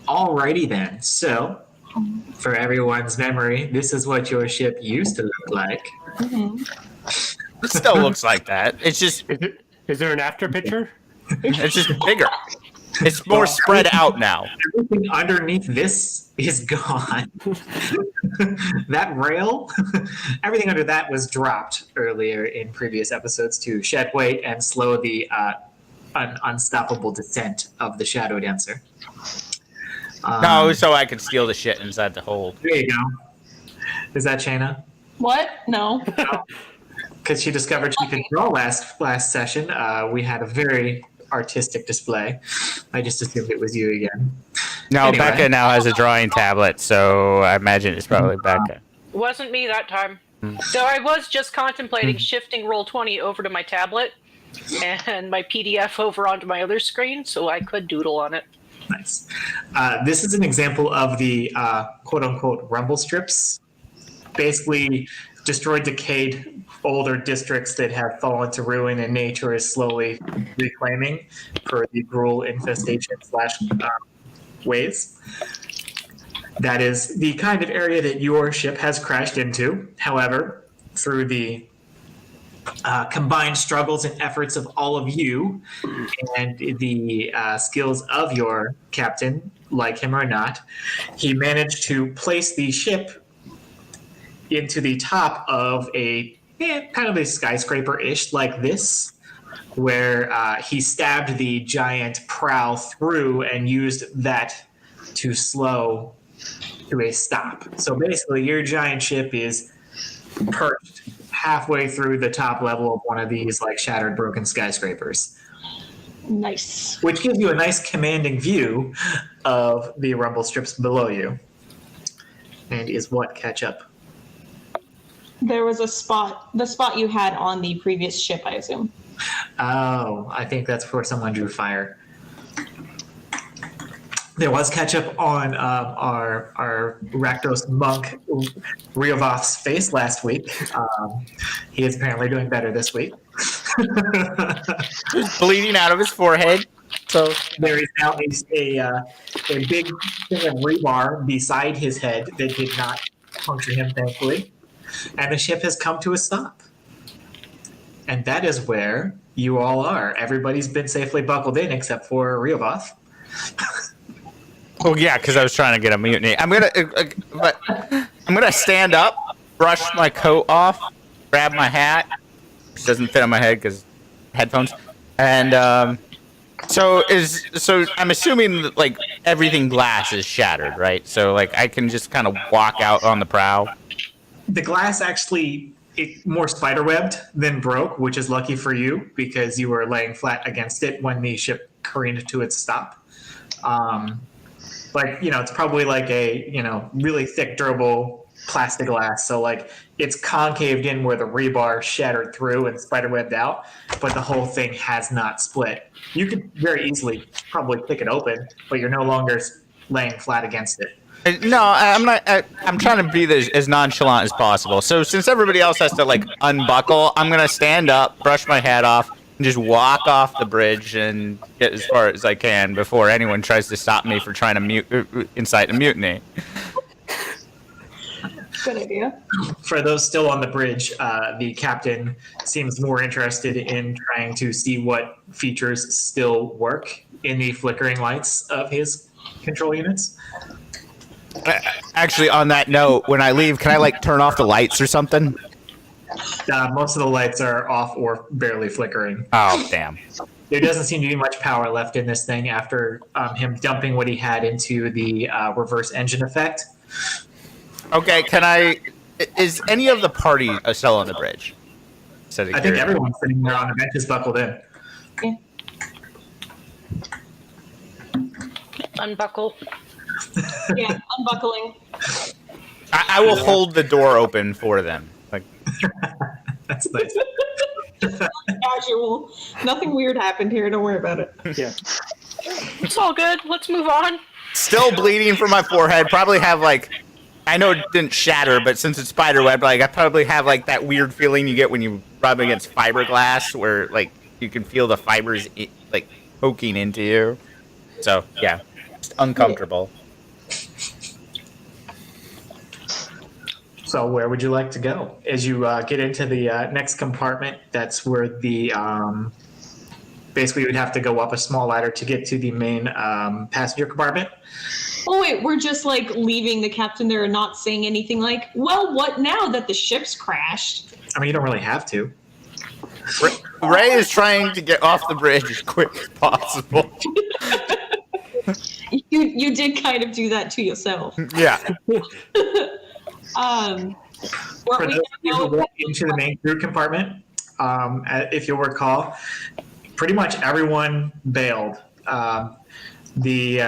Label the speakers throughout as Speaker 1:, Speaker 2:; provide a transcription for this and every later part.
Speaker 1: Alrighty then. So, for everyone's memory, this is what your ship used to look like.
Speaker 2: Mm-hmm.
Speaker 3: It still looks like that. It's just
Speaker 4: Is there an after picture?
Speaker 3: it's just bigger. It's more spread out now.
Speaker 1: Everything underneath this is gone. That rail, everything under that was dropped earlier in previous episodes to shed weight and slow the unstoppable descent of the Shadow Dancer.
Speaker 3: No, so I could steal the shit inside the hold.
Speaker 1: There you go. Is that Shayna?
Speaker 2: What? No.
Speaker 1: Because she discovered she could draw last session. We had a very artistic display. I just assumed it was you again.
Speaker 3: No,
Speaker 1: Anyway.
Speaker 3: Becca now has a drawing tablet, so I imagine it's probably Becca.
Speaker 5: Wasn't me that time. So I was just contemplating shifting Roll20 over to my tablet and my PDF over onto my other screen, so I could doodle on it.
Speaker 1: Nice. This is an example of the quote-unquote rumble strips. Basically, destroyed, decayed older districts that have fallen to ruin and nature is slowly reclaiming for the gruel infestation / waves. That is the kind of area that your ship has crashed into. However, through the combined struggles and efforts of all of you and the skills of your captain, like him or not, he managed to place the ship into the top of a kind of a skyscraper-ish like this, where he stabbed the giant prow through and used that to slow to a stop. So basically, your giant ship is perched halfway through the top level of one of these like shattered, broken skyscrapers.
Speaker 2: Nice.
Speaker 1: Which gives you a nice commanding view of the rumble strips below you. And is what catch up?
Speaker 2: There was a spot, the spot you had on the previous ship, I assume.
Speaker 1: Oh, I think that's where someone drew fire. There was catch up on our Rakdos monk Riovoth's face last week. He is apparently doing better this week.
Speaker 3: Bleeding out of his forehead. So
Speaker 1: there is now a big thing of rebar beside his head that did not puncture him, thankfully. And the ship has come to a stop. And that is where you all are. Everybody's been safely buckled in except for Riovoth.
Speaker 3: Oh yeah, because I was trying to get a mutiny. I'm gonna stand up, brush my coat off, grab my hat, which doesn't fit on my head because headphones, and so I'm assuming that, like, everything glass is shattered, right? So like I can just kind of walk out on the prow.
Speaker 1: The glass actually more spiderwebbed than broke, which is lucky for you because you were laying flat against it when the ship careened to its stop. Like, it's probably like a, really thick, durable plastic glass. So, like, it's concaved in where the rebar shattered through and spiderwebbed out, but the whole thing has not split. You could very easily probably pick it open, but you're no longer laying flat against it.
Speaker 3: No, I'm not. I'm trying to be as nonchalant as possible. So since everybody else has to, like, unbuckle, I'm going to stand up, brush my hat off, and just walk off the bridge and get as far as I can before anyone tries to stop me for trying to incite a mutiny.
Speaker 2: Good idea.
Speaker 1: For those still on the bridge, the captain seems more interested in trying to see what features still work in the flickering lights of his control units.
Speaker 3: Actually, on that note, when I leave, can I, like, turn off the lights or something?
Speaker 1: Most of the lights are off or barely flickering.
Speaker 3: Oh, damn.
Speaker 1: There doesn't seem to be much power left in this thing after him dumping what he had into the reverse engine effect.
Speaker 3: Okay, is any of the party still on the bridge?
Speaker 1: I think everyone's sitting there on the benches buckled in.
Speaker 2: Okay.
Speaker 5: Unbuckle.
Speaker 2: Yeah, unbuckling.
Speaker 3: I will hold the door open for them. Like,
Speaker 1: That's nice.
Speaker 2: Casual. Nothing weird happened here. Don't worry about it.
Speaker 4: Yeah.
Speaker 5: It's all good. Let's move on.
Speaker 3: still bleeding from my forehead. Probably have, like, I know it didn't shatter, but since it's spiderweb, like, I probably have, like, that weird feeling you get when you rub against fiberglass, where, like, you can feel the fibers like poking into you. So yeah, Just uncomfortable.
Speaker 1: So where would you like to go? As you get into the next compartment, that's where the basically you would have to go up a small ladder to get to the main passenger compartment.
Speaker 2: Oh wait, we're just like leaving the captain there and not saying anything like, well, what now that the ship's crashed?
Speaker 1: I mean, you don't really have to.
Speaker 3: Ray is trying to get off the bridge as quick as possible.
Speaker 2: You did kind of do that to yourself.
Speaker 3: Yeah.
Speaker 2: Weren't
Speaker 1: For
Speaker 2: we
Speaker 1: those of you who
Speaker 2: gonna go-
Speaker 1: went into the main crew compartment, if you'll recall, pretty much everyone bailed. The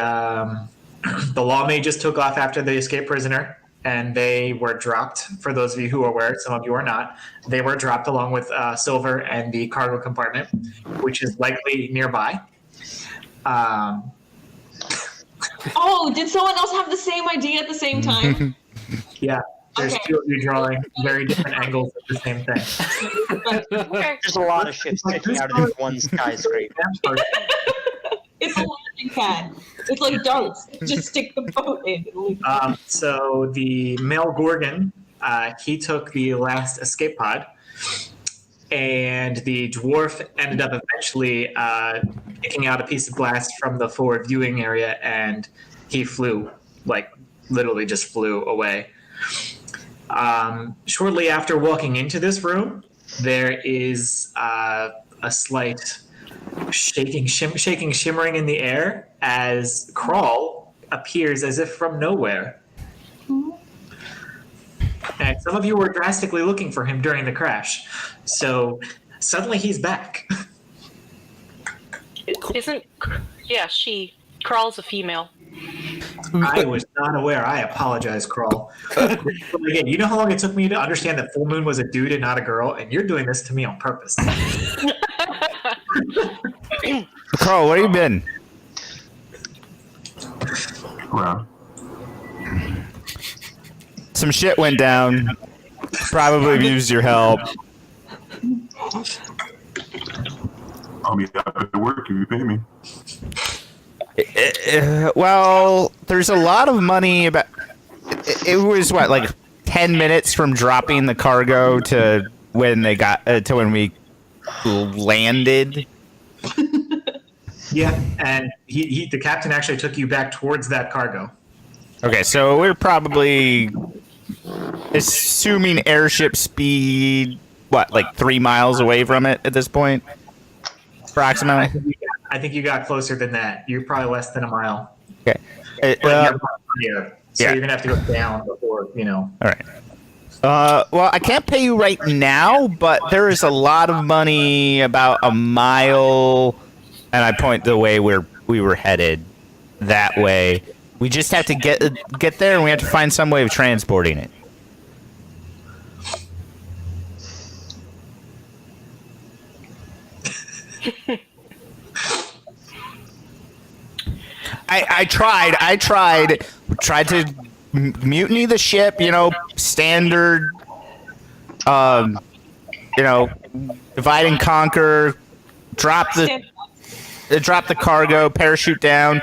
Speaker 1: law mage just took off after the escaped prisoner, and they were dropped. For those of you who are aware, some of you are not. They were dropped along with Silver and the cargo compartment, which is likely nearby.
Speaker 2: Oh, did someone else have the same idea at the same time?
Speaker 1: Yeah, there's
Speaker 2: Okay.
Speaker 1: two of you drawing very different angles of the same thing.
Speaker 5: Okay.
Speaker 6: There's a lot of ships sticking out of one skyscraper.
Speaker 2: It's a landing pad. It's like darts. Just stick the boat in.
Speaker 1: So the male Gorgon, he took the last escape pod, and the dwarf ended up eventually picking out a piece of glass from the forward viewing area, and he flew, like literally just flew away. Shortly after walking into this room, there is a slight shaking, shimmering in the air as Crawl appears as if from nowhere. And some of you were drastically looking for him during the crash. So suddenly he's back.
Speaker 5: Isn't. Yeah, she. Crawl's a female.
Speaker 1: I was not aware. I apologize, Crawl. Again, you know how long it took me to understand that Full Moon was a dude and not a girl? And you're doing this to me on purpose.
Speaker 3: Carl, where you been?
Speaker 7: Well,
Speaker 3: Some shit went down. Probably used your help.
Speaker 7: I'll be happy to work if you pay me.
Speaker 3: Well, there's a lot of money about. It was what, like 10 minutes from dropping the cargo to when they got to when we landed.
Speaker 1: Yeah, and the captain actually took you back towards that cargo.
Speaker 3: Okay, so we're probably assuming airship speed. What, like 3 miles away from it at this point, approximately.
Speaker 1: I think you got closer than that. You're probably less than a mile.
Speaker 3: Okay.
Speaker 1: But you're here, so
Speaker 3: yeah.
Speaker 1: you're gonna have to go down before,
Speaker 3: All right. Well, I can't pay you right now, but there is a lot of money about a mile, and I point the way we were headed that way. We just have to get there, and we have to find some way of transporting it. I tried to mutiny the ship, standard, divide and conquer, drop the cargo, parachute down.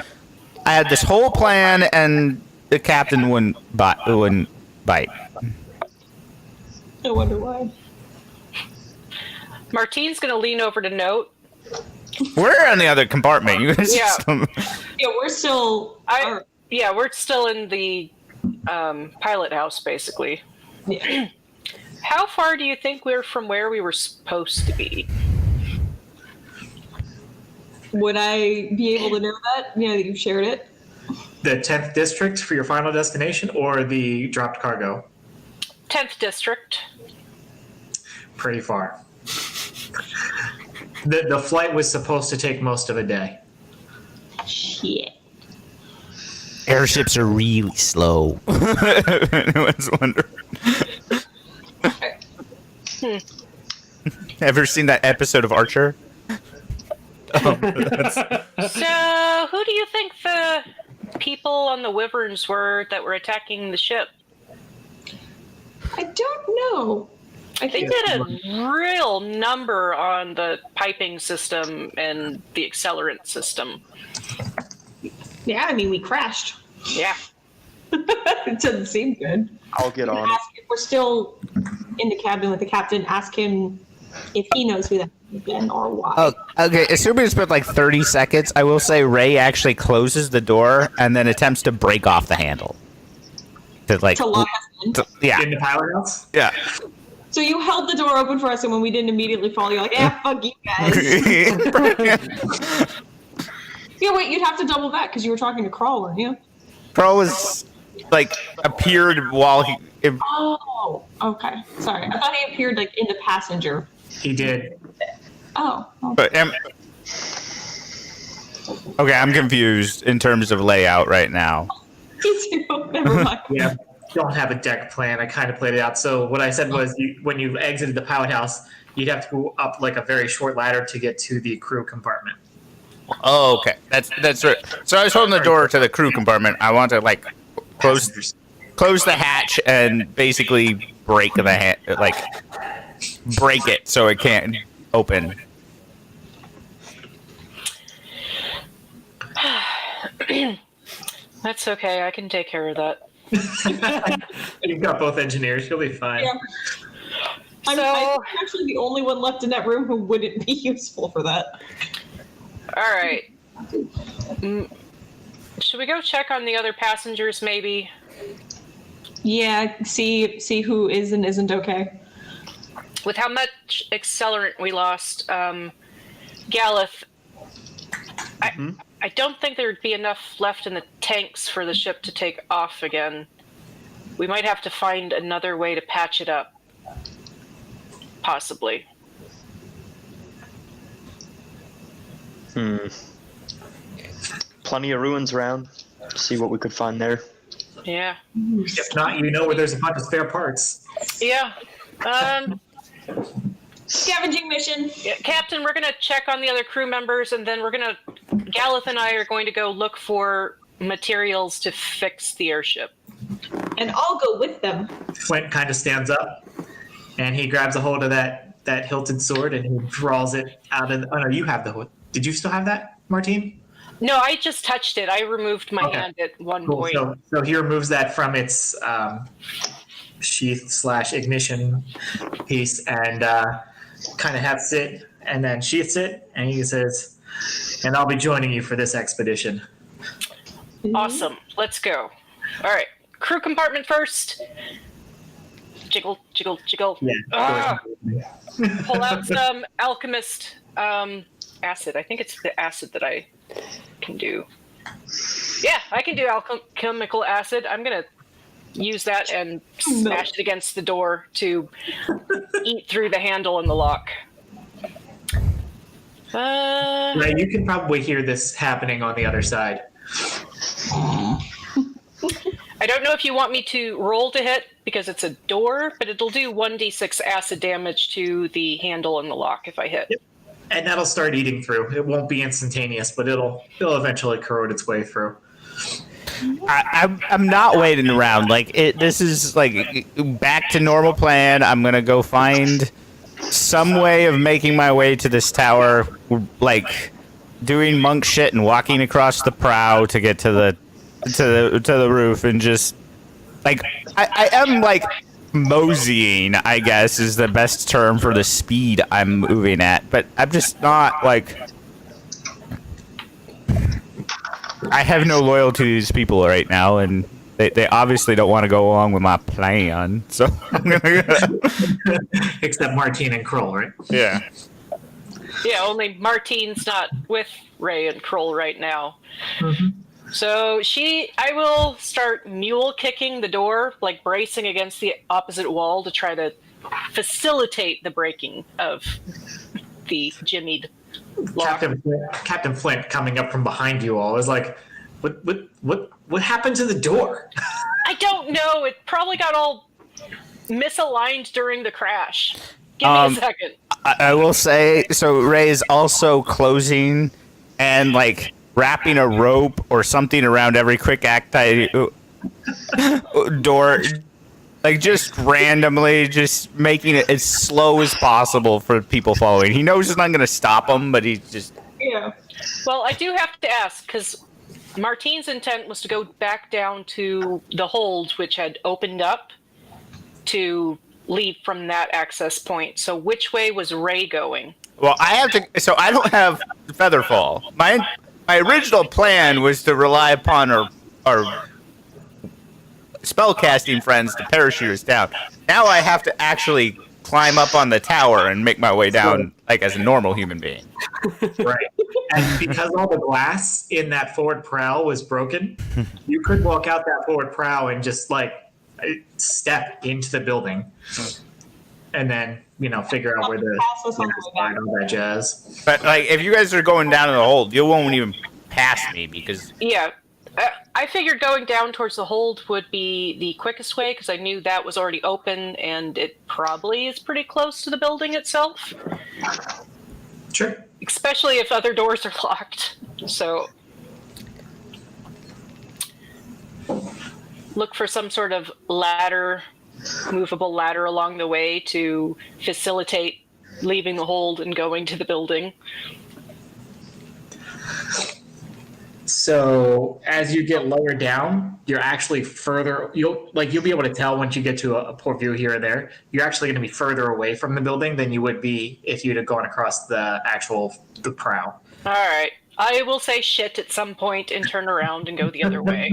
Speaker 3: I had this whole plan, and the captain wouldn't bite.
Speaker 2: I wonder why.
Speaker 5: Martine's gonna lean over to note.
Speaker 3: We're in the other compartment. You guys
Speaker 5: Yeah.
Speaker 2: Yeah, we're still.
Speaker 5: Yeah, we're still in the pilot house, basically.
Speaker 2: Yeah.
Speaker 5: How far do you think we're from where we were supposed to be?
Speaker 2: Would I be able to know that? That you've shared it.
Speaker 1: The 10th district for your final destination, or the dropped cargo?
Speaker 5: 10th district.
Speaker 1: Pretty far. The flight was supposed to take most of a day.
Speaker 2: Shit.
Speaker 3: Airships are really slow. Anyone's wondering. Ever seen that episode of Archer?
Speaker 5: So, who do you think the people on the Wyverns were that were attacking the ship?
Speaker 2: I don't know. I
Speaker 5: They
Speaker 2: think
Speaker 5: did a real number on the piping system and the accelerant system.
Speaker 2: Yeah, I mean, we crashed.
Speaker 5: Yeah.
Speaker 2: It doesn't seem good.
Speaker 6: I'll get on it.
Speaker 2: Ask if we're still in the cabin with the captain. Ask him if he knows who that has been or why.
Speaker 3: Oh, okay. Assuming it's been like 30 seconds, I will say Ray actually closes the door and then attempts to break off the handle. To like,
Speaker 2: To lock us in.
Speaker 3: yeah,
Speaker 1: In the powerhouse?
Speaker 3: yeah.
Speaker 2: So you held the door open for us, and when we didn't immediately fall, you're like, fuck you guys. Yeah, wait, you'd have to double back because you were talking to Crawl, weren't you?
Speaker 3: Crow was like appeared while he.
Speaker 2: Oh, okay. Sorry. I thought he appeared like in the passenger.
Speaker 1: He did.
Speaker 2: Oh.
Speaker 3: But okay, I'm confused in terms of layout right now.
Speaker 2: Me too. Never mind.
Speaker 1: Yeah. Don't have a deck plan. I kind of played it out. So what I said was, when you exited the pilot house, you'd have to go up like a very short ladder to get to the crew compartment.
Speaker 3: Oh, okay. That's right. So I was holding the door to the crew compartment. I want to like close the hatch and basically break break it so it can't open.
Speaker 5: That's okay. I can take care of that.
Speaker 1: You've got both engineers. You'll be fine.
Speaker 2: Yeah. I'm actually the only one left in that room who wouldn't be useful for that.
Speaker 5: All right. Should we go check on the other passengers, maybe?
Speaker 2: Yeah, see who is and isn't okay.
Speaker 5: With how much accelerant we lost, Galeth, I don't think there'd be enough left in the tanks for the ship to take off again. We might have to find another way to patch it up. Possibly.
Speaker 6: Plenty of ruins around. See what we could find there.
Speaker 5: Yeah.
Speaker 1: If not, you know where there's a bunch of spare parts.
Speaker 5: Yeah.
Speaker 2: Scavenging mission.
Speaker 5: Yeah, Captain, we're going to check on the other crew members, and then Galeth and I are going to go look for materials to fix the airship.
Speaker 2: And I'll go with them.
Speaker 1: Flint kind of stands up, and he grabs a hold of that hilted sword, and he draws it out of. Oh no, you have the hood. Did you still have that, Martine?
Speaker 5: No, I just touched it. I removed my hand at one point.
Speaker 1: So he removes that from its sheath/ignition piece, and kind of hefts it, and then sheaths it, and he says, "And I'll be joining you for this expedition."
Speaker 5: Awesome. Let's go. All right. Crew compartment first. Jiggle, jiggle, jiggle.
Speaker 1: Yeah.
Speaker 5: Pull out some alchemist acid. I think it's the acid that I can do. Yeah, I can do alchemical acid. I'm going to use that and smash it against the door to eat through the handle and the lock.
Speaker 1: Right, you can probably hear this happening on the other side.
Speaker 5: I don't know if you want me to roll to hit because it's a door, but it'll do 1d6 acid damage to the handle and the lock if I hit.
Speaker 1: Yep. And that'll start eating through. It won't be instantaneous, but it'll eventually corrode its way through.
Speaker 3: I'm not waiting around. Like this is like back to normal plan. I'm gonna go find some way of making my way to this tower, like doing monk shit and walking across the prow to get to the roof, and just like I am like moseying, I guess is the best term for the speed I'm moving at, but I'm just not like. I have no loyalty to these people right now, and they obviously don't want to go along with my plan. So I'm gonna
Speaker 1: Except Martine and Kroll, right?
Speaker 3: Yeah.
Speaker 5: Yeah, only Martine's not with Ray and Kroll right now. Mm-hmm. So I will start mule kicking the door, like bracing against the opposite wall to try to facilitate the breaking of the jimmied lock.
Speaker 1: Captain Flint coming up from behind you all is like, what happened to the door?
Speaker 5: I don't know. It probably got all misaligned during the crash. Give me a second.
Speaker 3: I will say, so Ray is also closing and like wrapping a rope or something around every quick act door, like just randomly, just making it as slow as possible for people following. He knows it's not going to stop them, but he's just...
Speaker 2: Yeah.
Speaker 5: Well, I do have to ask, because Martine's intent was to go back down to the hold, which had opened up to leave from that access point. So which way was Ray going?
Speaker 3: Well, I have to. So I don't have Featherfall. My original plan was to rely upon our spellcasting friends to parachute us down. Now I have to actually climb up on the tower and make my way down like as a normal human being.
Speaker 1: Right. And because all the glass in that forward prow was broken, you could walk out that forward prow and just like step into the building. And then, figure out where the slide, all that jazz.
Speaker 3: But like, if you guys are going down to the hold, you won't even pass me because
Speaker 5: Yeah. I figured going down towards the hold would be the quickest way because I knew that was already open and it probably is pretty close to the building itself.
Speaker 1: Sure.
Speaker 5: Especially if other doors are locked. So look for some sort of ladder, movable ladder along the way to facilitate leaving the hold and going to the building.
Speaker 1: So as you get lower down, you're actually further. You'll be able to tell once you get to a poor view here or there. You're actually going to be further away from the building than you would be if you'd have gone across the prow.
Speaker 5: All right. I will say shit at some point and turn around and go the other way.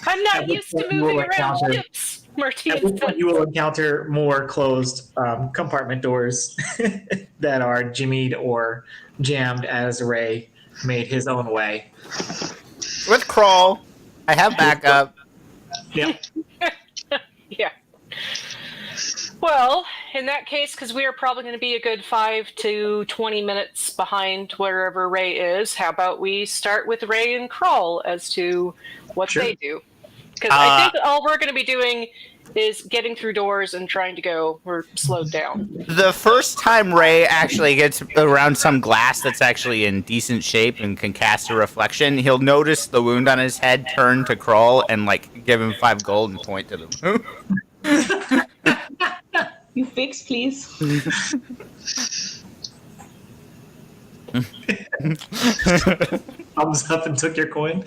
Speaker 5: I'm not used to moving around ships.
Speaker 1: At this
Speaker 5: Martine
Speaker 1: point, you will encounter more closed compartment doors that are jimmied or jammed as Ray made his own way.
Speaker 3: with Crawl, I have backup.
Speaker 1: Yep.
Speaker 5: Yeah. Well, in that case, because we are probably going to be a good 5 to 20 minutes behind wherever Ray is, how about we start with Ray and Crawl as to what
Speaker 1: Sure.
Speaker 5: they do? Because I think all we're going to be doing is getting through doors and trying to go. We're slowed down.
Speaker 3: The first time Ray actually gets around some glass that's actually in decent shape and can cast a reflection, he'll notice the wound on his head, turn to Crawl, and like give him 5 gold and point to the
Speaker 2: You fix, please.
Speaker 1: Thumbs up and took your coin.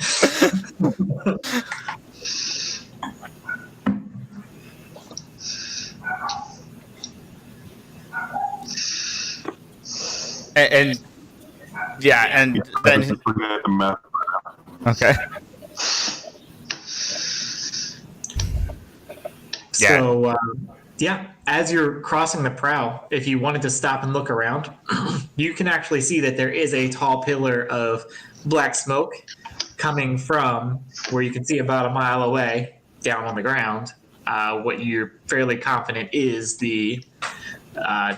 Speaker 3: and yeah, and then
Speaker 7: Just looking at the map.
Speaker 3: okay. Yeah.
Speaker 1: So, as you're crossing the prow, if you wanted to stop and look around, you can actually see that there is a tall pillar of black smoke coming from where you can see about a mile away down on the ground. What you're fairly confident is the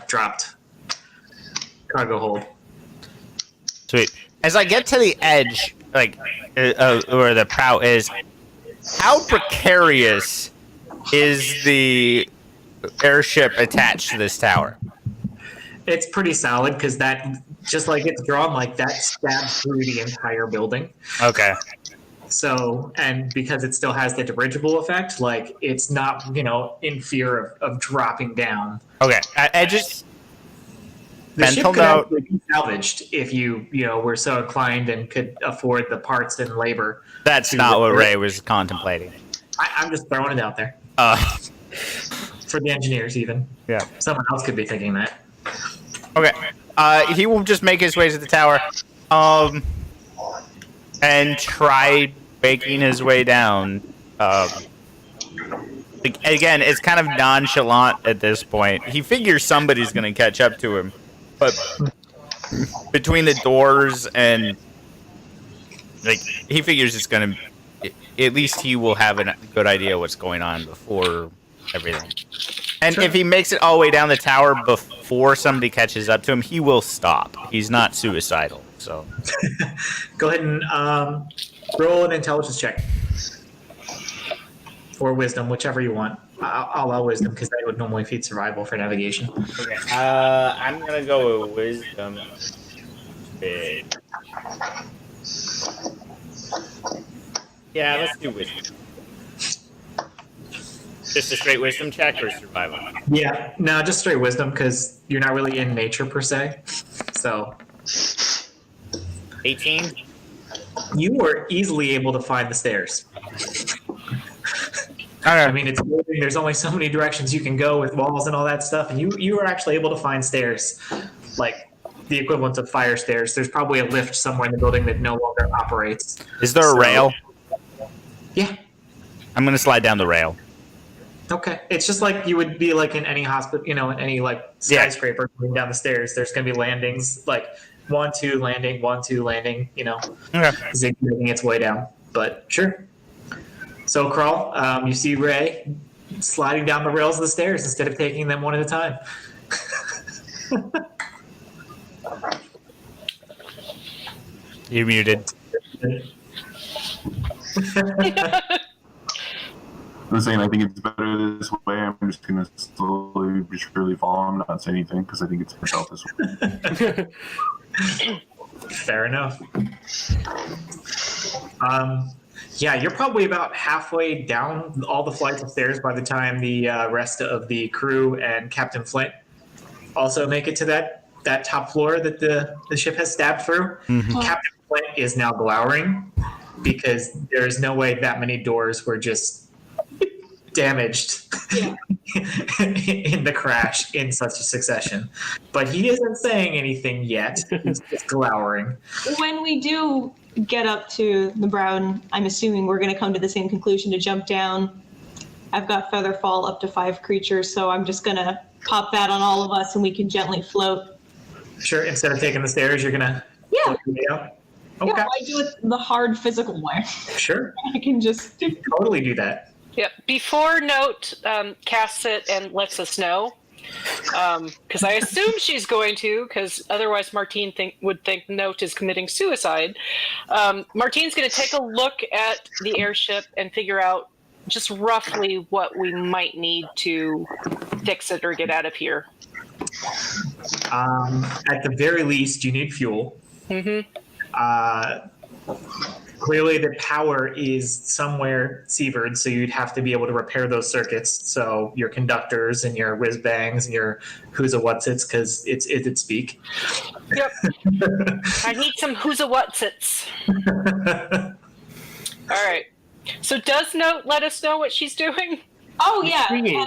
Speaker 1: dropped cargo hold.
Speaker 3: Sweet. As I get to the edge, like where the prow is, how precarious is the airship attached to this tower?
Speaker 1: It's pretty solid because that, just like it's drawn like that, stabs through the entire building.
Speaker 3: Okay.
Speaker 1: So, and because it still has the dirigible effect, like it's not, in fear of dropping down.
Speaker 3: Okay. I just
Speaker 1: The ship
Speaker 3: mental
Speaker 1: could
Speaker 3: note.
Speaker 1: actually be salvaged if you were so inclined and could afford the parts and labor.
Speaker 3: That's not what Ray was contemplating.
Speaker 1: I'm just throwing it out there for the engineers, even.
Speaker 3: Yeah.
Speaker 1: Someone else could be thinking that.
Speaker 3: Okay. He will just make his way to the tower, and try making his way down. Again, it's kind of nonchalant at this point. He figures somebody's going to catch up to him, but between the doors and he figures it's going to. At least he will have a good idea what's going on before everything. And if he makes it all the way down the tower before somebody catches up to him, he will stop. He's not suicidal, so.
Speaker 1: Go ahead and roll an intelligence check. Or wisdom, whichever you want. I'll allow wisdom because that would normally feed survival for navigation.
Speaker 3: Okay. I'm gonna go with wisdom. Big. Yeah, let's do wisdom. Just a straight wisdom check or survival?
Speaker 1: Yeah, no, just straight wisdom because you're not really in nature per se. So
Speaker 3: 18.
Speaker 1: You were easily able to find the stairs.
Speaker 3: I
Speaker 1: I mean, it's there's only so many directions you can go with walls and all that stuff, and you were actually able to find stairs, like the equivalent of fire stairs. There's probably a lift somewhere in the building that no longer operates.
Speaker 3: Is there a
Speaker 1: So-
Speaker 3: rail?
Speaker 1: Yeah.
Speaker 3: I'm gonna slide down the rail.
Speaker 1: Okay. It's just like you would be like in any hospital, in any like
Speaker 3: Yeah.
Speaker 1: skyscraper going down the stairs. There's going to be landings, like 1, 2 landing, 1, 2 landing.
Speaker 3: Okay.
Speaker 1: Zigzagging its way down. But sure. So Crawl, you see Ray sliding down the rails of the stairs instead of taking them one at a time.
Speaker 3: You're muted.
Speaker 7: I was saying I think it's better this way. I'm just gonna slowly but surely follow him, not say anything because I think it's better this way.
Speaker 1: Fair enough. Yeah, you're probably about halfway down all the flights of stairs by the time the rest of the crew and Captain Flint also make it to that top floor that the ship has stabbed through. Captain Flint is now glowering because there's no way that many doors were just damaged in the crash in such a succession. But he isn't saying anything yet. He's just glowering.
Speaker 2: When we do get up to the brown, I'm assuming we're going to come to the same conclusion to jump down. I've got Featherfall up to 5 creatures, so I'm just going to pop that on all of us and we can gently float.
Speaker 1: Sure, instead of taking the stairs, you're gonna
Speaker 2: Yeah.
Speaker 1: float your way up? Okay,
Speaker 2: Yeah, I do it the hard physical way.
Speaker 1: sure.
Speaker 2: I can just...
Speaker 1: Totally do that.
Speaker 5: Yep. Before Note casts it and lets us know, because I assume she's going to, because otherwise Martine would think Note is committing suicide. Martine's going to take a look at the airship and figure out just roughly what we might need to fix it or get out of here.
Speaker 1: At the very least, you need fuel.
Speaker 5: Mm-hmm.
Speaker 1: Clearly, the power is somewhere severed, so you'd have to be able to repair those circuits. So your conductors and your whiz bangs and your who's a what's its, because it speak.
Speaker 5: Yep. I need some who's a what's its. All right. So does Note let us know what she's doing?
Speaker 2: Oh, yeah.
Speaker 4: Singing.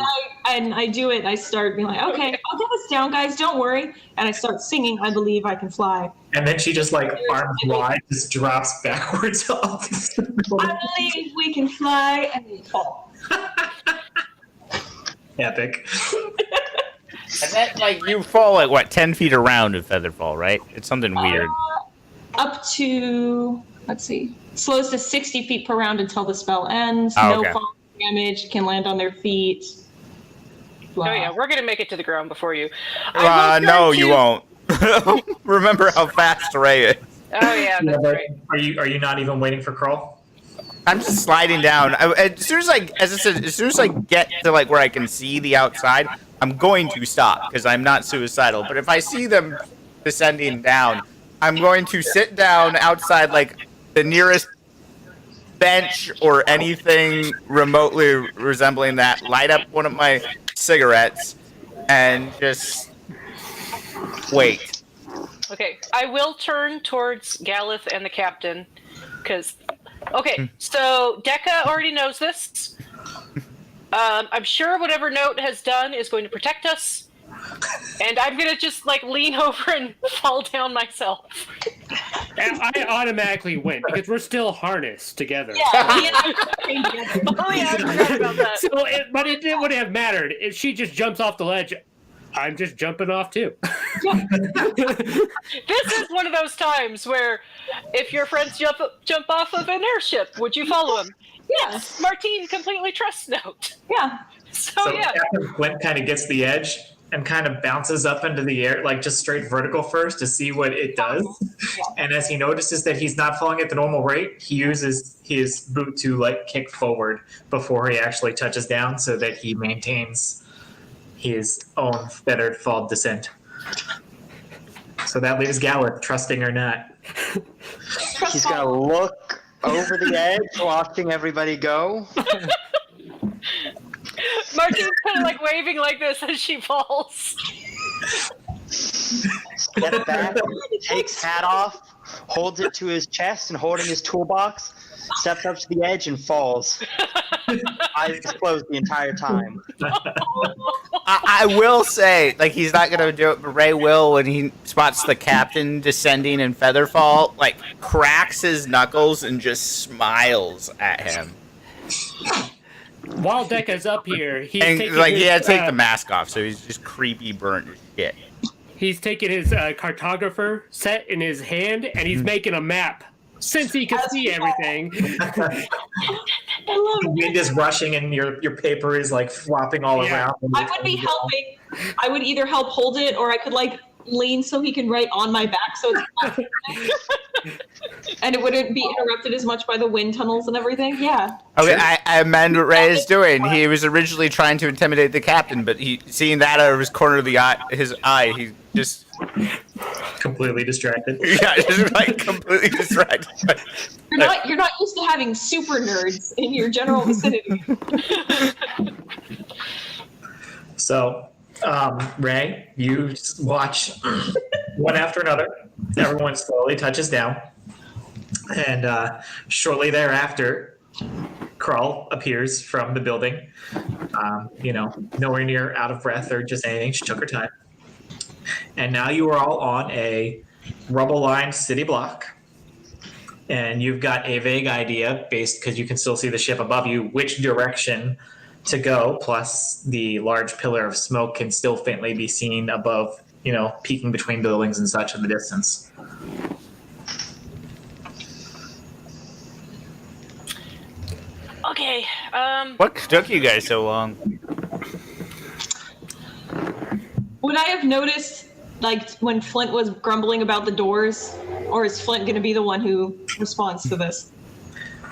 Speaker 2: And I do it. I start being like, okay, I'll get us down, guys. Don't worry. And I start singing, I Believe I Can Fly.
Speaker 1: And then she just like arms wide, just drops backwards off.
Speaker 2: I believe we can fly, and we fall.
Speaker 1: Epic.
Speaker 3: And then, like, you fall like what, 10 feet around in Featherfall, right? It's something weird.
Speaker 2: Up to, let's see, slows to 60 feet per round until the spell ends.
Speaker 3: Oh,
Speaker 2: no
Speaker 3: okay.
Speaker 2: fall damage, can land on their feet. Blah.
Speaker 5: Oh yeah, we're gonna make it to the ground before you. I will
Speaker 3: No,
Speaker 5: try
Speaker 3: you
Speaker 5: to-
Speaker 3: won't. Remember how fast Ray is.
Speaker 5: Oh yeah,
Speaker 1: Yeah,
Speaker 5: that's
Speaker 1: but
Speaker 5: right.
Speaker 1: are you not even waiting for Crawl?
Speaker 3: I'm just sliding down. As soon as I get to like where I can see the outside, I'm going to stop because I'm not suicidal. But if I see them descending down, I'm going to sit down outside like the nearest bench or anything remotely resembling that, light up one of my cigarettes, and just wait.
Speaker 5: Okay, I will turn towards Galith and the captain, because... Okay, so Dekka already knows this. I'm sure whatever Note has done is going to protect us, and I'm going to just, like, lean over and fall down myself.
Speaker 4: And I automatically win because we're still harnessed together.
Speaker 5: Oh yeah, I forgot about that.
Speaker 4: So, but it wouldn't have mattered if she just jumps off the ledge. I'm just jumping off too.
Speaker 5: This is one of those times where if your friends jump off of an airship, would you follow him? Yes, Martine completely trusts Note.
Speaker 2: Yeah.
Speaker 5: So yeah.
Speaker 1: Captain Flint kind of gets the edge and kind of bounces up into the air, like just straight vertical first to see what it does. And as he notices that he's not falling at the normal rate, he uses his boot to like kick forward before he actually touches down so that he maintains his own fettered fall descent. So that leaves Galith, trusting or not.
Speaker 6: He's gonna look over the edge, watching everybody go.
Speaker 5: Martine's kind of like waving like this as she falls.
Speaker 6: Step back, takes hat off, holds it to his chest and holding his toolbox, steps up to the edge and falls. Eyes closed the entire time.
Speaker 3: I will say, like, he's not gonna do it, but Ray will when he spots the captain descending in Featherfall, like, cracks his knuckles and just smiles at him.
Speaker 4: While Decca's up here, he's
Speaker 3: And,
Speaker 4: taking
Speaker 3: like,
Speaker 4: his,
Speaker 3: he had to take the mask off, so he's just creepy, burnt as shit.
Speaker 4: He's taking his cartographer set in his hand, and he's making a map. Since he can see everything.
Speaker 2: I love
Speaker 1: The
Speaker 2: it.
Speaker 1: wind is rushing and your paper is like flopping all
Speaker 4: Yeah.
Speaker 1: around.
Speaker 2: I would be helping. I would either help hold it, or I could like lean so he can write on my back, so it's not and it wouldn't be interrupted as much by the wind tunnels and everything. Yeah.
Speaker 3: Okay, I amend what Ray is doing. He was originally trying to intimidate the captain, but he seeing that out of his corner of his eye, he just
Speaker 1: Completely distracted.
Speaker 3: just like completely distracted.
Speaker 2: You're not used to having super nerds in your general vicinity.
Speaker 1: So, Ray, you just watch one after another. Everyone slowly touches down. And shortly thereafter, Krull appears from the building. Nowhere near out of breath or just anything. She took her time. And now you are all on a rubble-lined city block. And you've got a vague idea, based because you can still see the ship above you, which direction to go. Plus, the large pillar of smoke can still faintly be seen above, peeking between buildings and such in the distance.
Speaker 5: Okay.
Speaker 3: What took you guys so long?
Speaker 2: Would I have noticed, like, when Flint was grumbling about the doors, or is Flint going to be the one who responds to this?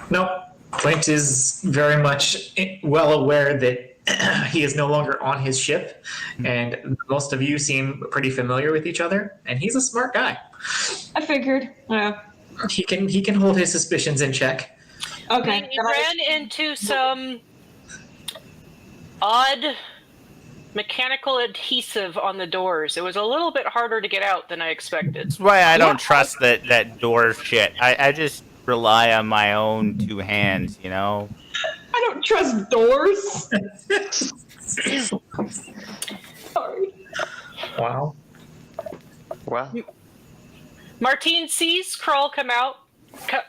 Speaker 1: No, Flint is very much well aware that he is no longer on his ship, and most of you seem pretty familiar with each other, and he's a smart guy.
Speaker 2: I figured. Yeah.
Speaker 1: He can hold his suspicions in check.
Speaker 2: Okay.
Speaker 5: We ran into some odd mechanical adhesive on the doors. It was a little bit harder to get out than I expected.
Speaker 3: That's why I don't trust that door shit. I just rely on my own two hands,
Speaker 2: I don't trust doors. Sorry.
Speaker 1: Wow.
Speaker 6: Well,
Speaker 5: Martine sees Krull come out.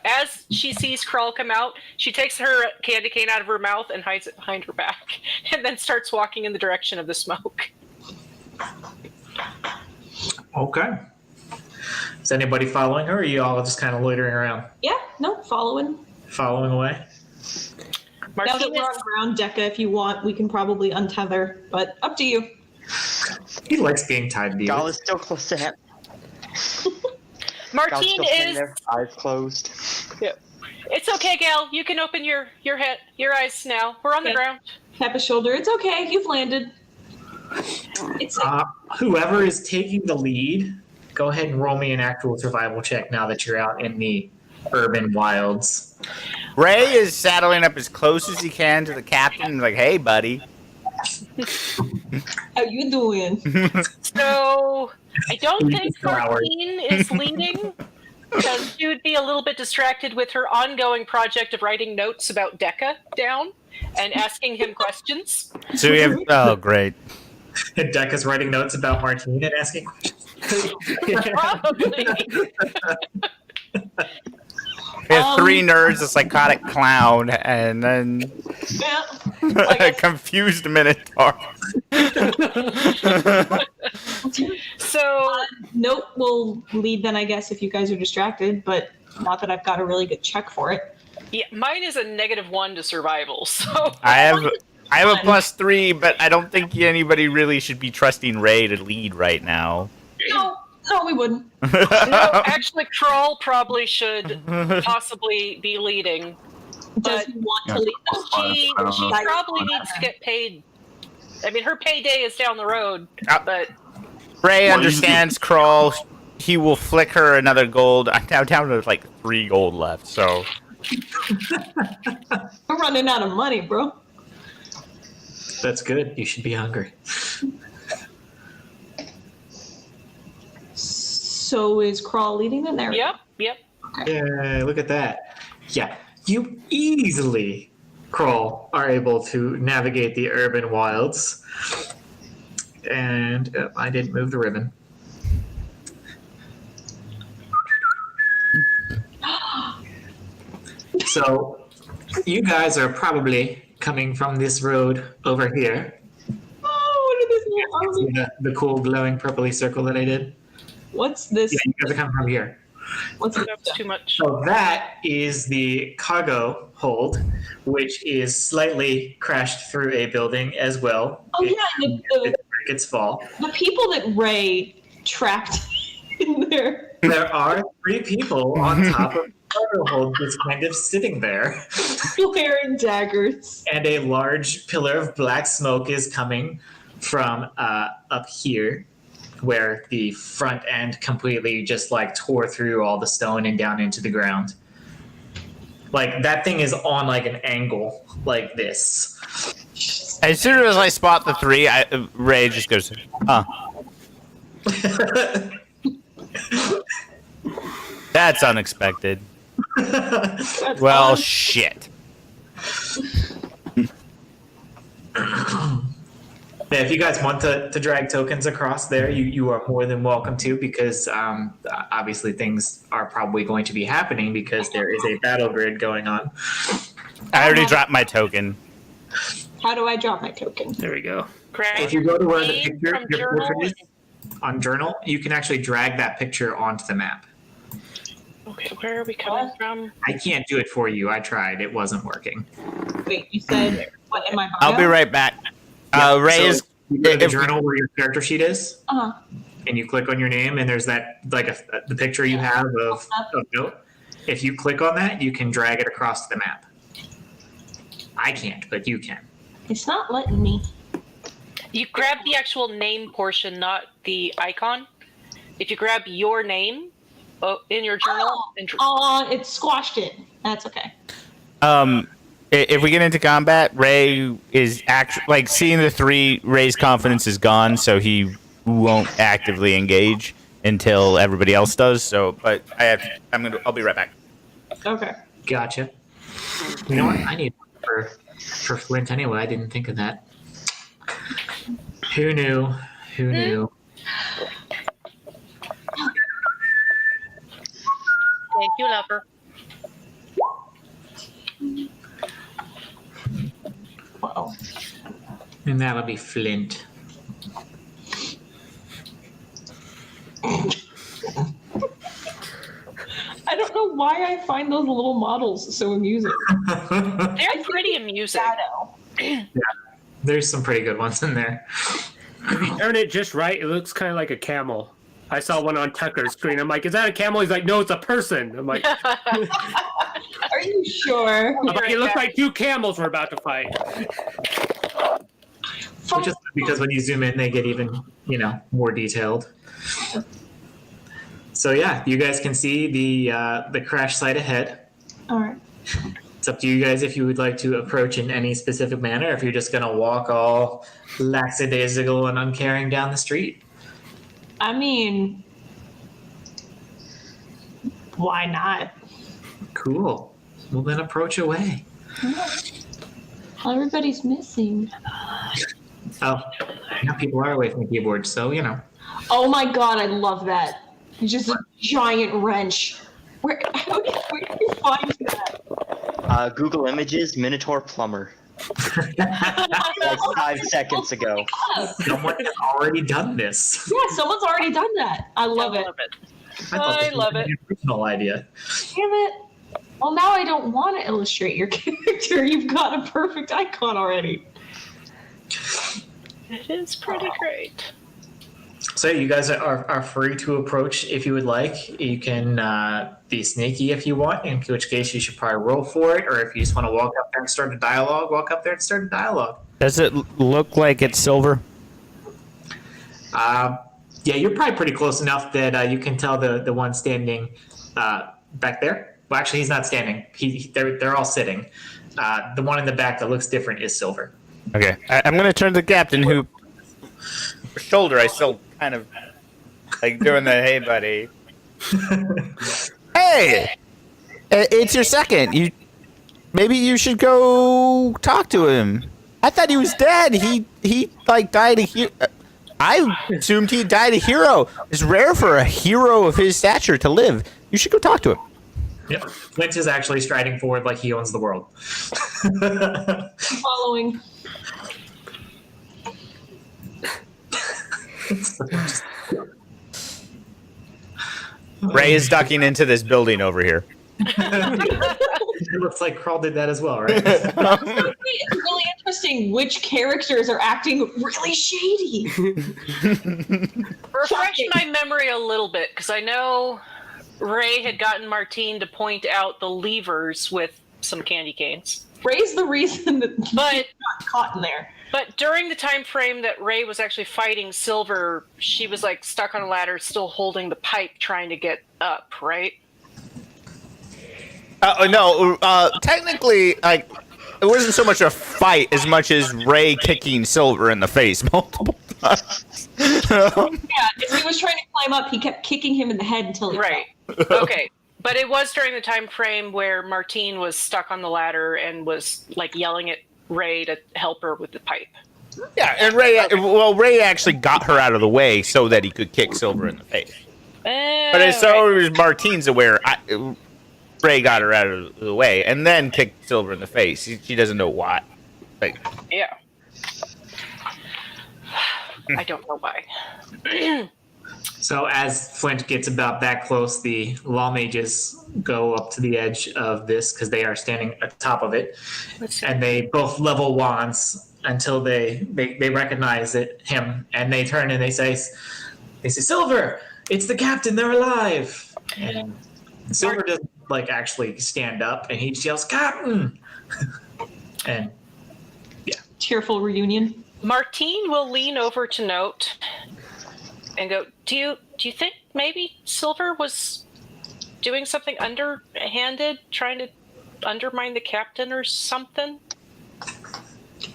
Speaker 5: As she sees Krull come out, she takes her candy cane out of her mouth and hides it behind her back, and then starts walking in the direction of the smoke.
Speaker 1: Okay. Is anybody following her, or are you all just kind of loitering around?
Speaker 2: Yeah, no, following.
Speaker 1: Following away?
Speaker 2: Now that
Speaker 5: Martine
Speaker 2: we're
Speaker 5: is,
Speaker 2: on ground, Decca, if you want, we can probably untether, but up to you.
Speaker 1: He likes being tied to you.
Speaker 6: Gal is still close to him. Gal's
Speaker 5: Martine
Speaker 6: still sitting
Speaker 5: is.
Speaker 6: there, eyes closed.
Speaker 5: It's okay, Gal. You can open your eyes now. We're on the
Speaker 2: Okay.
Speaker 5: ground.
Speaker 2: Tap his shoulder. It's okay. You've landed. It's
Speaker 1: Whoever is taking the lead, go ahead and roll me an actual survival check now that you're out in the urban wilds.
Speaker 3: Ray is saddling up as close as he can to the captain, like, "Hey, buddy."
Speaker 2: how you doing?
Speaker 5: So I don't
Speaker 1: We
Speaker 5: think
Speaker 1: just go hours.
Speaker 5: Martine is leading because she would be a little bit distracted with her ongoing project of writing notes about Decca down and asking him questions.
Speaker 3: So we have. Oh, great.
Speaker 1: And Decca's writing notes about Martine and asking questions.
Speaker 5: Probably.
Speaker 3: We have three nerds, a psychotic clown, and then
Speaker 2: Yeah.
Speaker 3: a confused minotaur.
Speaker 5: So
Speaker 2: Nope, we'll lead then, I guess, if you guys are distracted, but not that I've got a really good check for it.
Speaker 5: yeah, mine is a -1 to survival. So
Speaker 3: I have a +3, but I don't think anybody really should be trusting Ray to lead right now.
Speaker 2: No, we wouldn't.
Speaker 5: no, actually, Krull probably should possibly be leading.
Speaker 2: Does
Speaker 5: But
Speaker 2: he want to lead us?
Speaker 5: She
Speaker 7: I don't know.
Speaker 5: probably needs to get paid. I mean, her payday is down the road, but
Speaker 3: Ray
Speaker 7: Well,
Speaker 3: understands Krull. He will flick her another gold. I'm down to like 3 gold left, so.
Speaker 2: We're running out of money, bro.
Speaker 1: That's good. You should be hungry.
Speaker 2: So is Krull leading in there?
Speaker 5: yep. Yep.
Speaker 1: Yeah, look at that. Yeah, you easily, Kroll, are able to navigate the urban wilds. And I didn't move the ribbon. So, you guys are probably coming from this road over here.
Speaker 2: Oh, what is this?
Speaker 1: See the cool glowing purpley circle that I did?
Speaker 2: What's this?
Speaker 1: Yeah, you guys are coming from here.
Speaker 2: What's this?
Speaker 5: That's too much.
Speaker 1: So that is the cargo hold, which is slightly crashed through a building as well.
Speaker 2: Oh yeah,
Speaker 1: It its fall.
Speaker 2: the people that Ray trapped in there.
Speaker 1: There are 3 people on top of the cargo hold just kind of sitting there.
Speaker 2: Wearing daggers.
Speaker 1: And a large pillar of black smoke is coming from up here, where the front end completely just like tore through all the stone and down into the ground. Like that thing is on like an angle like this.
Speaker 3: As soon as I spot the 3, Ray just goes, huh. That's unexpected.
Speaker 2: That's
Speaker 3: Well,
Speaker 2: fun.
Speaker 3: shit.
Speaker 1: Yeah, if you guys want to drag tokens across there, you are more than welcome to, because obviously things are probably going to be happening because there is a battle grid going on.
Speaker 3: I already dropped my token.
Speaker 2: How do I drop my token?
Speaker 4: There we go.
Speaker 5: Grab
Speaker 1: If you go to where the
Speaker 5: name
Speaker 1: picture,
Speaker 5: from
Speaker 1: your
Speaker 5: journal.
Speaker 1: portrait is on journal, you can actually drag that picture onto the map.
Speaker 5: Okay, where are we coming from?
Speaker 1: I can't do it for you. I tried. It wasn't working.
Speaker 2: Wait, you said what in my bio?
Speaker 3: I'll be right back. Ray
Speaker 1: So
Speaker 3: is.
Speaker 1: you go to the
Speaker 3: if-
Speaker 1: journal where your character sheet is,
Speaker 2: Uh-huh.
Speaker 1: and you click on your name, and there's that like the picture you have of note. If you click on that, you can drag it across the map. I can't, but you can.
Speaker 2: It's not letting me.
Speaker 5: You grab the actual name portion, not the icon. If you grab your name in your journal, and
Speaker 2: It squashed it. That's okay.
Speaker 3: If we get into combat, Ray is actually like seeing the 3. Ray's confidence is gone, so he won't actively engage until everybody else does. So, but I'll be right back.
Speaker 2: Okay.
Speaker 1: Gotcha. You know what? I need one for Flint anyway. I didn't think of that. Who knew? Who knew?
Speaker 5: thank you, lover.
Speaker 2: Wow.
Speaker 1: And that'll be Flint.
Speaker 2: I don't know why I find those little models so amusing.
Speaker 5: They're pretty amusing.
Speaker 2: Shadow.
Speaker 1: There's some pretty good ones in there.
Speaker 4: If you turn it just right, it looks kind of like a camel. I saw one on Tucker's screen. I'm like, is that a camel? He's like, no, it's a person. I'm like,
Speaker 2: Are you sure?
Speaker 4: it looks like 2 camels we're about to fight.
Speaker 1: Which is because when you zoom in, they get even, more detailed. So yeah, you guys can see the crash site ahead.
Speaker 2: All right.
Speaker 1: It's up to you guys if you would like to approach in any specific manner, if you're just going to walk all lackadaisical and uncaring down the street.
Speaker 2: I mean, why not?
Speaker 1: Cool. Well, then approach away.
Speaker 2: Everybody's missing.
Speaker 1: Oh, now people are away from the keyboard, so,
Speaker 2: Oh my god, I love that. It's just a giant wrench. Where did you find that?
Speaker 6: Google Images, Minotaur Plumber. Like 5 seconds ago.
Speaker 1: Someone has already done this.
Speaker 2: Yeah, someone's already done that. I love it.
Speaker 1: thought this was
Speaker 5: love
Speaker 1: an
Speaker 5: it.
Speaker 1: original idea.
Speaker 2: Damn it. Well, now I don't want to illustrate your character. You've got a perfect icon already.
Speaker 5: It is pretty great.
Speaker 1: So you guys are free to approach if you would like. You can be sneaky if you want, in which case you should probably roll for it. Or if you just want to walk up there and start a dialogue, walk up there and start a dialogue.
Speaker 3: Does it look like it's silver?
Speaker 1: Yeah, you're probably pretty close enough that you can tell the one standing back there. Well, actually, he's not standing. They're all sitting. The one in the back that looks different is silver.
Speaker 3: Okay, I'm gonna turn to the captain, who shoulder I still kind of like doing the hey buddy. Hey, Ray, it's your second. Maybe you should go talk to him. I thought he was dead. He like died a hero. I assumed he died a hero. It's rare for a hero of his stature to live. You should go talk to him.
Speaker 1: Yep. Flint is actually striding forward like he owns the world.
Speaker 2: Following.
Speaker 3: Ray is ducking into this building over here.
Speaker 1: It looks like Krull did that as well, right?
Speaker 2: It's really interesting which characters are acting really shady.
Speaker 5: Refresh my memory a little bit, because I know Ray had gotten Martine to point out the levers with some candy canes.
Speaker 2: Ray's the reason that
Speaker 5: But
Speaker 2: he got caught in there.
Speaker 5: But during the time frame that Ray was actually fighting Silver, she was like stuck on a ladder, still holding the pipe, trying to get up, right?
Speaker 3: No, technically, like, it wasn't so much a fight as much as Ray kicking Silver in the face multiple times.
Speaker 2: Yeah, if he was trying to climb up, he kept kicking him in the head until he
Speaker 5: Right. Okay. But it was during the time frame where Martine was stuck on the ladder and was like yelling at Ray to help her with the pipe.
Speaker 3: Yeah, and Ray actually got her out of the way so that he could kick Silver in the face. But as so as Martine's aware, Ray got her out of the way and then kicked Silver in the face. She doesn't know why. Like,
Speaker 5: yeah. I don't know why.
Speaker 1: So as Flint gets about that close, the law mages go up to the edge of this because they are standing atop of it, and they both level wands until they recognize him, and they turn and they say, Silver, it's the captain, they're alive. And Silver doesn't like actually stand up, and he yells, Captain! And yeah.
Speaker 2: Tearful reunion.
Speaker 5: Martine will lean over to Note and go, do you think maybe Silver was doing something underhanded, trying to undermine the captain or something?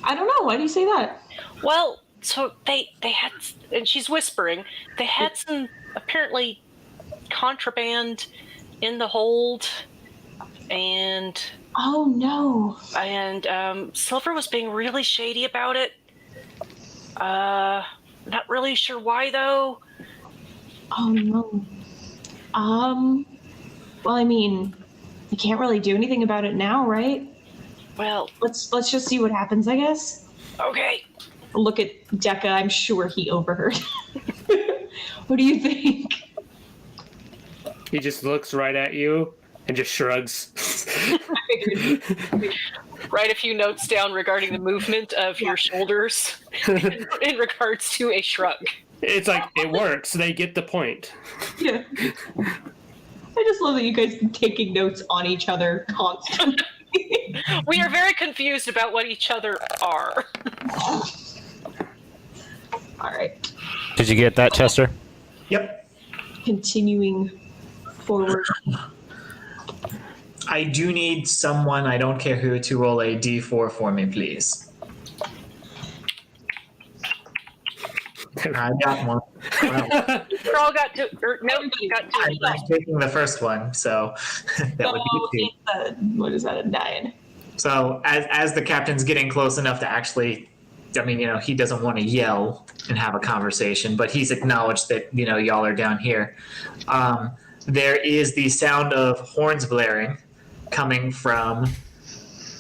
Speaker 2: I don't know. Why do you say that?
Speaker 5: Well, so they had, and she's whispering, they had some apparently contraband in the hold, and
Speaker 2: Oh no.
Speaker 5: Silver was being really shady about it. Not really sure why though.
Speaker 2: Oh no. Well, I mean, you can't really do anything about it now, right?
Speaker 5: Well,
Speaker 2: Let's just see what happens, I guess.
Speaker 5: okay.
Speaker 2: Look at Decca. I'm sure he overheard. What do you think?
Speaker 4: He just looks right at you and just shrugs.
Speaker 5: Write a few notes down regarding the movement of your shoulders in regards to a shrug.
Speaker 4: It's like, it works. They get the point.
Speaker 2: Yeah. I just love that you guys are taking notes on each other constantly.
Speaker 5: We are very confused about what each other are.
Speaker 2: All right.
Speaker 3: did you get that, Chester?
Speaker 1: Yep.
Speaker 2: Continuing forward.
Speaker 1: I do need someone, I don't care who, to roll a d4 for me, please. I got one. Well,
Speaker 5: Carl got two, or no, got two.
Speaker 1: I'm taking the first one, so that would be a 2.
Speaker 2: What is that, a 9?
Speaker 1: So as the captain's getting close enough to actually, I mean, he doesn't want to yell and have a conversation, but he's acknowledged that, y'all are down here. There is the sound of horns blaring coming from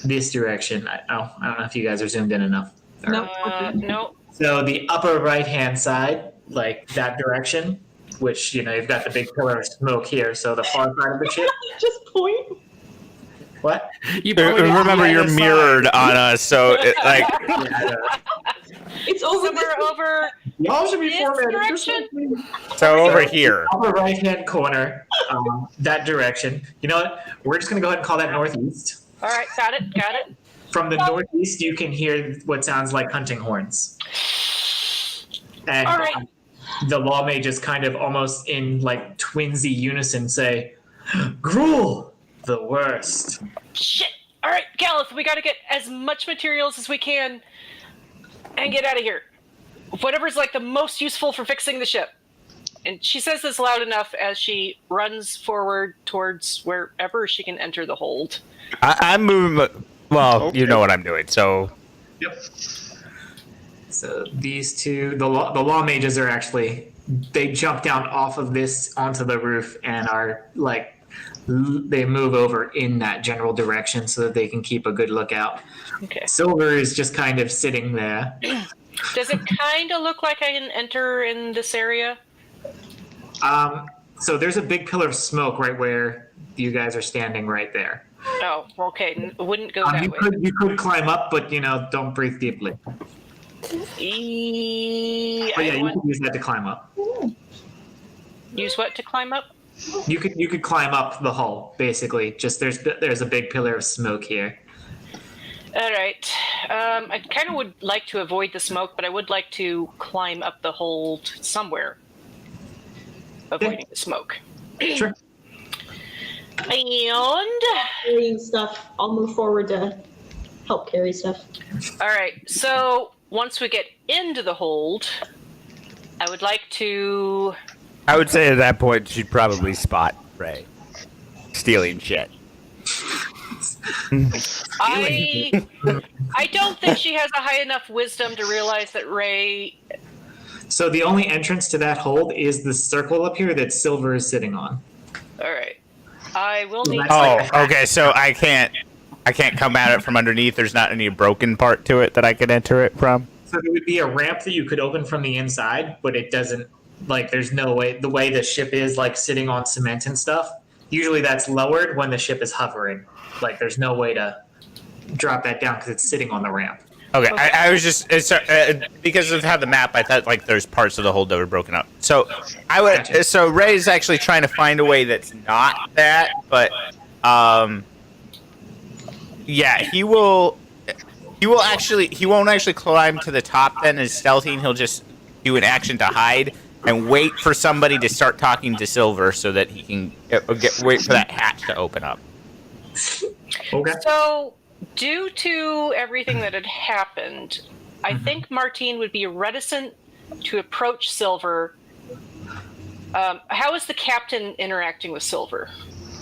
Speaker 1: this direction. I don't know if you guys are zoomed in enough.
Speaker 5: No.
Speaker 1: So the upper right-hand side, like that direction, which, you've got the big pillar of smoke here. So the far side of the ship.
Speaker 2: Just point.
Speaker 1: What?
Speaker 3: Remember, you're mirrored on us, so
Speaker 2: It's over
Speaker 5: Somewhere
Speaker 2: this.
Speaker 5: over
Speaker 1: Y'all should be
Speaker 5: this
Speaker 1: formatted. Just
Speaker 5: direction?
Speaker 1: like me.
Speaker 3: so over here.
Speaker 1: Upper right-hand corner, that direction. You know what? We're just going to go ahead and call that northeast.
Speaker 5: All right, got it.
Speaker 1: From the northeast, you can hear what sounds like hunting horns. And
Speaker 5: All right.
Speaker 1: the law may just kind of almost in like twinsy unison say, Gruel, the worst.
Speaker 5: Shit. All right, Galeth, we got to get as much materials as we can and get out of here. Whatever's like the most useful for fixing the ship. And she says this loud enough as she runs forward towards wherever she can enter the hold.
Speaker 3: I'm moving. Well,
Speaker 6: Okay.
Speaker 3: you know what I'm doing. So
Speaker 1: Yep. So these two, the law mages are actually, they jump down off of this onto the roof and are like, they move over in that general direction so that they can keep a good lookout.
Speaker 5: Okay.
Speaker 1: Silver is just kind of sitting there.
Speaker 5: Does it kind of look like I can enter in this area?
Speaker 1: So there's a big pillar of smoke right where you guys are standing right there.
Speaker 5: Oh, okay. Wouldn't go that way.
Speaker 1: You could climb up, but don't breathe deeply. But yeah, you could use that to climb up.
Speaker 5: Use what to climb up?
Speaker 1: You could climb up the hull, basically. Just there's a big pillar of smoke here.
Speaker 5: All right. I kind of would like to avoid the smoke, but I would like to climb up the hold somewhere, avoiding the smoke.
Speaker 1: Sure.
Speaker 5: And
Speaker 2: Carrying stuff. I'll move forward to help carry stuff.
Speaker 5: all right. So once we get into the hold, I would like to.
Speaker 3: I would say at that point she'd probably spot Ray stealing shit.
Speaker 5: I don't think she has a high enough wisdom to realize that Ray.
Speaker 1: So the only entrance to that hold is the circle up here that Silver is sitting on.
Speaker 5: All right. I will need.
Speaker 3: Oh, okay. So I can't come at it from underneath. There's not any broken part to it that I could enter it from.
Speaker 1: So there would be a ramp that you could open from the inside, but it doesn't. Like, there's no way. The way the ship is, like, sitting on cement and stuff. Usually that's lowered when the ship is hovering. Like, there's no way to drop that down because it's sitting on the ramp.
Speaker 3: Okay, I was just because of how the map, I thought like there's parts of the hold that were broken up. So I would.
Speaker 1: Gotcha.
Speaker 3: So Ray's actually trying to find a way that's not that, but yeah, he will. He won't actually climb to the top. Then as stealthing, he'll just do an action to hide and wait for somebody to start talking to Silver so that he can wait for that hatch to open up.
Speaker 1: Okay.
Speaker 5: So, due to everything that had happened, I think Martine would be reticent to approach Silver. How is the captain interacting with Silver?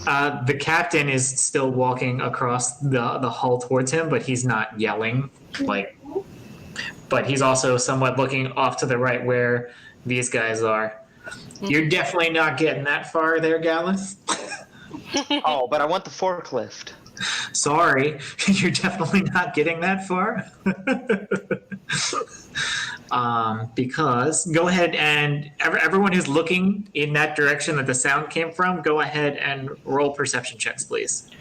Speaker 1: The captain is still walking across the hull towards him, but he's not yelling. But he's also somewhat looking off to the right where these guys are. You're definitely not getting that far there, Gallus.
Speaker 6: Oh, but I want the forklift.
Speaker 1: Sorry, you're definitely not getting that far. Because go ahead and everyone who's looking in that direction that the sound came from, go ahead and roll perception checks, please.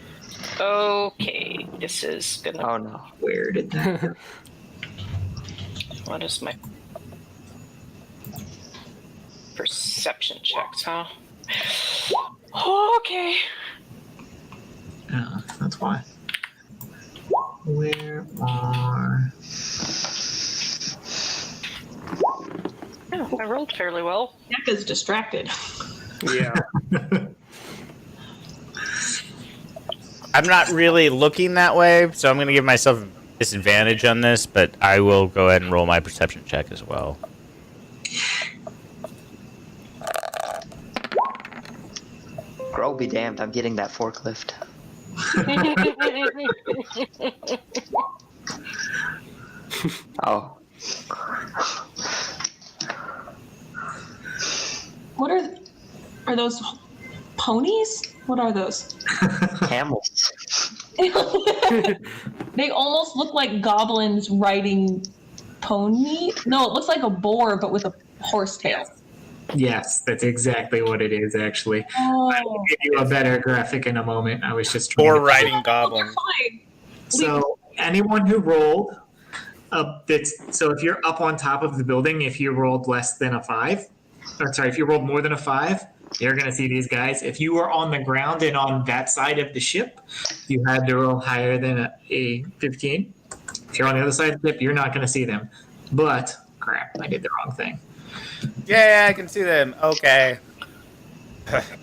Speaker 5: Okay, this is gonna.
Speaker 6: Oh no.
Speaker 1: Where did that go?
Speaker 5: What is my perception checks, huh? Okay.
Speaker 1: Oh, that's why. Where are...
Speaker 5: Oh, I rolled fairly well.
Speaker 2: Becca's distracted.
Speaker 4: Yeah.
Speaker 3: I'm not really looking that way, so I'm going to give myself a disadvantage on this, but I will go ahead and roll my perception check as well.
Speaker 6: Girl be damned, I'm getting that forklift. Oh.
Speaker 2: What are those ponies? What are those?
Speaker 6: Camels.
Speaker 2: They almost look like goblins riding pony. No, it looks like a boar, but with a horse tail.
Speaker 1: Yes, that's exactly what it is, actually.
Speaker 2: Oh,
Speaker 1: I'll give you a better graphic in a moment. I was just trying
Speaker 3: Or
Speaker 1: to...
Speaker 3: riding goblin.
Speaker 2: fine.
Speaker 1: So anyone who rolled so if you're up on top of the building, if you rolled less than a 5, or sorry, if you rolled more than a 5, you're going to see these guys. If you were on the ground and on that side of the ship, you had to roll higher than a 15. If you're on the other side of the ship, you're not going to see them. But crap, I did the wrong thing.
Speaker 3: Yeah, I can see them. Okay.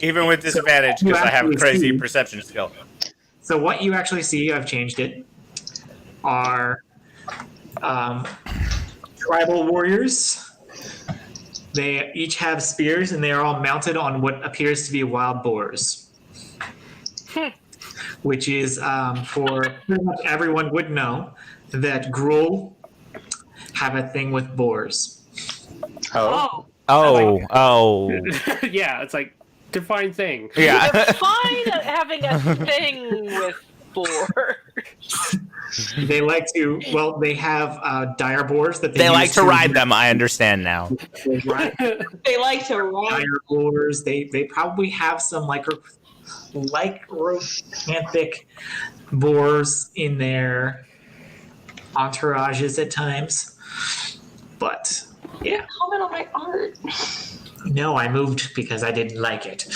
Speaker 3: Even with disadvantage, because I have a crazy perception skill.
Speaker 1: So what you actually see, I've changed it, are tribal warriors They each have spears, and they are all mounted on what appears to be wild boars. Which is, for pretty much everyone would know, that Gruul have a thing with boars.
Speaker 6: Oh.
Speaker 4: Yeah, it's like define thing.
Speaker 3: Yeah.
Speaker 5: Fine having a thing with boars.
Speaker 1: They like to, well, they have dire boars that
Speaker 3: They like
Speaker 1: use
Speaker 3: to ride them. I understand now.
Speaker 1: They ride
Speaker 2: They like to ride.
Speaker 1: dire boars. They probably have some lycanthropic boars in their entourages at times. But yeah,
Speaker 2: Comment on my art.
Speaker 1: no, I moved because I didn't like it.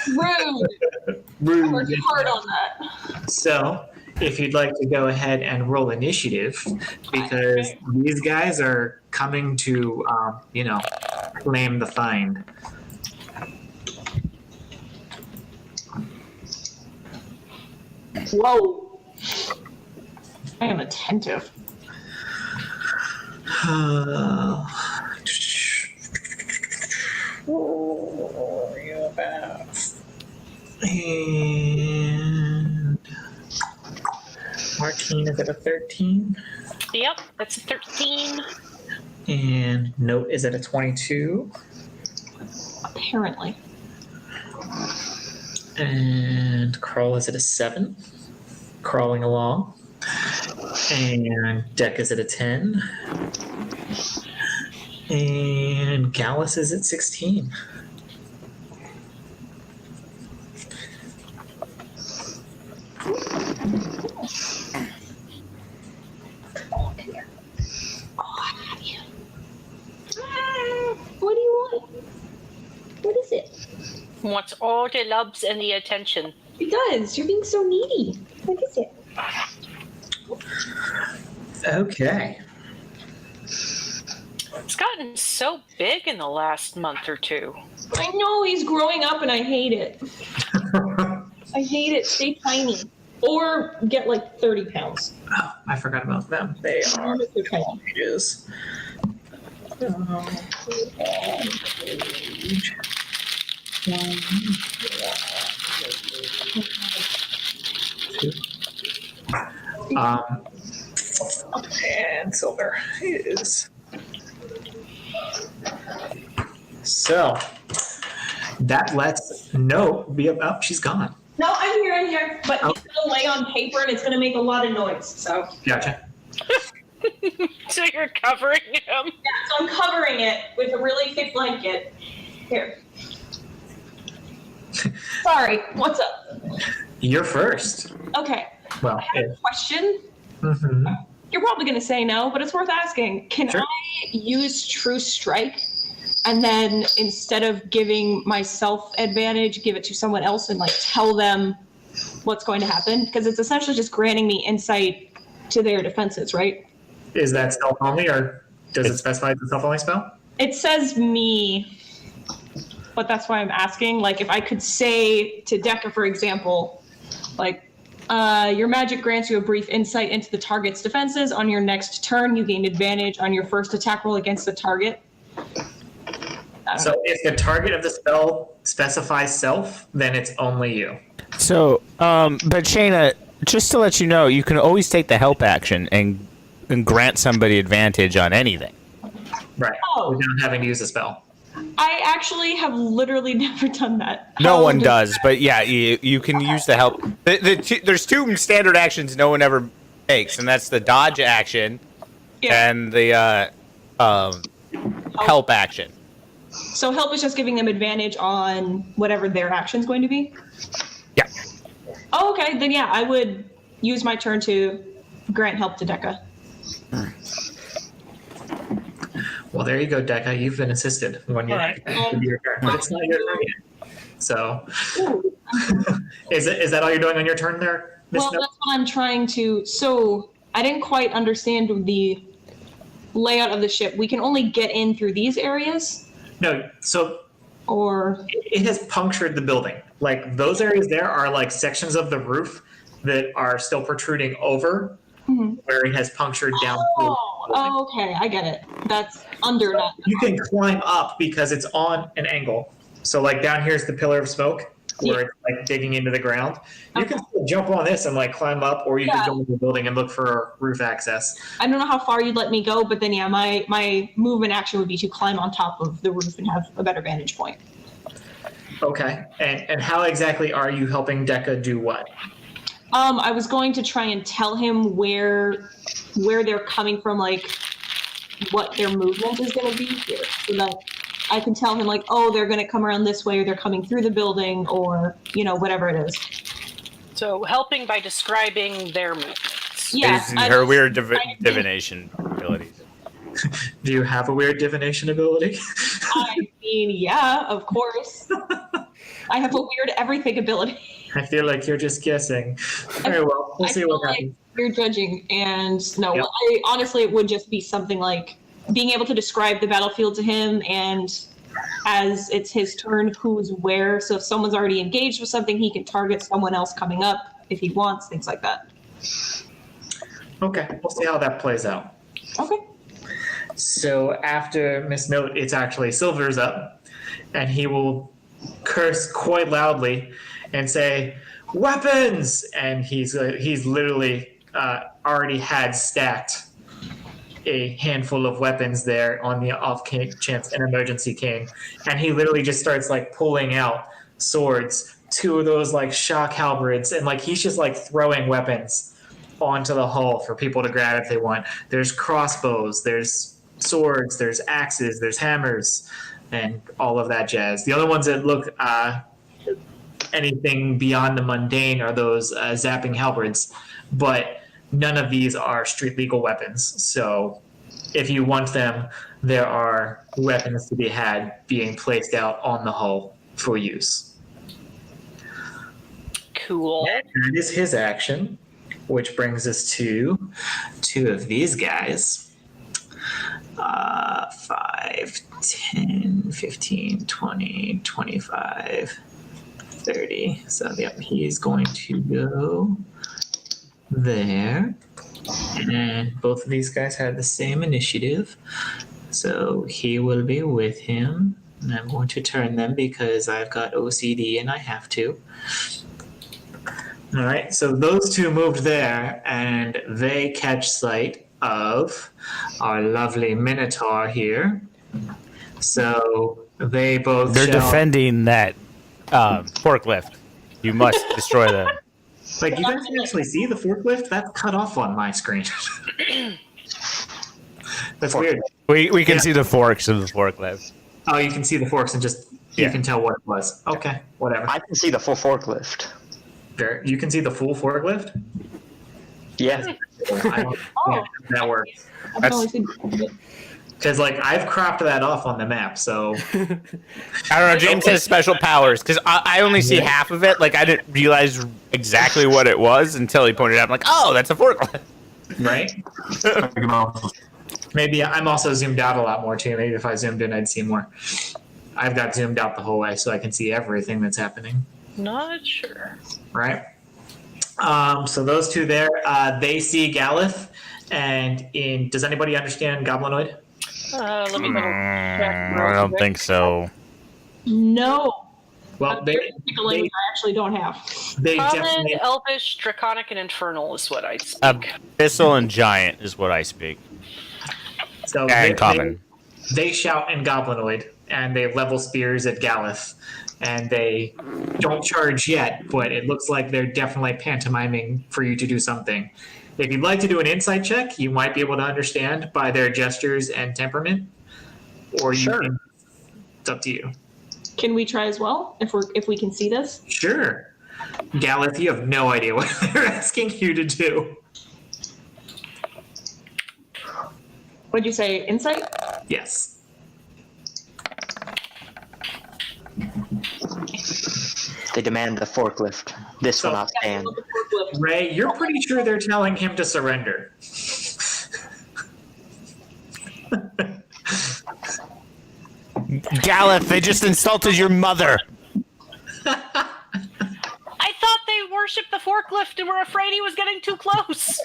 Speaker 2: Rude. I
Speaker 1: Rude.
Speaker 2: worked hard on that.
Speaker 1: So, if you'd like to go ahead and roll initiative, because these guys are coming to, claim the find.
Speaker 2: Whoa. I am attentive.
Speaker 1: And Martine is at a 13.
Speaker 5: Yep, that's a 13.
Speaker 1: And Note is at a 22.
Speaker 2: Apparently.
Speaker 1: And Carl is at a 7. Crawling along. And Deck is at a 10. And Gallus is at 16.
Speaker 2: What do you want? What is it?
Speaker 5: Wants all the loves and the attention.
Speaker 2: It does. You're being so needy. What is it?
Speaker 1: Okay.
Speaker 5: It's gotten so big in the last month or two.
Speaker 2: I know he's growing up and I hate it. I hate it. Stay tiny. Or get like 30 pounds.
Speaker 1: Oh, I forgot about them. They are
Speaker 2: They're tiny.
Speaker 1: pages. And silver is. So that lets Note be up. She's gone.
Speaker 2: No, I'm here. But it's gonna lay on paper and it's gonna make a lot of noise. So
Speaker 1: Gotcha.
Speaker 5: So you're covering him?
Speaker 2: yeah, so I'm covering it with a really thick blanket. Here. Sorry, what's up?
Speaker 1: You're first.
Speaker 2: Okay.
Speaker 1: Well,
Speaker 2: I have a question.
Speaker 1: mhm.
Speaker 2: You're probably going to say no, but it's worth asking. Can
Speaker 1: Sure.
Speaker 2: I use True Strike and then instead of giving myself advantage, give it to someone else and like tell them what's going to happen? Because it's essentially just granting me insight to their defenses, right?
Speaker 1: Is that stealth only, or does it specify it's a stealth only spell?
Speaker 2: It says me, but that's why I'm asking. Like if I could say to Deca, for example, like, your magic grants you a brief insight into the target's defenses. On your next turn, you gain advantage on your first attack roll against the target.
Speaker 1: So if the target of the spell specifies self, then it's only you.
Speaker 3: So, but Shayna, just to let you know, you can always take the help action and grant somebody advantage on anything.
Speaker 1: Right.
Speaker 2: Oh.
Speaker 1: Without having to use a spell.
Speaker 2: I actually have literally never done that.
Speaker 3: No
Speaker 2: How
Speaker 3: one
Speaker 2: does-
Speaker 3: does, but yeah, you can use the help. There's two standard actions no one ever takes, and that's the dodge action
Speaker 2: Yeah.
Speaker 3: and the help action.
Speaker 2: So help is just giving them advantage on whatever their action's going to be?
Speaker 3: Yeah.
Speaker 2: Oh, okay. Then yeah, I would use my turn to grant help to Deca.
Speaker 1: Well, there you go, Deca. You've been assisted when you're
Speaker 2: Alright.
Speaker 1: your turn, but it's not your turn yet. So, is that all you're doing on your turn there, Miss
Speaker 2: Well,
Speaker 1: Note?
Speaker 2: that's what I'm trying to. So I didn't quite understand the layout of the ship. We can only get in through these areas,
Speaker 1: No. So
Speaker 2: or
Speaker 1: it has punctured the building. Like those areas there are like sections of the roof that are still protruding over,
Speaker 2: Mhm.
Speaker 1: where it has punctured down. through the building.
Speaker 2: Oh, okay, I get it. That's Under, not
Speaker 1: You can climb up because it's on an angle. So like down here's the pillar of smoke where it's like digging into the ground. You can still jump on this and like climb up, or you can go into the building and look for roof access.
Speaker 2: I don't know how far you'd let me go, but then my movement action would be to climb on top of the roof and have a better vantage point.
Speaker 1: Okay. And how exactly are you helping Deca do what?
Speaker 2: I was going to try and tell him where they're coming from, like what their movement is going to be here, so that I can tell him like, oh, they're going to come around this way, or they're coming through the building, or whatever it is.
Speaker 5: So helping by describing their movements.
Speaker 2: Yeah,
Speaker 3: Using her weird divination abilities.
Speaker 1: Do you have a weird divination ability?
Speaker 2: I mean, yeah, of course. I have a weird everything ability.
Speaker 1: I feel like you're just guessing. Very well. We'll see what happens.
Speaker 2: You're judging, and no,
Speaker 1: Yep.
Speaker 2: honestly, it would just be something like being able to describe the battlefield to him, and as it's his turn, who's where. So if someone's already engaged with something, he can target someone else coming up if he wants, things like that.
Speaker 1: Okay, we'll see how that plays out.
Speaker 2: Okay.
Speaker 1: So after Miss Note, it's actually Silver's up, and he will curse quite loudly and say, "Weapons!" And he's literally already had stacked a handful of weapons there on the off chance an emergency came, and he literally just starts like pulling out swords, two of those like shock halberds, and like he's just like throwing weapons onto the hull for people to grab if they want. There's crossbows, there's swords, there's axes, there's hammers, and all of that jazz. The other ones that look anything beyond the mundane are those zapping halberds, but none of these are street legal weapons. So if you want them, there are weapons to be had being placed out on the hull for use.
Speaker 5: Cool.
Speaker 1: That is his action, which brings us to two of these guys. 5, 10, 15, 20, 25, 30. So yep, he's going to go there. And both of these guys have the same initiative. So he will be with him. And I'm going to turn them because I've got OCD and I have to. All right, so those two moved there, and they catch sight of our lovely Minotaur here. So they both
Speaker 3: They're
Speaker 1: shall,
Speaker 3: defending that forklift. You must destroy them.
Speaker 1: like, you guys can actually see the forklift? That's cut off on my screen. That's weird.
Speaker 3: We can see the forks of the forklift.
Speaker 1: Oh, you can see the forks and just you can tell what it was. Okay, whatever.
Speaker 6: I can see the full forklift.
Speaker 1: Sure. You can see the full forklift?
Speaker 6: Yeah.
Speaker 1: I don't know if that works.
Speaker 2: I can only see it.
Speaker 1: Because, like, I've cropped that off on the map, so...
Speaker 3: I don't know. James has special powers because I only see half of it. Like I didn't realize exactly what it was until he pointed out. I'm like, oh, that's a forklift.
Speaker 1: Right?
Speaker 7: I can also
Speaker 1: Maybe I'm also zoomed out a lot more, too. Maybe if I zoomed in, I'd see more. I've got zoomed out the whole way so I can see everything that's happening.
Speaker 5: Not sure.
Speaker 1: Right? So those two there, they see Galith, and does anybody understand Goblinoid?
Speaker 5: Let me double check.
Speaker 3: I don't think so.
Speaker 2: No.
Speaker 1: Well,
Speaker 2: Pick a language I actually don't have.
Speaker 1: they
Speaker 5: Common,
Speaker 1: definitely...
Speaker 5: Elvish, Draconic, and Infernal is what I speak.
Speaker 3: Abyssal and giant is what I speak.
Speaker 1: So
Speaker 3: And common.
Speaker 1: They shout in Goblinoid, and they level spears at Galith, and they don't charge yet, but it looks like they're definitely pantomiming for you to do something. If you'd like to do an insight check, you might be able to understand by their gestures and temperament, or you can, it's up to you.
Speaker 2: Can we try as well if we can see this?
Speaker 1: Sure. Galith, you have no idea what they're asking you to do.
Speaker 2: What'd you say? Insight?
Speaker 1: Yes.
Speaker 6: They demand the forklift. This will not stand.
Speaker 1: Ray, you're pretty sure they're telling him to surrender.
Speaker 3: Galith, they just insulted your mother.
Speaker 5: I thought they worshipped the forklift and were afraid he was getting too close.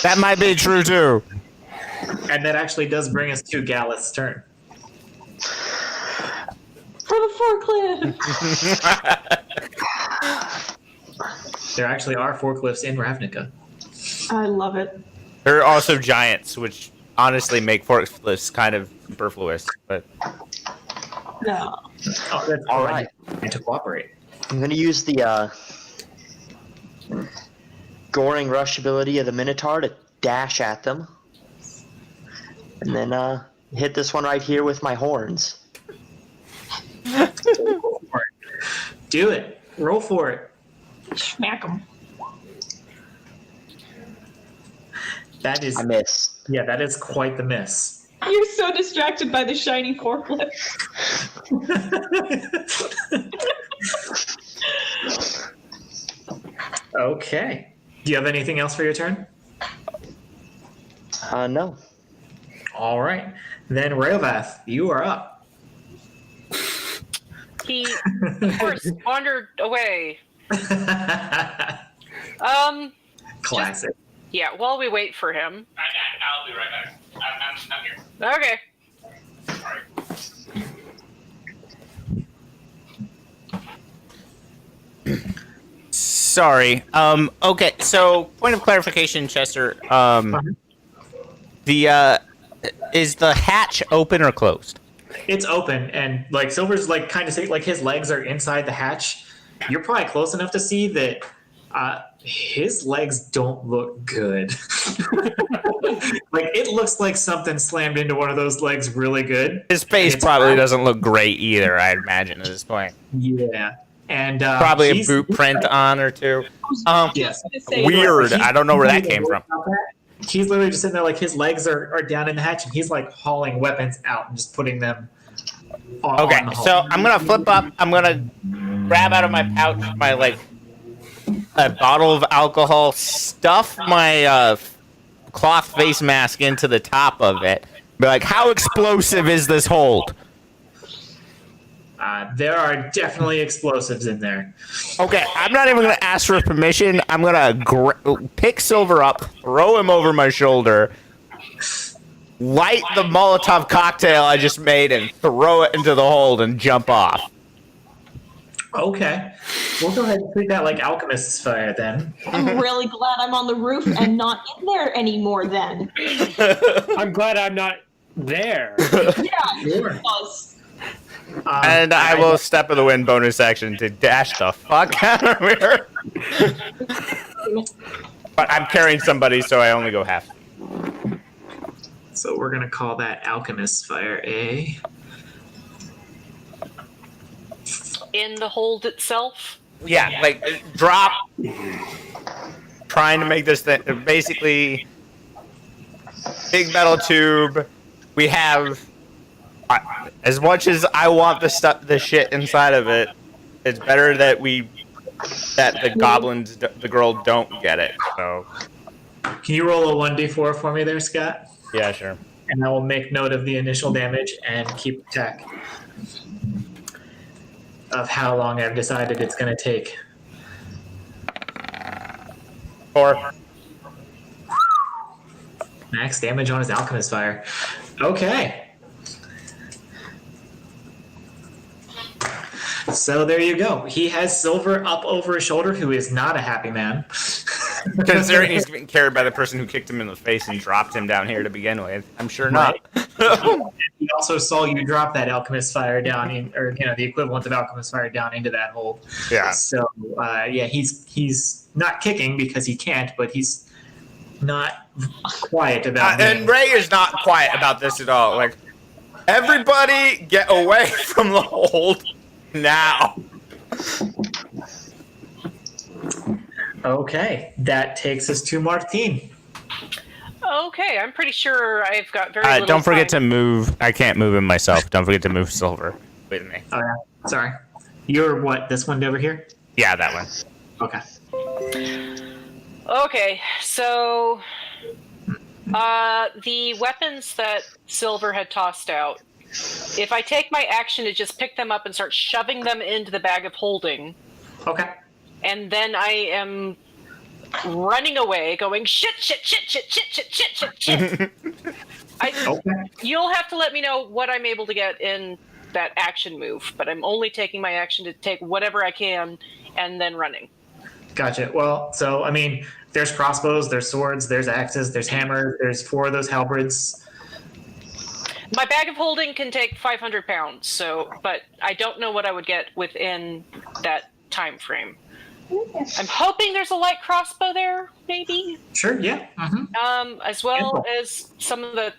Speaker 3: That might be true too.
Speaker 1: And that actually does bring us to Gallus' turn.
Speaker 2: For the forklift!
Speaker 1: There actually are forklifts in Ravnica.
Speaker 2: I love it.
Speaker 3: There are also giants, which honestly make forklifts kind of superfluous. But
Speaker 2: No.
Speaker 1: Oh, that's
Speaker 6: All right.
Speaker 1: To cooperate.
Speaker 6: I'm going to use the Goring Rush ability of the Minotaur to dash at them. And then hit this one right here with my horns.
Speaker 1: Do it. Roll for it.
Speaker 2: Smack them.
Speaker 1: That is,
Speaker 6: I miss.
Speaker 1: yeah, that is quite the miss.
Speaker 2: You're so distracted by the shiny forklift.
Speaker 1: Okay. Do you have anything else for your turn?
Speaker 6: No.
Speaker 1: All right. Then Rayovath, you are up.
Speaker 5: He, of course, wandered away.
Speaker 1: Classic.
Speaker 5: Yeah, while we wait for him.
Speaker 3: I'll be right back. I'm here.
Speaker 5: Okay.
Speaker 3: Sorry. Okay. So, point of clarification, Chester. Is the hatch open or closed?
Speaker 1: It's open, and like Silver's like kind of like his legs are inside the hatch. You're probably close enough to see that his legs don't look good. Like it looks like something slammed into one of those legs really good.
Speaker 3: His face
Speaker 1: It's
Speaker 3: probably
Speaker 1: out.
Speaker 3: doesn't look great either. I'd imagine at this point.
Speaker 1: Yeah, and
Speaker 3: Probably a
Speaker 1: he's-
Speaker 3: boot print on or two.
Speaker 1: Yes.
Speaker 2: To say,
Speaker 3: Weird.
Speaker 1: Like,
Speaker 3: I don't know where that came from.
Speaker 1: He's literally just sitting there, like his legs are down in the hatch, and he's like hauling weapons out and just putting them.
Speaker 3: Okay,
Speaker 1: on the hull.
Speaker 3: so I'm gonna flip up. I'm gonna grab out of my pouch my a bottle of alcohol, stuff my cloth face mask into the top of it. Be like, how explosive is this hold?
Speaker 1: There are definitely explosives in there.
Speaker 3: Okay, I'm not even gonna ask for permission. I'm gonna pick Silver up, throw him over my shoulder, light the Molotov cocktail I just made, and throw it into the hold and jump off.
Speaker 1: Okay, we'll go ahead and treat that like alchemist's fire then.
Speaker 2: I'm really glad I'm on the roof and not in there anymore then.
Speaker 4: I'm glad I'm not there.
Speaker 2: Yeah,
Speaker 1: Sure.
Speaker 2: because
Speaker 3: And I will step of the wind bonus action to dash the fuck out of here. But I'm carrying somebody, so I only go half.
Speaker 1: So we're gonna call that alchemist's fire A.
Speaker 5: In the hold itself.
Speaker 3: Yeah, like drop. Trying to make this thing basically big metal tube. We have as much as I want the shit inside of it. It's better that the goblins, the girl, don't get it. So
Speaker 1: Can you roll a 1d4 for me there, Scott?
Speaker 3: yeah, sure.
Speaker 1: And I will make note of the initial damage and keep track of how long I've decided it's going to take.
Speaker 3: 4.
Speaker 1: Max damage on his alchemist fire. Okay. So there you go. He has Silver up over his shoulder, who is not a happy man.
Speaker 3: Considering he's being carried by the person who kicked him in the face and dropped him down here to begin with, I'm sure not.
Speaker 1: He also saw you drop that alchemist fire down, the equivalent of alchemist fire down into that hole.
Speaker 3: Yeah.
Speaker 1: So he's not kicking because he can't, but he's not quiet about it.
Speaker 3: And Ray is not quiet about this at all. Like, everybody get away from the hold now.
Speaker 1: Okay, that takes us to Martine.
Speaker 5: Okay, I'm pretty sure I've got very little
Speaker 3: Don't forget to
Speaker 5: time.
Speaker 3: move. I can't move him myself. Don't forget to move Silver with me.
Speaker 1: Oh yeah, sorry. You're what? This one over here?
Speaker 3: Yeah, that one.
Speaker 1: Okay.
Speaker 5: Okay, so the weapons that Silver had tossed out, if I take my action to just pick them up and start shoving them into the bag of holding,
Speaker 1: Okay.
Speaker 5: and then I am running away going shit, shit, shit, shit, shit, shit, shit, shit, shit.
Speaker 1: Okay.
Speaker 5: You'll have to let me know what I'm able to get in that action move, but I'm only taking my action to take whatever I can and then running.
Speaker 1: Gotcha. Well, so I mean, there's crossbows, there's swords, there's axes, there's hammers, there's 4 of those halberds.
Speaker 5: My bag of holding can take 500 pounds, but I don't know what I would get within that time frame. I'm hoping there's a light crossbow there, maybe.
Speaker 1: Sure. Yeah. Mm-hmm.
Speaker 5: As well as some of the.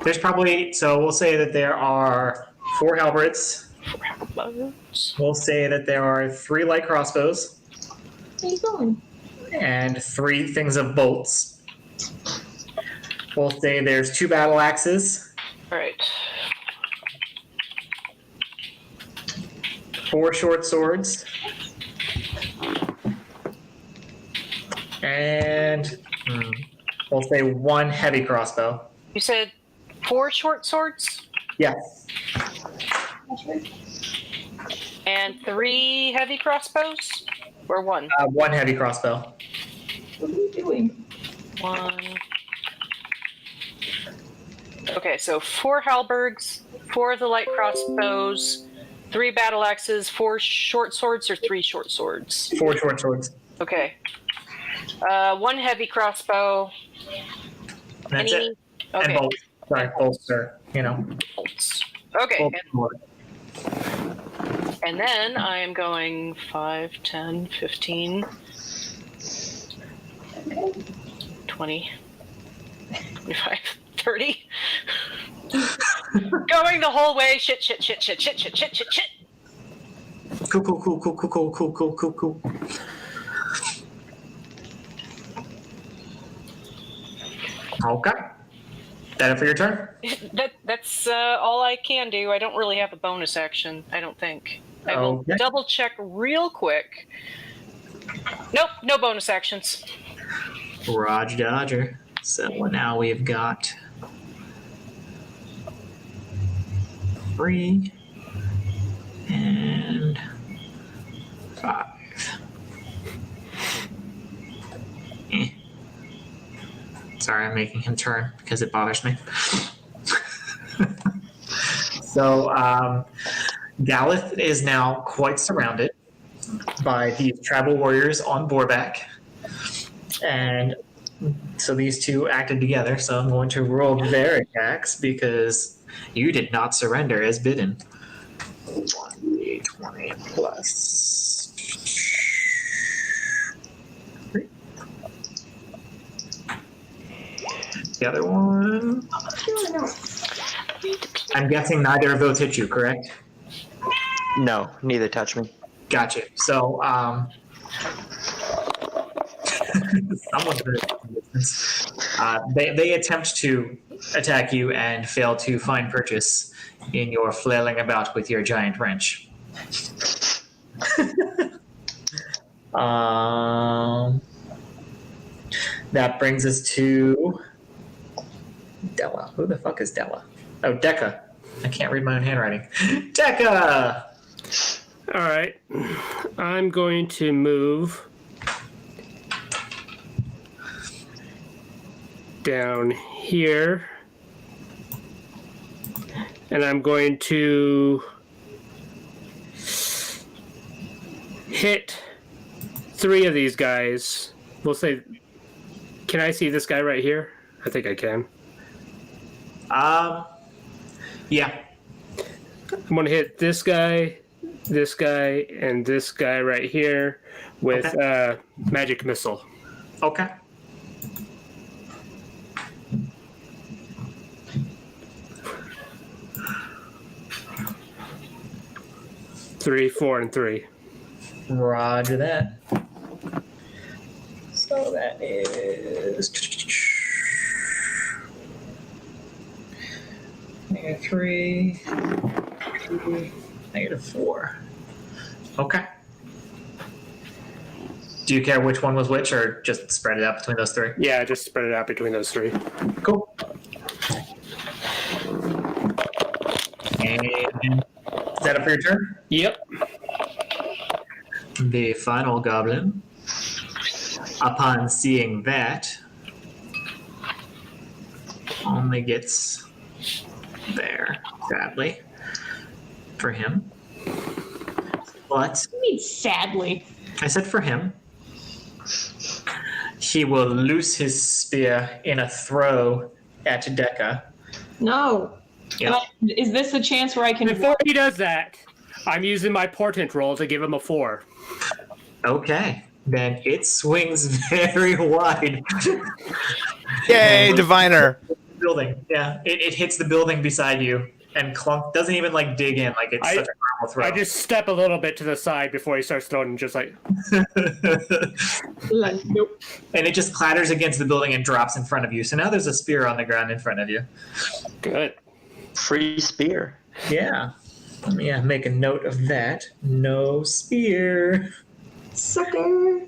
Speaker 1: There's probably, so we'll say that there are 4 halberds. We'll say that there are 3 light crossbows.
Speaker 2: Where are you going?
Speaker 1: And 3 things of bolts. We'll say there's 2 battle axes,
Speaker 5: All right.
Speaker 1: 4 short swords, and we'll say 1 heavy crossbow.
Speaker 5: You said 4 short swords
Speaker 1: Yes.
Speaker 5: and 3 heavy crossbows, or 1?
Speaker 1: 1 heavy crossbow.
Speaker 2: What are you doing?
Speaker 5: 1. Okay, so 4 halberds, 4 of the light crossbows, 3 battle axes, 4 short swords, or 3 short swords.
Speaker 1: 4 short swords.
Speaker 5: Okay. 1 heavy crossbow.
Speaker 1: That's it.
Speaker 5: Okay.
Speaker 1: And bolts. Sorry, bolts are,
Speaker 5: Bolts. Okay.
Speaker 1: bolts.
Speaker 5: And then I am going 5, 10, 15, 20, 25, 30. Going the whole way. Shit.
Speaker 1: Cool. Okay. That it for your turn?
Speaker 5: That's all I can do. I don't really have a bonus action, I don't think. I will
Speaker 1: Okay.
Speaker 5: double check real quick. Nope, no bonus actions.
Speaker 1: Roger Dodger. So now we've got 3 and 5. Sorry, I'm making him turn because it bothers me. So Galith is now quite surrounded by these tribal warriors on Borback. And so these 2 acted together. So I'm going to roll their attacks because you did not surrender as bidden. 1d20 plus 3. The other one. I'm guessing neither of those hit you, correct?
Speaker 6: No, neither touch me.
Speaker 1: Gotcha. So, someone's been distance. They attempt to attack you and fail to find purchase in your flailing about with your giant wrench. That brings us to Della. Who the fuck is Della? Oh, Decca. I can't read my own handwriting. Decca!
Speaker 4: All right. I'm going to move down here. And I'm going to hit 3 of these guys. We'll say, can I see this guy right here? I think I can.
Speaker 1: Yeah.
Speaker 4: I'm going to hit this guy, and this guy right here with magic missile.
Speaker 1: Okay.
Speaker 4: Three, 4, and 3.
Speaker 1: Roger that. So that is -3, -4. Okay. Do you care which one was which, or just spread it out between those 3?
Speaker 4: Yeah, just spread it out between those 3.
Speaker 1: Cool. And is that it for your turn?
Speaker 4: Yep.
Speaker 1: The final goblin, upon seeing that, only gets there, sadly, for him. But
Speaker 2: I mean, sadly.
Speaker 1: I said for him, he will loose his spear in a throw at Decca.
Speaker 2: No.
Speaker 1: Yeah.
Speaker 2: Is this a chance where I can...
Speaker 4: Before he does that, I'm using my portent roll to give him a 4.
Speaker 1: Okay. Then it swings very wide.
Speaker 3: Yay, diviner.
Speaker 1: Building. Yeah. It hits the building beside you and clunk. Doesn't even like dig in like it's such a normal throw.
Speaker 4: I just step a little bit to the side before he starts throwing, just like...
Speaker 2: Nope.
Speaker 1: And it just clatters against the building and drops in front of you. So now there's a spear on the ground in front of you.
Speaker 4: Good.
Speaker 6: Free spear.
Speaker 1: Yeah. Let me make a note of that. No spear.
Speaker 2: Sucker.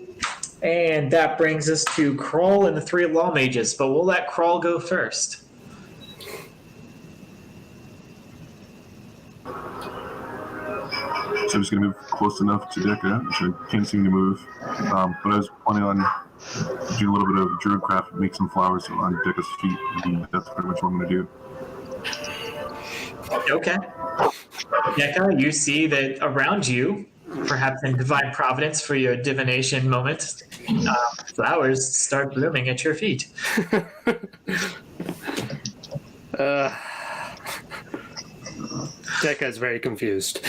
Speaker 1: And that brings us to Kroll and the 3 law mages, but we'll let Kroll go first.
Speaker 7: So I'm just going to move close enough to Decca, which I can't seem to move. But I was planning on doing a little bit of druidcraft, make some flowers on Decca's feet, and that's pretty much what I'm going to do.
Speaker 1: Okay. Decca, you see that around you, perhaps in divine providence for your divination moment, flowers start blooming at your feet.
Speaker 4: Decca's very confused.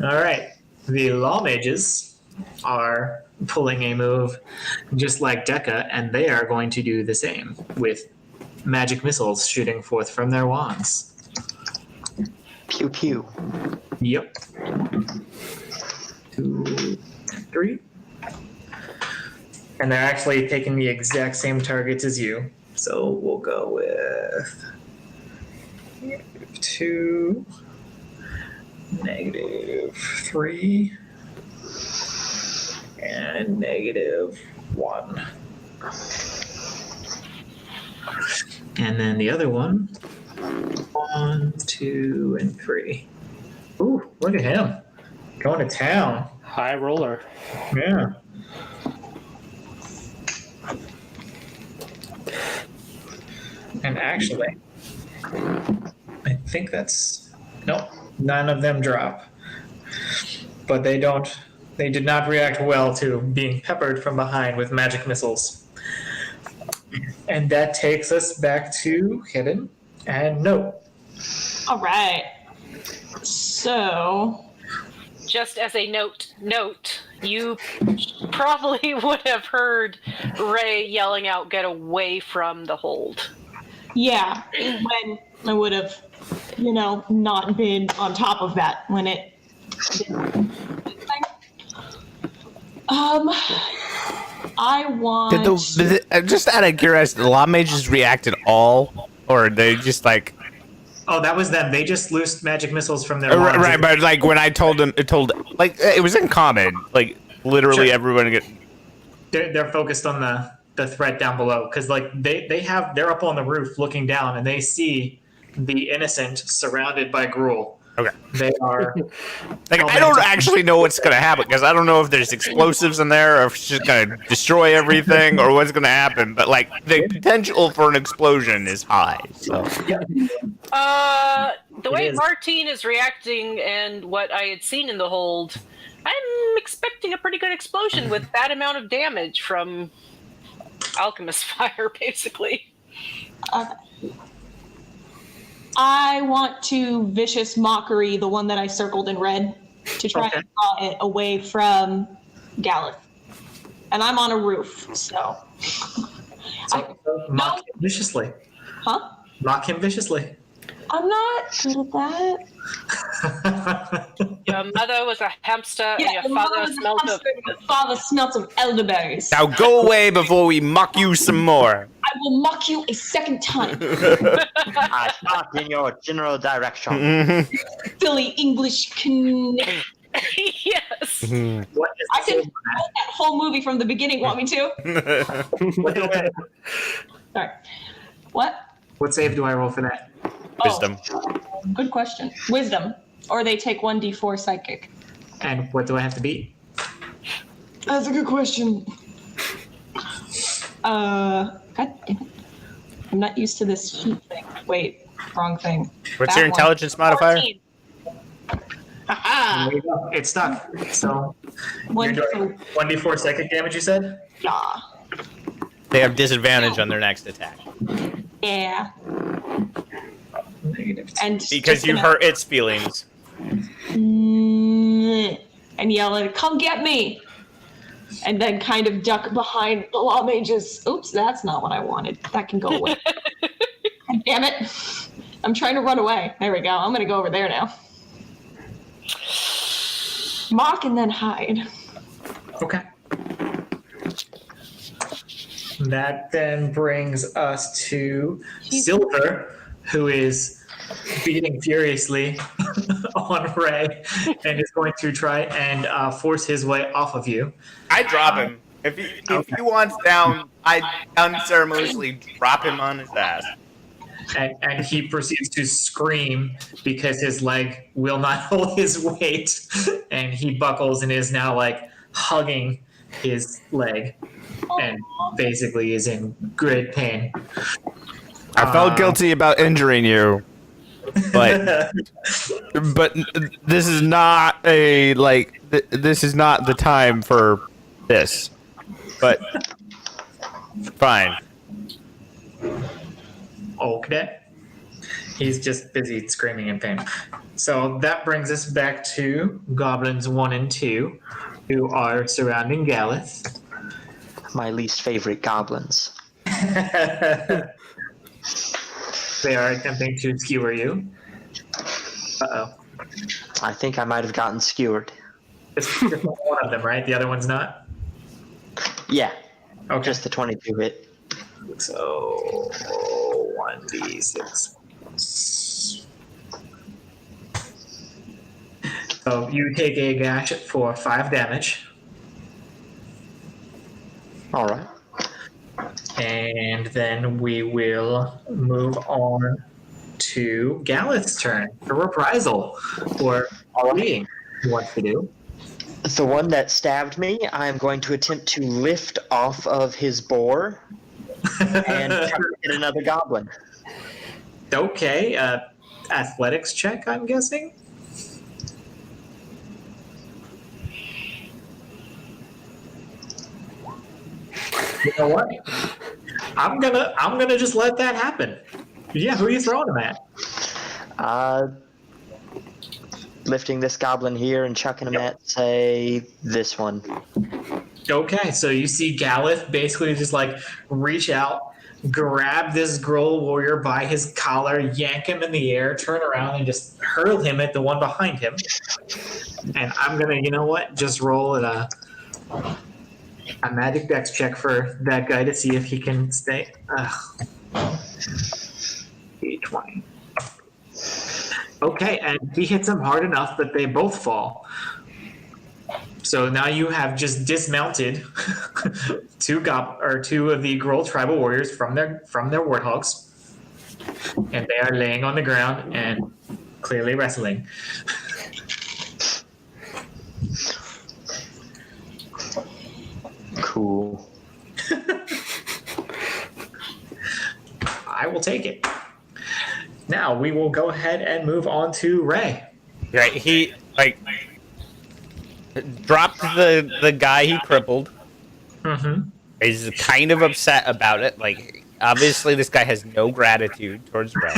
Speaker 1: All right. The law mages are pulling a move just like Decca, and they are going to do the same with magic missiles shooting forth from their wands.
Speaker 6: Pew pew.
Speaker 1: Yep. 2, 3. And they're actually taking the exact same targets as you. So we'll go with -2, -3, and -1. And then the other one, 1, 2, and 3. Ooh, look at him. Going to town.
Speaker 4: High roller.
Speaker 1: Yeah. And actually, I think that's... Nope, none of them drop. But they did not react well to being peppered from behind with magic missiles. And that takes us back to Hidden and No.
Speaker 2: All right. So...
Speaker 5: Just as a note, you probably would have heard Ray yelling out, "Get away from the hold."
Speaker 2: Yeah, when I would have, not been on top of that when it. I want.
Speaker 3: Just out of curiosity, the law mages react at all, or they just like?
Speaker 1: Oh, that was them. They just loosed magic missiles from their wands.
Speaker 3: Right, but like when I told them, it was in common. Like literally
Speaker 1: Sure.
Speaker 3: everyone.
Speaker 1: They're focused on the threat down below because like they're up on the roof looking down and they see the innocent surrounded by gruel.
Speaker 3: Okay.
Speaker 1: They are
Speaker 3: Like I don't actually know what's gonna happen because I don't know if there's explosives in there or if it's just gonna destroy everything or what's gonna happen. But like the potential for an explosion is high. So.
Speaker 5: The way Martine is reacting and what I had seen in the hold, I'm expecting a pretty good explosion with that amount of damage from alchemist fire, basically.
Speaker 2: I want to vicious mockery the one that I circled in red to try and draw it away from Galeth. And I'm on a roof, so.
Speaker 1: Mock him viciously.
Speaker 2: Huh?
Speaker 1: Mock him viciously.
Speaker 2: I'm not good at that.
Speaker 5: Your mother was a hamster and your father
Speaker 2: smelt of elderberries.
Speaker 3: Now go away before we mock you some more.
Speaker 2: I will mock you a second time.
Speaker 6: I shot in your general direction.
Speaker 2: Silly English
Speaker 5: Yes.
Speaker 1: What is
Speaker 2: I can quote that whole movie from the beginning. Want me to? Sorry. What?
Speaker 1: What save do I roll for that?
Speaker 3: Wisdom.
Speaker 2: Oh, good question. Wisdom. Or they take 1d4 psychic.
Speaker 1: And what do I have to beat?
Speaker 2: That's a good question. God damn it. I'm not used to this sheet thing. Wait, wrong thing.
Speaker 3: What's
Speaker 2: That
Speaker 3: your
Speaker 2: one.
Speaker 3: intelligence modifier?
Speaker 5: 14.
Speaker 2: Haha!
Speaker 1: There you go. It's stuck. So you're
Speaker 2: Wonderful.
Speaker 1: doing 1d4 psychic damage, you said?
Speaker 2: Yeah.
Speaker 3: They have disadvantage on their next attack
Speaker 2: Yeah.
Speaker 1: Negative.
Speaker 2: And
Speaker 3: because
Speaker 2: just
Speaker 3: you
Speaker 2: gonna-
Speaker 3: hurt its feelings.
Speaker 2: and yell at it, come get me! And then kind of duck behind the law mages. Oops, that's not what I wanted. That can go away. God damn it. I'm trying to run away. There we go. I'm going to go over there now. Mock and then hide.
Speaker 1: Okay. That then brings us to Silver, who is beating furiously on Ray and is going to try and force his way off of you.
Speaker 3: I drop him. If he wants down, I unceremoniously drop him on his ass.
Speaker 1: And he proceeds to scream because his leg will not hold his weight, and he buckles and is now like hugging his leg and basically is in great pain.
Speaker 3: I felt guilty about injuring you, but this is not this is not the time for this. But fine.
Speaker 1: Okay. He's just busy screaming in pain. So that brings us back to Goblins 1 and 2, who are surrounding Galith.
Speaker 6: My least favorite goblins.
Speaker 1: They are attempting to skewer you. Uh-oh.
Speaker 6: I think I might have gotten skewered.
Speaker 1: Just one of them, right? The other one's not?
Speaker 6: Yeah,
Speaker 1: Okay.
Speaker 6: just the 22 hit.
Speaker 1: So 1d6. So you take a gash for 5 damage,
Speaker 6: All right.
Speaker 1: and then we will move on to Galith's turn for reprisal, or fleeing. He wants to do.
Speaker 6: The one that stabbed me, I'm going to attempt to lift off of his boar and try to hit another goblin.
Speaker 1: Okay, athletics check, I'm guessing. You know what? I'm gonna just let that happen. Yeah, who are you throwing him at?
Speaker 6: Lifting this goblin here and chucking him at, say, this one.
Speaker 1: Okay, so you see Galith basically just like reach out, grab this Groll warrior by his collar, yank him in the air, turn around, and just hurl him at the one behind him. And I'm gonna, you know what? Just roll a magic dex check for that guy to see if he can stay. D20. Okay, and he hits him hard enough that they both fall. So now you have just dismounted two of the Groll tribal warriors from their warthogs, and they are laying on the ground and clearly wrestling.
Speaker 6: Cool.
Speaker 1: I will take it. Now we will go ahead and move on to Ray.
Speaker 3: Right, he dropped the guy he crippled.
Speaker 1: Mm-hmm.
Speaker 3: He's kind of upset about it. Like, obviously, this guy has no gratitude towards Ray.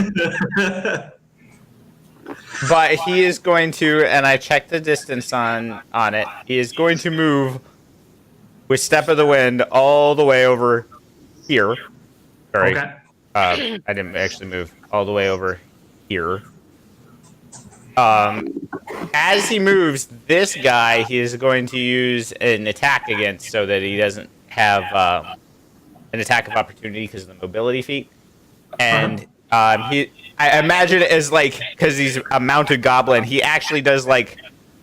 Speaker 3: But he is going to, and I checked the distance on it. He is going to move with Step of the Wind all the way over here. Sorry,
Speaker 1: Okay.
Speaker 3: I didn't actually move all the way over here. As he moves, this guy he is going to use an attack against, so that he doesn't have an attack of opportunity because of the mobility feat. And I imagine it as like, because he's a mounted goblin, he actually does like,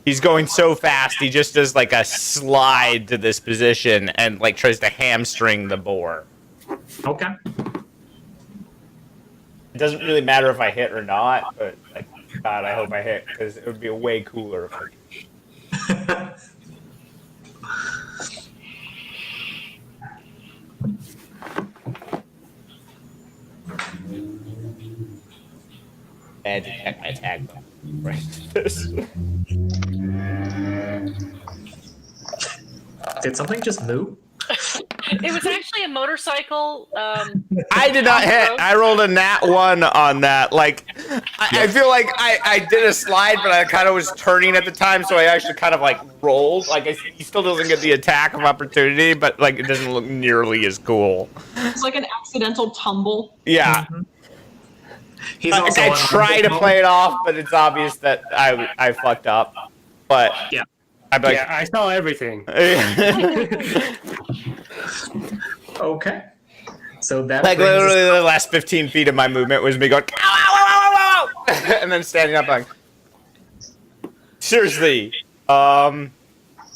Speaker 3: he's going so fast, he just does like a slide to this position and like tries to hamstring the boar.
Speaker 1: Okay.
Speaker 3: It doesn't really matter if I hit or not, but like, God, I hope I hit, because it would be way cooler if I did. had to check my tag. Right.
Speaker 1: Did something just move?
Speaker 5: It was actually a motorcycle.
Speaker 3: I did not hit. I rolled a nat 1 on that. Like, I feel like I did a slide, but I kind of was turning at the time, so I actually kind of like rolled. Like, he still doesn't get the attack of opportunity, but like it doesn't look nearly as cool.
Speaker 2: It's like an accidental tumble.
Speaker 3: Yeah.
Speaker 1: He's also
Speaker 3: I
Speaker 1: on
Speaker 3: try to play it off, but it's obvious that I fucked up. But
Speaker 1: Yeah.
Speaker 3: I'm like,
Speaker 4: Yeah, I saw everything.
Speaker 1: Okay. So that
Speaker 3: like
Speaker 1: brings us-
Speaker 3: literally the last 15 feet of my movement was me going, ow, ow, ow, ow, ow, ow, and then standing up like, seriously. And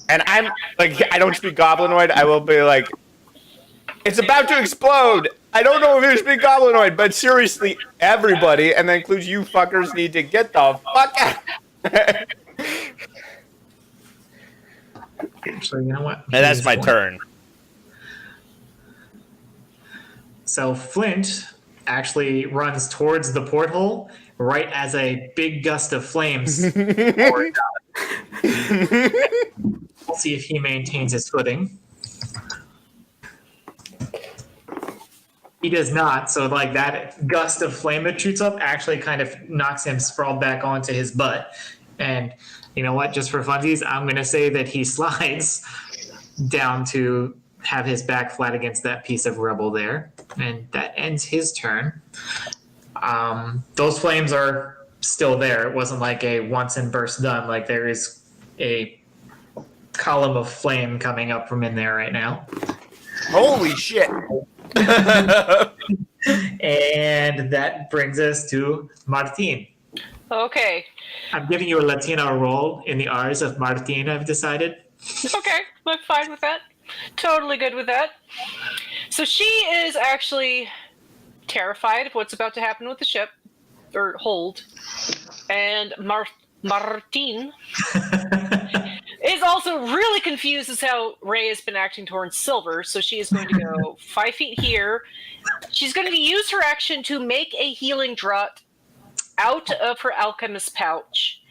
Speaker 3: I'm like, I don't speak Goblinoid. I will be like, it's about to explode. I don't know if you speak Goblinoid, but seriously, everybody, and that includes you fuckers, need to get the fuck out.
Speaker 1: Actually, you know what?
Speaker 3: And that's
Speaker 1: He's
Speaker 3: my
Speaker 1: going-
Speaker 3: turn.
Speaker 1: So Flint actually runs towards the porthole right as a big gust of flames pours out. We'll see if he maintains his footing. He does not, so like that gust of flame that shoots up actually kind of knocks him sprawled back onto his butt. And you know what? Just for funsies, I'm going to say that he slides down to have his back flat against that piece of rubble there. And that ends his turn. Those flames are still there. It wasn't like a once and burst done. Like there is a column of flame coming up from in there right now.
Speaker 3: Holy shit.
Speaker 1: And that brings us to Martin.
Speaker 5: Okay.
Speaker 1: I'm giving you a Latino role in the R's of Martin, I've decided.
Speaker 5: Okay, I'm fine with that. Totally good with that. So she is actually terrified of what's about to happen with the ship, or hold. And Martin is also really confused as how Ray has been acting towards Silver, so she is going to go 5 feet here. She's going to use her action to make a healing draught out of her alchemist pouch,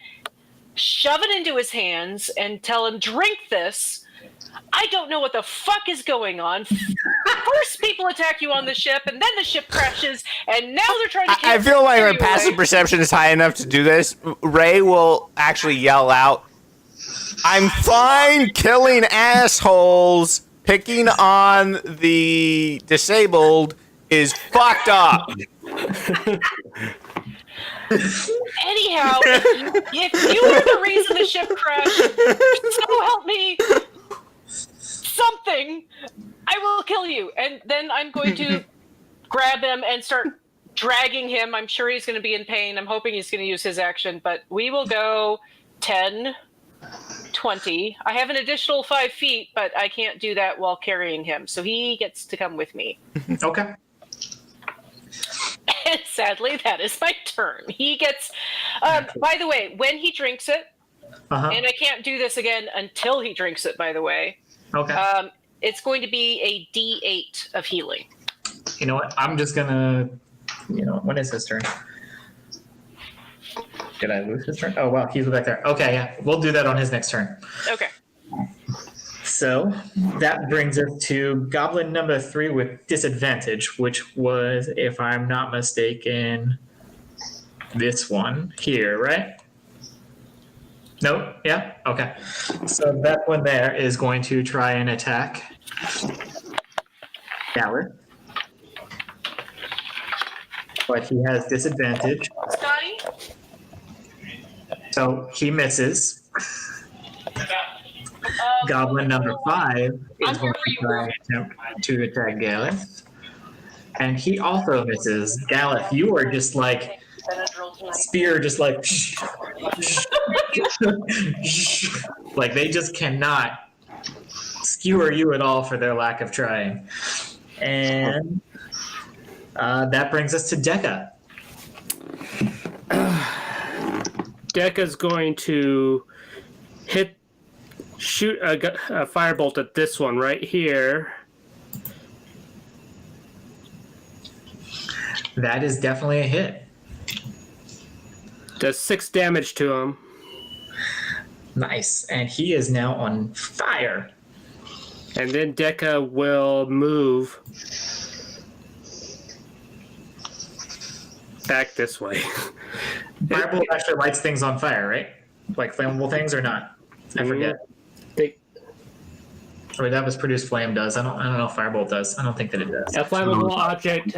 Speaker 5: shove it into his hands, and tell him, drink this. I don't know what the fuck is going on. First people attack you on the ship, and then the ship crashes, and now they're trying to
Speaker 3: I feel like
Speaker 5: carry
Speaker 3: my
Speaker 5: you
Speaker 3: passive
Speaker 5: away.
Speaker 3: perception is high enough to do this. Ray will actually yell out, I'm fine killing assholes. Picking on the disabled is fucked up.
Speaker 5: Anyhow, if you are the reason the ship crashed, so help me something, I will kill you. And then I'm going to grab him and start dragging him. I'm sure he's going to be in pain. I'm hoping he's going to use his action, but we will go 10, 20. I have an additional 5 feet, but I can't do that while carrying him. So he gets to come with me.
Speaker 1: Okay.
Speaker 5: And sadly, that is my turn. He gets, by the way, when he drinks it,
Speaker 1: Uh-huh.
Speaker 5: and I can't do this again until he drinks it, by the way,
Speaker 1: Okay.
Speaker 5: it's going to be a D8 of healing.
Speaker 1: You know what? I'm just gonna. When is his turn? Did I lose his turn? Oh wow, he's back there. Okay, yeah, we'll do that on his next turn.
Speaker 5: Okay.
Speaker 1: So that brings us to Goblin number 3 with disadvantage, which was, if I'm not mistaken, this one here, right? Nope. Yeah. Okay. So that one there is going to try and attack Gallard. But he has disadvantage.
Speaker 5: Scotty?
Speaker 1: So he misses. Goblin number 5 is going to try and attempt to attack Galeth. And he also misses. Galeth, you are just like spear, just like like they just cannot skewer you at all for their lack of trying. And that brings us to Decca.
Speaker 4: Decca's going to shoot a firebolt at this one right here.
Speaker 1: That is definitely a hit.
Speaker 4: Does 6 damage to him.
Speaker 1: Nice. And he is now on fire.
Speaker 4: And then Deka will move back this way.
Speaker 1: Firebolt actually lights things on fire, right? Like flammable things or not? I forget. Or that was produced flame does. I don't know if Firebolt does. I don't think that it does.
Speaker 4: A flammable object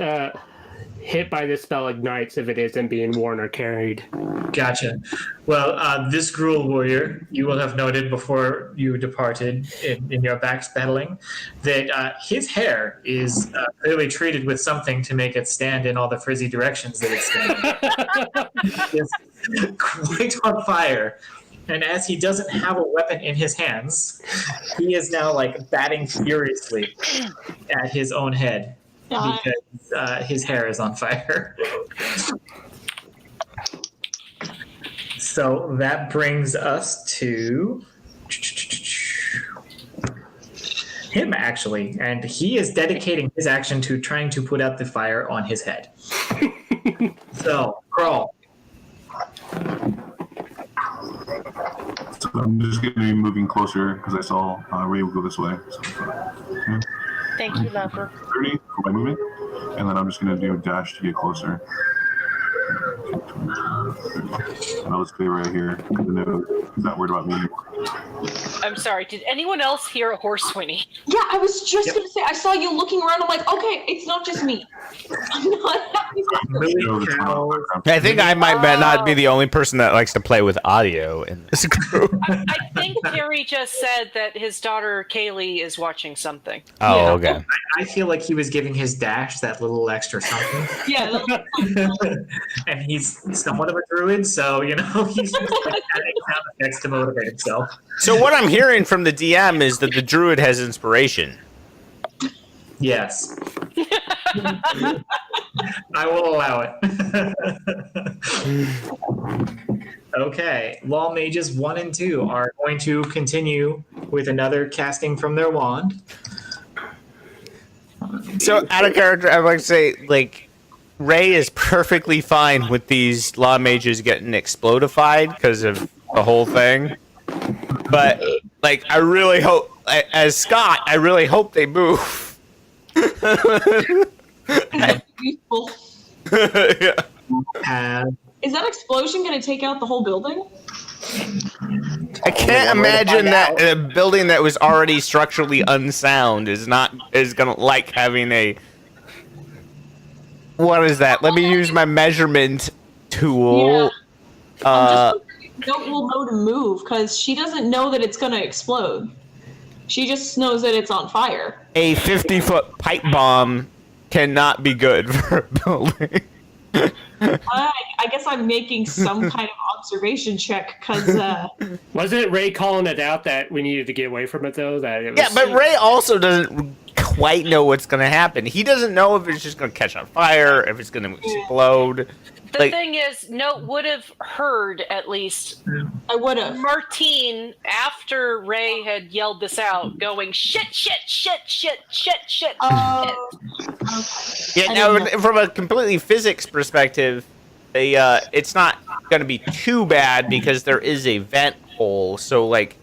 Speaker 4: hit by this spell ignites if it isn't being worn or carried.
Speaker 1: Gotcha. Well, this Gruul warrior, you will have noted before you departed in your backpedaling that his hair is clearly treated with something to make it stand in all the frizzy directions that it's standing. It's quite on fire. And as he doesn't have a weapon in his hands, he is now like batting furiously at his own head because his hair is on fire. So that brings us to him, actually. And he is dedicating his action to trying to put out the fire on his head. So, crawl.
Speaker 7: So I'm just going to be moving closer because I saw Ray will go this way. So, yeah.
Speaker 5: Thank you, lover.
Speaker 7: 30 for my movement, and then I'm just going to do a dash to get closer. And I'll just stay right here. He's not worried about me anymore.
Speaker 5: I'm sorry. Did anyone else hear a horse whinny?
Speaker 2: Yeah, I was just going to say, I saw you looking around. I'm like, okay, it's not just me. I'm not happy.
Speaker 3: I think I might not be the only person that likes to play with audio in this group.
Speaker 5: I think Terry just said that his daughter Kaylee is watching something.
Speaker 3: Oh, okay.
Speaker 1: I feel like he was giving his dash that little extra something.
Speaker 2: Yeah.
Speaker 1: And he's somewhat of a druid, so, he's just like adding sound effects to motivate himself.
Speaker 3: So what I'm hearing from the DM is that the druid has inspiration.
Speaker 1: Yes. I will allow it. Okay, Law Mages 1 and 2 are going to continue with another casting from their wand.
Speaker 3: So out of character, I would like to say, like, Ray is perfectly fine with these Law Mages getting explodified because of the whole thing. But, like, I really hope, as Scott, I really hope they move.
Speaker 2: Useful.
Speaker 3: Yeah.
Speaker 2: Is that explosion going to take out the whole building?
Speaker 3: I can't imagine that a building that was already structurally unsound is gonna like having a. What is that? Let me use my measurement tool.
Speaker 2: Yeah. Don't will know to move because she doesn't know that it's going to explode. She just knows that it's on fire.
Speaker 3: A 50-foot pipe bomb cannot be good for a building.
Speaker 2: I guess I'm making some kind of observation check because.
Speaker 4: Wasn't Ray calling it out that we needed to get away from it though? That it was...
Speaker 3: Yeah, but Ray also doesn't quite know what's going to happen. He doesn't know if it's just going to catch on fire, if it's going to explode.
Speaker 5: The thing is, Note would have heard at least.
Speaker 2: I would have.
Speaker 5: Martine, after Ray had yelled this out, going shit, shit, shit, shit, shit, shit.
Speaker 3: Yeah, now from a completely physics perspective, it's not going to be too bad because there is a vent hole. So, like,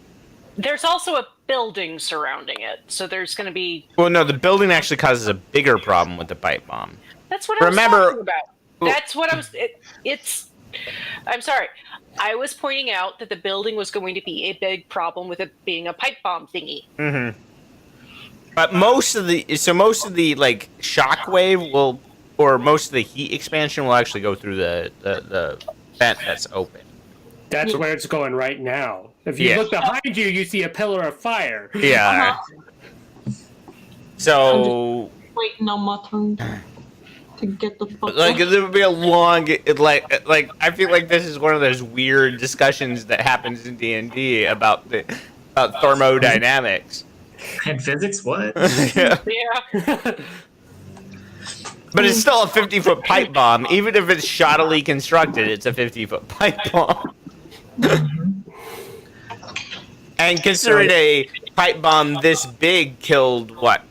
Speaker 5: there's also a building surrounding it, so there's going to be.
Speaker 3: Well, no, the building actually causes a bigger problem with the pipe bomb.
Speaker 5: That's what I was talking about. That's what I was. It's. I'm sorry. I was pointing out that the building was going to be a big problem with it being a pipe bomb thingy.
Speaker 3: Mm-hmm. But most of the like shockwave will, or most of the heat expansion will actually go through the vent that's open.
Speaker 4: That's where it's going right now. If you look behind you, you see a pillar of fire.
Speaker 3: Yeah. So.
Speaker 2: Waiting on my turn to get the fuck
Speaker 3: like there would be a long like I feel like this is one of those weird discussions that happens in D&D about thermodynamics.
Speaker 1: And physics, what?
Speaker 3: Yeah.
Speaker 5: Yeah.
Speaker 3: But it's still a 50-foot pipe bomb. Even if it's shoddily constructed, it's a 50-foot pipe bomb. And considering a pipe bomb this big killed, what,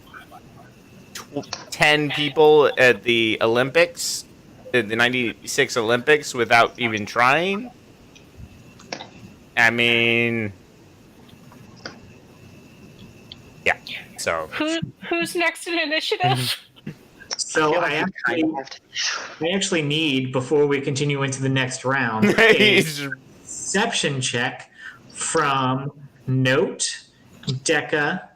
Speaker 3: 10 people at the Olympics the 96 Olympics without even trying. I mean, yeah. So
Speaker 5: Who's next in initiative?
Speaker 1: So I actually need, before we continue into the next round, a
Speaker 3: he's-
Speaker 1: perception check from Note, Deca,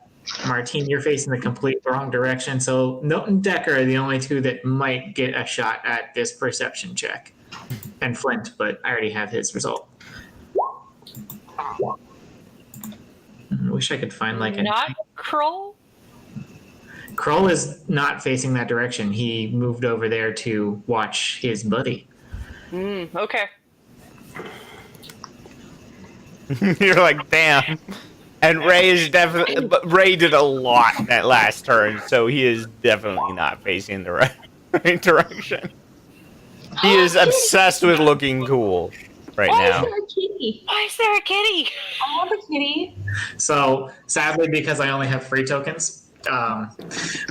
Speaker 1: Martine. You're facing the complete wrong direction. So Note and Deca are the only two that might get a shot at this perception check. And Flint, but I already have his result. I wish I could find like a.
Speaker 5: Not Kroll?
Speaker 1: Kroll is not facing that direction. He moved over there to watch his buddy.
Speaker 5: Okay.
Speaker 3: You're like, damn. And Ray is definitely, but Ray did a lot that last turn, so he is definitely not facing the right direction. He is obsessed with looking cool right
Speaker 2: Why
Speaker 3: now.
Speaker 2: is there a kitty?
Speaker 5: Why is there a kitty?
Speaker 2: I want a kitty.
Speaker 1: So sadly, because I only have free tokens,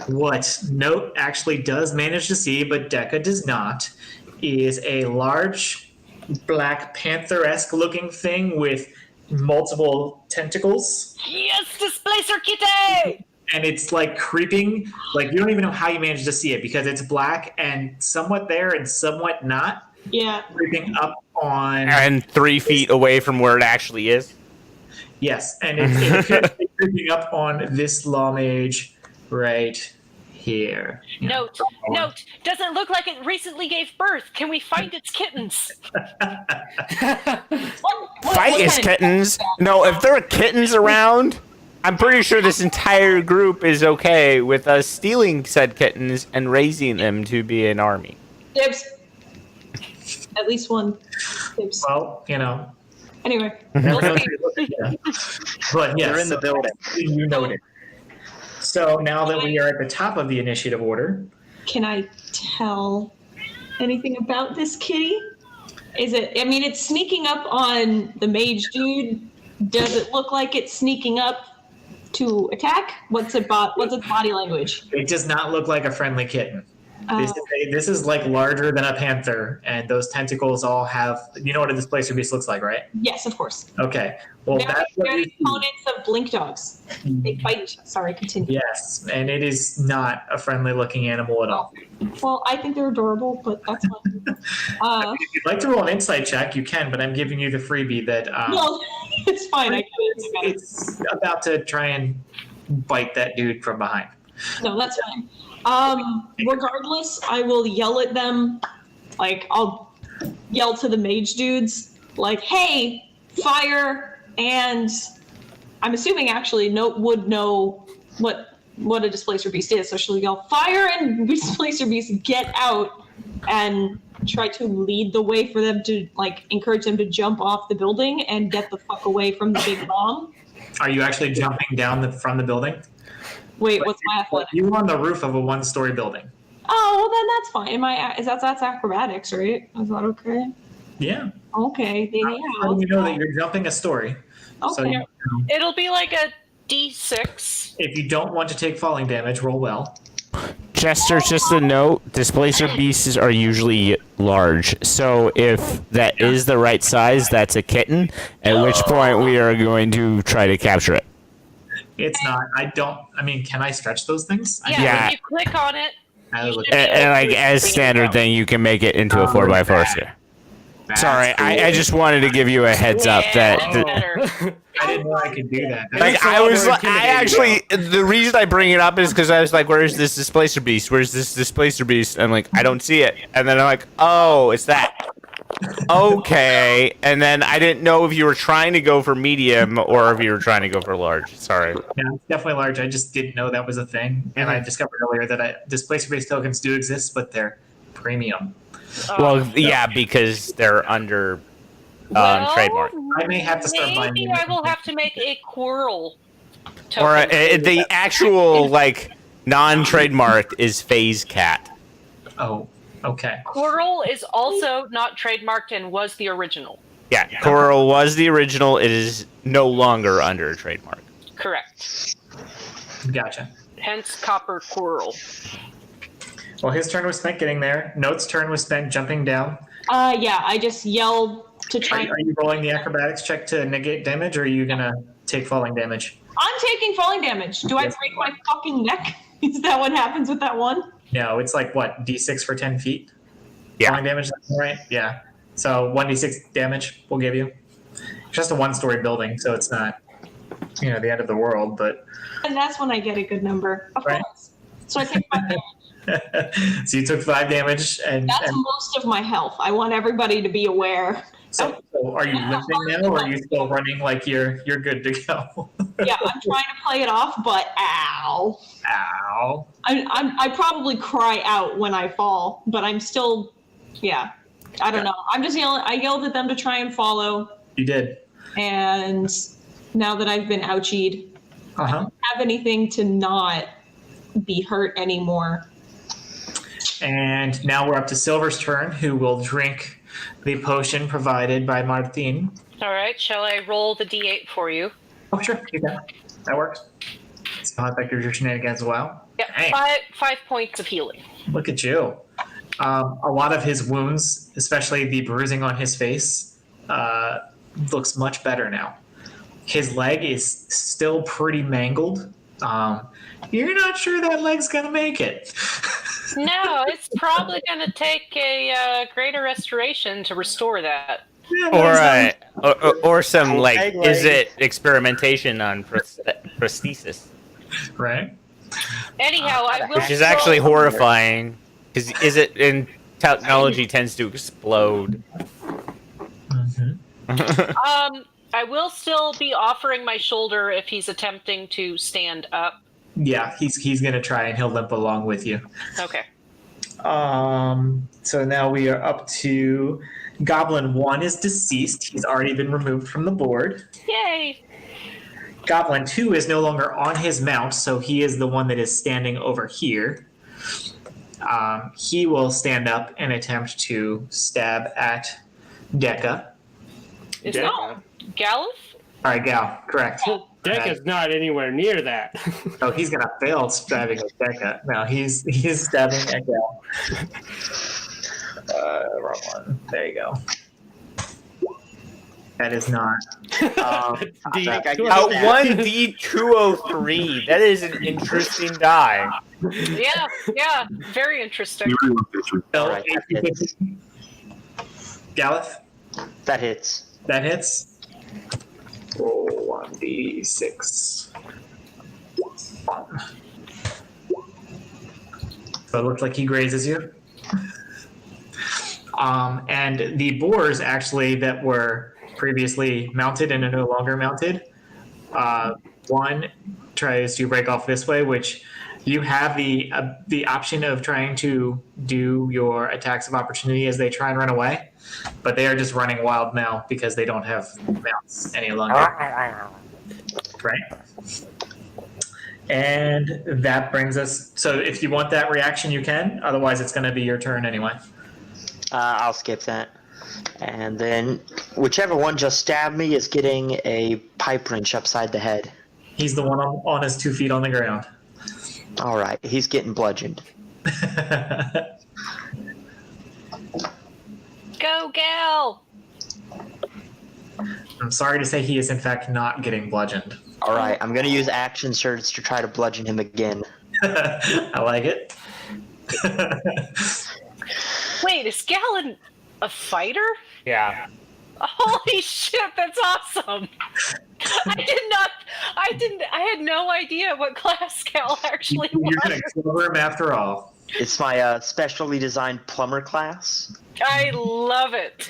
Speaker 1: what Note actually does manage to see, but Deca does not, is a large Black Panther-esque looking thing with multiple tentacles.
Speaker 5: Yes, Displacer Kitty!
Speaker 1: And it's like creeping, like you don't even know how you managed to see it because it's black and somewhat there and somewhat not,
Speaker 2: Yeah.
Speaker 1: creeping up on.
Speaker 3: And 3 feet away from where it actually is.
Speaker 1: Yes, and it appears to be creeping up on this law mage right here. Yeah.
Speaker 5: Note, doesn't look like it recently gave birth. Can we find its kittens?
Speaker 3: Fight his kittens. No, if there are kittens around, I'm pretty sure this entire group is okay with us stealing said kittens and raising them to be an army.
Speaker 2: Dibs. At least one. Dibs.
Speaker 1: Well, you know.
Speaker 2: Anyway.
Speaker 1: But yes,
Speaker 6: They're in the building.
Speaker 1: you noted. So now that we are at the top of the initiative order,
Speaker 2: Can I tell anything about this kitty? Is it, I mean, it's sneaking up on the mage dude. Does it look like it's sneaking up to attack? What's its body language?
Speaker 1: it does not look like a friendly kitten. This is like larger than a panther, and those tentacles all have. You know what a displacer beast looks like, right?
Speaker 2: Yes, of course.
Speaker 1: Okay. Well,
Speaker 2: They're
Speaker 1: that's what you see.
Speaker 2: components of blink dogs. They bite each other. Sorry, continue.
Speaker 1: Yes, and it is not a friendly-looking animal at all.
Speaker 2: Well, I think they're adorable, but that's fine.
Speaker 1: If you'd like to roll an insight check, you can, but I'm giving you the freebie that
Speaker 2: Well, it's fine. I can
Speaker 1: it's about to try and bite that dude from behind.
Speaker 2: No, that's fine. Regardless, I will yell at them. Like, I'll yell to the mage dudes, like, hey, fire. And I'm assuming actually Note would know what a displacer beast is. So she'll yell, fire and displacer beast, get out, and try to lead the way for them to, like, encourage them to jump off the building and get the fuck away from the big bomb.
Speaker 1: Are you actually jumping down from the building?
Speaker 2: Wait, what's my athletic?
Speaker 1: You were on the roof of a one-story building.
Speaker 2: Oh, well then that's fine. That's acrobatics, right? Is that okay?
Speaker 1: Yeah.
Speaker 2: Okay, then yeah.
Speaker 1: How do you know that you're jumping a story? So
Speaker 2: Okay.
Speaker 5: It'll be like a D6.
Speaker 1: if you don't want to take falling damage, roll well.
Speaker 3: Chester, just a note, displacer beasts are usually large. So if that is the right size, that's a kitten, at which point we are going to try to capture it.
Speaker 1: It's not. I mean, can I stretch those things?
Speaker 5: Yeah,
Speaker 3: Yeah.
Speaker 5: when you click on it.
Speaker 1: I look
Speaker 3: And like as standard thing, you can make it into a 4x4 here. Sorry, I just wanted to give you a heads up that
Speaker 5: Yeah, better.
Speaker 1: I didn't know I could do that.
Speaker 3: like I actually the reason I bring it up is because I was like, where's this displacer beast? Where's this displacer beast? I'm like, I don't see it. And then I'm like, oh, it's that. Okay. And then I didn't know if you were trying to go for medium or if you were trying to go for large. Sorry.
Speaker 1: Yeah, it's definitely large. I just didn't know that was a thing, and I discovered earlier that displacer-based tokens do exist, but they're premium.
Speaker 3: Well, yeah, because they're under
Speaker 5: Well,
Speaker 3: trademark.
Speaker 1: I may have to start buying
Speaker 5: maybe
Speaker 1: them.
Speaker 5: I will have to make a Quirrell token.
Speaker 3: Or the actual like non-trademarked is Phase Cat.
Speaker 1: Oh, okay.
Speaker 5: Quirrell is also not trademarked and was the original.
Speaker 3: Yeah, Coral was the original. It is no longer under a trademark.
Speaker 5: Correct.
Speaker 1: Gotcha.
Speaker 5: Hence Copper Quirrell.
Speaker 1: Well, his turn was spent getting there. Note's turn was spent jumping down.
Speaker 2: Yeah, I just yelled to try.
Speaker 1: Are you rolling the acrobatics check to negate damage, or are you gonna take falling damage?
Speaker 2: I'm taking falling damage. Do I
Speaker 1: Yes.
Speaker 2: break my fucking neck? Is that what happens with that one?
Speaker 1: No, it's like what, D6 for 10 feet?
Speaker 3: Yeah.
Speaker 1: Falling damage, right? Yeah. So 1d6 damage we'll give you. It's just a one-story building, so it's not, the end of the world, but.
Speaker 2: And that's when I get a good number. Of
Speaker 1: Right.
Speaker 2: course. So I take 5 damage.
Speaker 1: So you took 5 damage, and
Speaker 2: That's most of my health. I want everybody to be aware.
Speaker 1: so are you limping now, or are you still running like you're good to go?
Speaker 2: Yeah, I'm trying to play it off, but ow.
Speaker 1: Ow.
Speaker 2: I probably cry out when I fall, but I'm still, yeah. I don't know. I'm just yelling. I yelled at them to try and follow,
Speaker 1: You did.
Speaker 2: and now that I've been ouchied, I
Speaker 1: Uh-huh.
Speaker 2: don't have anything to not be hurt anymore.
Speaker 1: And now we're up to Silver's turn, who will drink the potion provided by Martin.
Speaker 5: All right, shall I roll the d8 for you?
Speaker 1: Oh, sure. You can. That works. So I think your shenanigans as well.
Speaker 5: Yeah,
Speaker 1: Dang.
Speaker 5: 5 points of healing.
Speaker 1: Look at you. A lot of his wounds, especially the bruising on his face, looks much better now. His leg is still pretty mangled. You're not sure that leg's gonna make it.
Speaker 5: No, it's probably going to take a greater restoration to restore that.
Speaker 3: Or some like
Speaker 6: leg.
Speaker 3: is it experimentation on prosthesis,
Speaker 1: Right?
Speaker 5: Anyhow, I will.
Speaker 3: which is actually horrifying because is it in technology tends to explode.
Speaker 5: I will still be offering my shoulder if he's attempting to stand up.
Speaker 1: Yeah, he's gonna try and he'll limp along with you.
Speaker 5: Okay.
Speaker 1: So now we are up to Goblin 1 is deceased. He's already been removed from the board.
Speaker 5: Yay!
Speaker 1: Goblin 2 is no longer on his mount, so he is the one that is standing over here. He will stand up and attempt to stab at Dekka.
Speaker 5: Is that Galuf?
Speaker 1: All right, Gal, correct.
Speaker 4: Decca's not anywhere near that.
Speaker 1: Oh, he's gonna fail stabbing at Dekka. No, he's stabbing at Gal. Wrong one. There you go. That is not.
Speaker 3: Out 1d203. That is an interesting die.
Speaker 5: Yeah, very interesting.
Speaker 7: You really looked at you.
Speaker 1: So,
Speaker 6: All right, that hits.
Speaker 1: Galuf,
Speaker 6: That hits.
Speaker 1: that hits. Roll 1d6. So it looks like he grazes you. And the boars actually that were previously mounted and are no longer mounted. One tries to break off this way, which you have the option of trying to do your attacks of opportunity as they try and run away, but they are just running wild now because they don't have mounts any longer. Right? And that brings us. So if you want that reaction, you can. Otherwise, it's going to be your turn anyway.
Speaker 6: I'll skip that. And then whichever one just stabbed me is getting a pipe wrench upside the head.
Speaker 1: He's the one on his 2 feet on the ground.
Speaker 6: All right, he's getting bludgeoned.
Speaker 5: Go, Gal!
Speaker 1: I'm sorry to say he is in fact not getting bludgeoned.
Speaker 6: All right, I'm going to use action surge to try to bludgeon him again.
Speaker 1: I like it.
Speaker 5: Wait, is Galen a fighter?
Speaker 3: Yeah.
Speaker 5: Holy shit, that's awesome! I had no idea what class Gal actually
Speaker 1: You're
Speaker 5: was.
Speaker 1: going to cover him after all.
Speaker 6: It's my specially designed plumber class.
Speaker 5: I love it.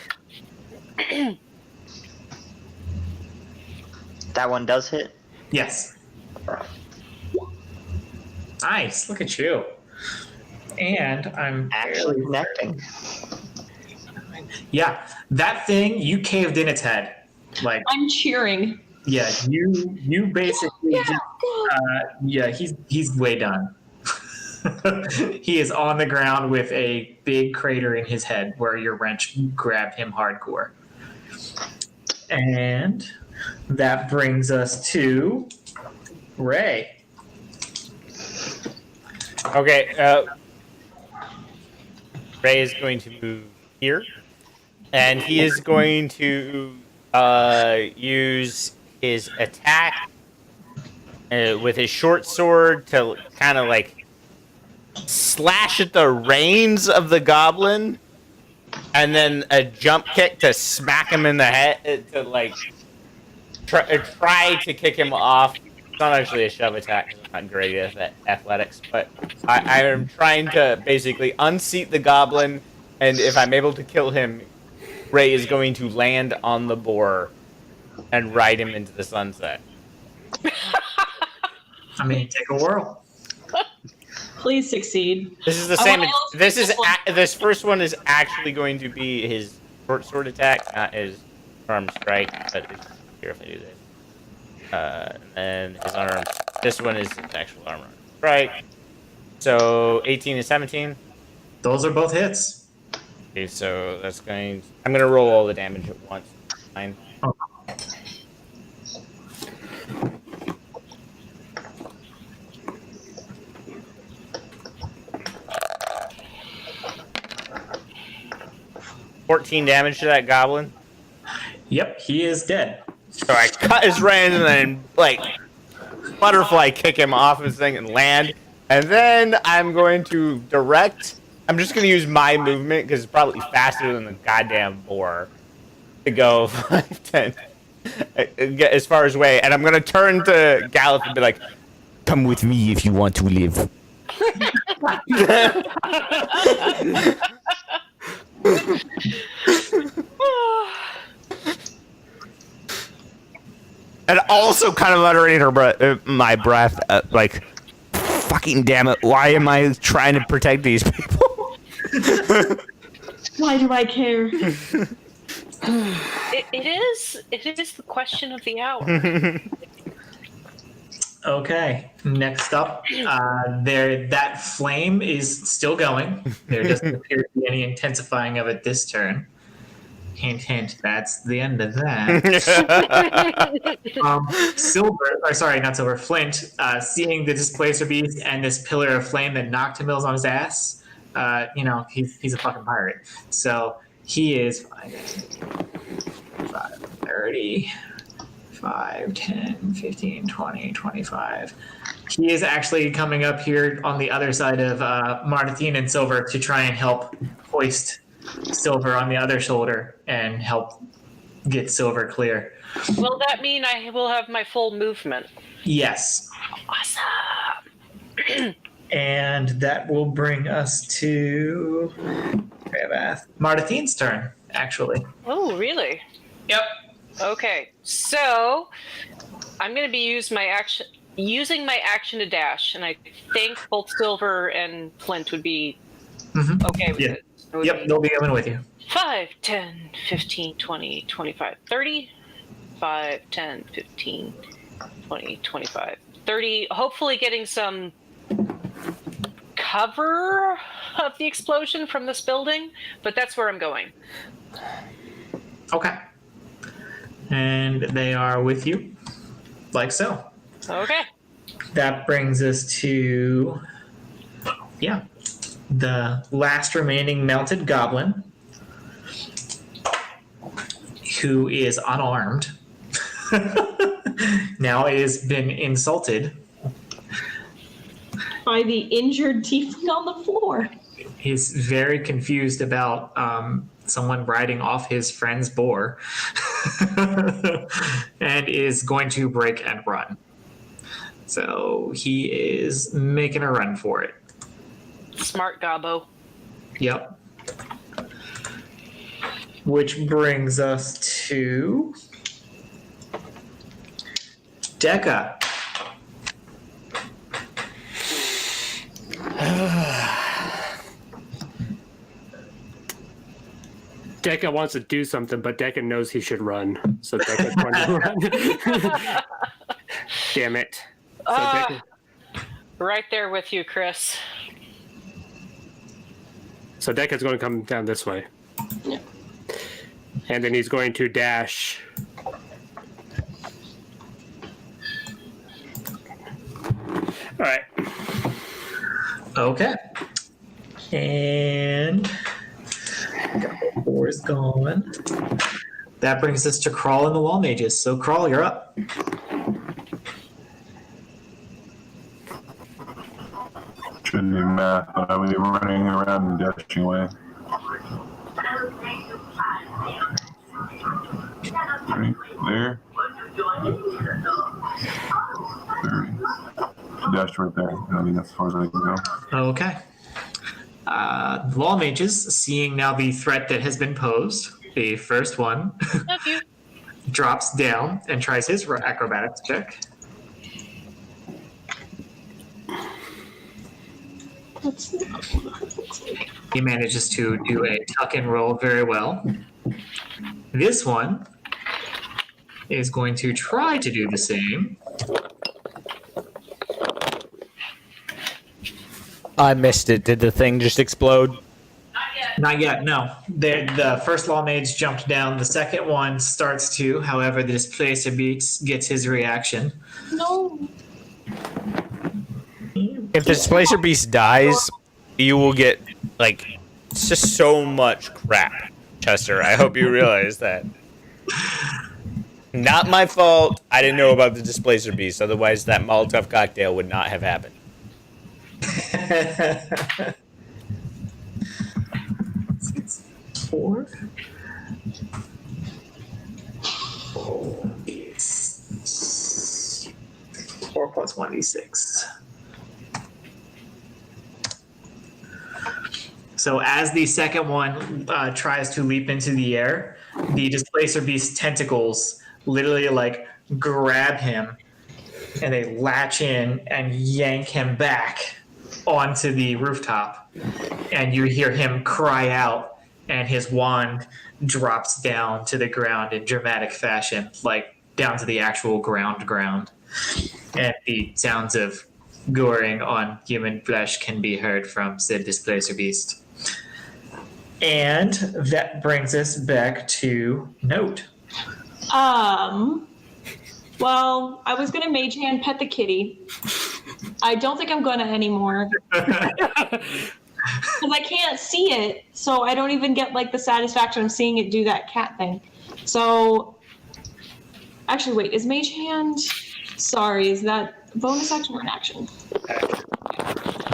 Speaker 6: That one does hit.
Speaker 1: Yes. Nice. Look at you. And I'm
Speaker 6: Actually connecting.
Speaker 1: Yeah, that thing, you caved in its head. Like,
Speaker 2: I'm cheering.
Speaker 1: yeah, you basically he's way done. He is on the ground with a big crater in his head where your wrench grabbed him hardcore. And that brings us to Ray.
Speaker 3: Okay. Ray is going to move here, and he is going to use his attack with his short sword to kind of like slash at the reins of the goblin, and then a jump kick to smack him in the head to like try to kick him off. It's not actually a shove attack. I'm not great at athletics, but I am trying to basically unseat the goblin, and if I'm able to kill him, Ray is going to land on the boar and ride him into the sunset.
Speaker 1: I mean, take a whirl.
Speaker 2: Please succeed.
Speaker 3: This is the
Speaker 2: I
Speaker 3: same.
Speaker 2: wanna illustrate
Speaker 3: This is
Speaker 2: this one.
Speaker 3: this first one is actually going to be his short sword attack, not his arm strike. But here, if I do this, and then his arm. This one is his actual armor strike. So 18 and 17.
Speaker 1: Those are both hits.
Speaker 3: Okay, so that's going. I'm gonna roll all the damage at once. Fine.
Speaker 1: Oh.
Speaker 3: 14 damage to that goblin.
Speaker 1: Yep, he is dead.
Speaker 3: So I cut his reins and then like butterfly kick him off his thing and land. And then I'm going to direct. I'm just going to use my movement because it's probably faster than the goddamn boar to go 5, 10, get as far as away. And I'm going to turn to Gallup and be like, "Come with me if you want to live." And also kind of uttering my breath, like, fucking damn it, why am I trying to protect these people?
Speaker 2: Why do I care?
Speaker 5: It is the question of the hour.
Speaker 1: Okay, next up, that flame is still going. There doesn't appear to be any intensifying of it this turn. Hint, hint, that's the end of that. Flint, seeing the displacer beast and this pillar of flame that knocked him on his ass, he's a fucking pirate. So he is 30, 5, 10, 15, 20, 25. He is actually coming up here on the other side of Martine and Silver to try and help hoist Silver on the other shoulder and help get Silver clear.
Speaker 5: Will that mean I will have my full movement?
Speaker 1: Yes.
Speaker 5: Awesome.
Speaker 1: And that will bring us to Martine's turn, actually.
Speaker 5: Oh, really?
Speaker 1: Yep.
Speaker 5: Okay, so I'm going to be using my action to dash, and I think both Silver and Flint would be okay with it.
Speaker 1: Yep, they'll be coming with you.
Speaker 5: 5, 10, 15, 20, 25, 30. 5, 10, 15, 20, 25, 30. Hopefully getting some cover of the explosion from this building, but that's where I'm going.
Speaker 1: Okay. And they are with you, like so.
Speaker 5: Okay.
Speaker 1: That brings us to, the last remaining melted goblin, who is unarmed. Now has been insulted.
Speaker 2: By the injured tiefling on the floor.
Speaker 1: He's very confused about someone riding off his friend's boar and is going to break and run. So he is making a run for it.
Speaker 5: Smart Gobbo.
Speaker 1: Yep. Which brings us to Decca.
Speaker 4: Decca wants to do something, but Decca knows he should run. So Decca's going to run. Damn it. So Decca,
Speaker 5: Right there with you, Chris.
Speaker 4: so Decca's going to come down this way.
Speaker 2: Yeah.
Speaker 4: And then he's going to dash. All right.
Speaker 1: Okay. And 4 is gone. That brings us to Crawl and the Wall Mages. So Crawl, you're up.
Speaker 7: Shouldn't do math, but I would be running around and dashing away. Right there. 30. Dashed right there. I think that's as far as I can go.
Speaker 1: Okay. Wall Mages, seeing now the threat that has been posed, the first one
Speaker 5: Love you.
Speaker 1: drops down and tries his acrobatics check.
Speaker 2: Let's see what it looks like.
Speaker 1: He manages to do a tuck and roll very well. This one is going to try to do the same.
Speaker 3: I missed it. Did the thing just explode?
Speaker 1: Not yet, no. The first Law Mage jumped down. The second one starts to. However, the Displacer Beats gets his reaction.
Speaker 2: No.
Speaker 3: If the Displacer Beast dies, you will get, like, it's just so much crap, Chester. I hope you realize that. Not my fault. I didn't know about the Displacer Beast. Otherwise, that Molotov cocktail would not have happened.
Speaker 1: 4. 4 plus 1d6. So as the second one tries to leap into the air, the Displacer Beast's tentacles literally like grab him and they latch in and yank him back onto the rooftop. And you hear him cry out and his wand drops down to the ground in dramatic fashion, like down to the actual ground. And the sounds of goring on human flesh can be heard from said Displacer Beast. And that brings us back to Note.
Speaker 2: Well, I was gonna mage hand pet the kitty. I don't think I'm gonna anymore. Because I can't see it, so I don't even get like the satisfaction of seeing it do that cat thing. So, actually, wait, is mage hand? Sorry, is that a bonus action or an action?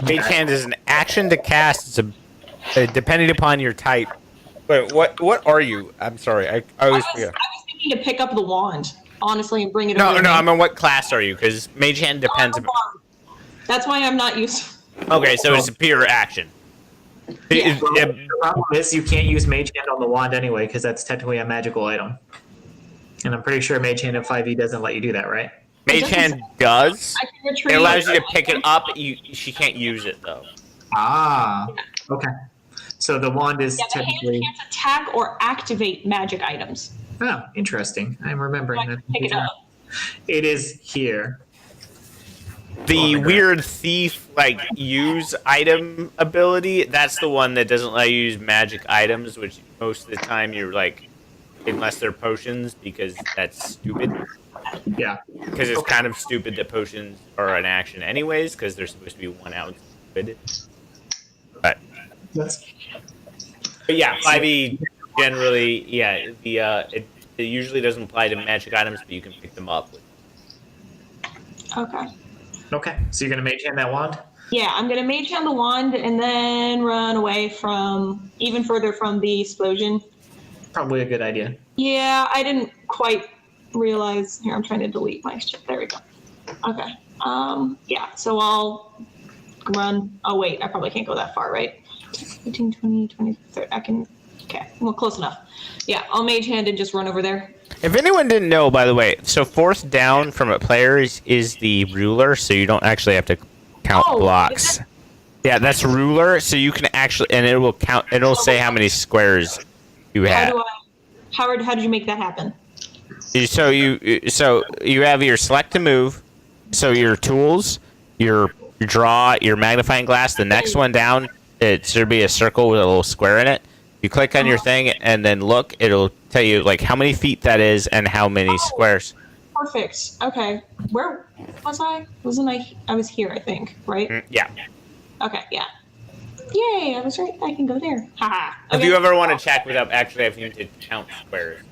Speaker 3: Mage Hand is an action to cast. It's depending upon your type. Wait, what are you? I'm sorry, I always forget.
Speaker 2: I was thinking to pick up the wand, honestly, and bring it
Speaker 3: No,
Speaker 2: over.
Speaker 3: I mean, what class are you? Because Mage Hand depends.
Speaker 2: That's why I'm not used.
Speaker 3: Okay, so it's a pure action.
Speaker 2: Yeah.
Speaker 1: The problem is you can't use Mage Hand on the wand anyway, because that's technically a magical item. And I'm pretty sure Mage Hand in 5e doesn't let you do that, right?
Speaker 3: Mage Hand does.
Speaker 2: I can retrieve.
Speaker 3: It allows you to pick it up. She can't use it though.
Speaker 1: Ah, okay. So the wand is
Speaker 2: Yeah, the hand
Speaker 1: technically.
Speaker 2: can't attack or activate magic items.
Speaker 1: Oh, interesting. I'm
Speaker 2: So
Speaker 1: remembering
Speaker 2: I
Speaker 1: that.
Speaker 2: can pick it up.
Speaker 1: It is here.
Speaker 3: The weird thief use item ability, that's the one that doesn't let you use magic items, which most of the time you're unless they're potions, because that's stupid.
Speaker 1: Yeah.
Speaker 3: Because it's kind of stupid that potions are an action anyways, because they're supposed to be 1 ounce liquid. But yeah, 5e generally, it usually doesn't apply to magic items, but you can pick them up.
Speaker 2: Okay.
Speaker 1: Okay. So you're gonna Mage Hand that wand?
Speaker 2: Yeah, I'm gonna mage hand the wand and then run away from even further from the explosion.
Speaker 1: Probably a good idea.
Speaker 2: Yeah, I didn't quite realize. Here, I'm trying to delete my shit. There we go. Okay. Yeah, so I'll run. Oh, wait, I probably can't go that far, right? 15, 20, 20, 30. I can. Okay, well, close enough. Yeah, I'll mage hand and just run over there.
Speaker 3: If anyone didn't know, by the way, so 4th down from a player is the ruler, so you don't actually have to count blocks. Yeah, that's ruler, so you can actually, and it will count. It'll say how many squares you have.
Speaker 2: How did you make that happen?
Speaker 3: So you have your select to move, so your tools, your draw, your magnifying glass. The next one down, it should be a circle with a little square in it. You click on your thing and then look. It'll tell you how many feet that is and how many squares.
Speaker 2: Perfect. Okay. Where was I? Wasn't I? I was here, I think. Right.
Speaker 3: Yeah.
Speaker 2: Okay. Yeah. Yay, I was right. I can go there. Haha.
Speaker 3: If
Speaker 2: Okay.
Speaker 3: you ever want to check without actually having to count squares.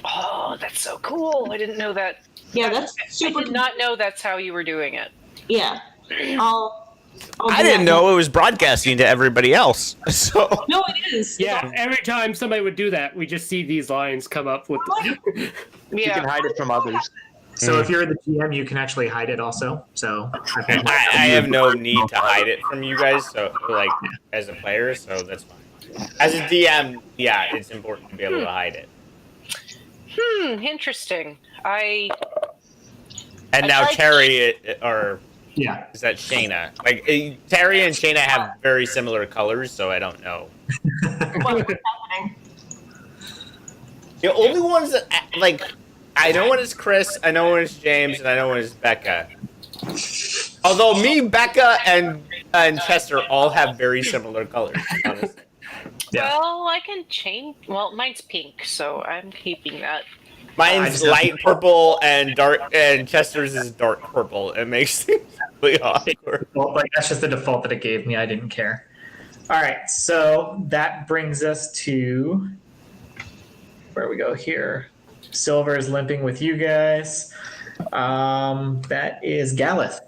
Speaker 5: Oh, that's so cool. I didn't know that.
Speaker 2: Yeah, that's
Speaker 5: I
Speaker 2: super.
Speaker 5: did not know that's how you were doing it.
Speaker 2: Yeah. I'll
Speaker 3: I
Speaker 2: do
Speaker 3: didn't
Speaker 2: that
Speaker 3: know it was broadcasting to everybody else. So
Speaker 2: No, it is.
Speaker 4: Yeah, every time somebody would do that, we just see these lines come up with.
Speaker 6: You
Speaker 5: Yeah.
Speaker 6: can hide it from others.
Speaker 1: So if you're the GM, you can actually hide it also. So
Speaker 3: I have no need to hide it from you guys. So like as a player, so that's fine. As a DM, yeah, it's important to be able to hide it.
Speaker 5: Interesting.
Speaker 3: And
Speaker 5: I
Speaker 3: now
Speaker 5: tried-
Speaker 3: Terry, or
Speaker 1: yeah.
Speaker 3: is that Shayna? Like Terry and Shayna have very similar colors, so I don't know.
Speaker 2: What's happening?
Speaker 3: The only ones that like I know when it's Chris, I know when it's James, and I know when it's Becca. Although me, Becca, and Chester all have very similar colors, honestly.
Speaker 1: Yeah.
Speaker 5: Well, I can change. Well, mine's pink, so I'm keeping that.
Speaker 1: I
Speaker 3: Mine's
Speaker 1: just have-
Speaker 3: light purple and dark, and Chester's is dark purple. It makes things really awkward.
Speaker 1: Well, like that's just the default that it gave me. I didn't care. All right, so that brings us to where we go here. Silver is limping with you guys. That is Galeth.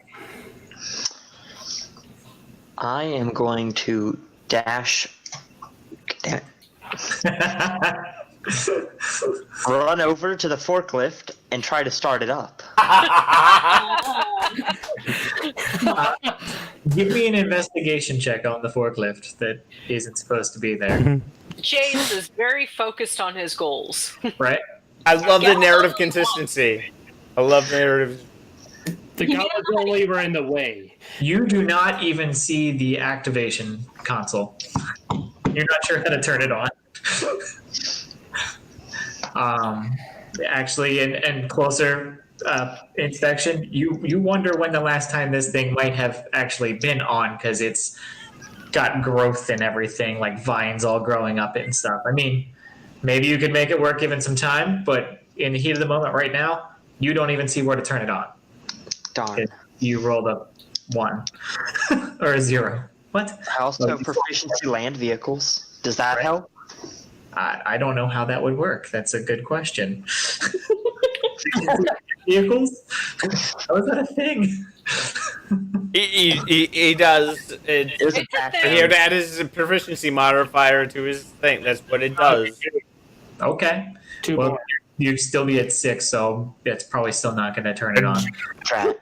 Speaker 6: I am going to dash. Damn it. Run over to the forklift and try to start it up.
Speaker 1: Give me an investigation check on the forklift that isn't supposed to be there,
Speaker 5: James is very focused on his goals.
Speaker 1: right?
Speaker 3: I love the narrative consistency. I love narrative.
Speaker 4: The gods only were in the way.
Speaker 1: You do not even see the activation console. You're not sure how to turn it on. Actually, and closer inspection, you wonder when the last time this thing might have actually been on, because it's got growth and everything, like vines all growing up it and stuff. I mean, maybe you could make it work given some time, but in the heat of the moment right now, you don't even see where to turn it on.
Speaker 6: Darn.
Speaker 1: You rolled a 1 or a 0. What?
Speaker 6: I also have proficiency land vehicles. Does that help?
Speaker 1: I don't know how that would work. That's a good question. Vehicles? How is that a thing?
Speaker 3: He does.
Speaker 6: There's a
Speaker 5: It's a
Speaker 6: back-
Speaker 5: thing.
Speaker 3: Here, that is a proficiency modifier to his thing. That's what it does.
Speaker 1: Okay.
Speaker 4: Two
Speaker 1: Well,
Speaker 4: more.
Speaker 1: you'd still be at 6, so it's probably still not going to turn it on.
Speaker 6: Strat.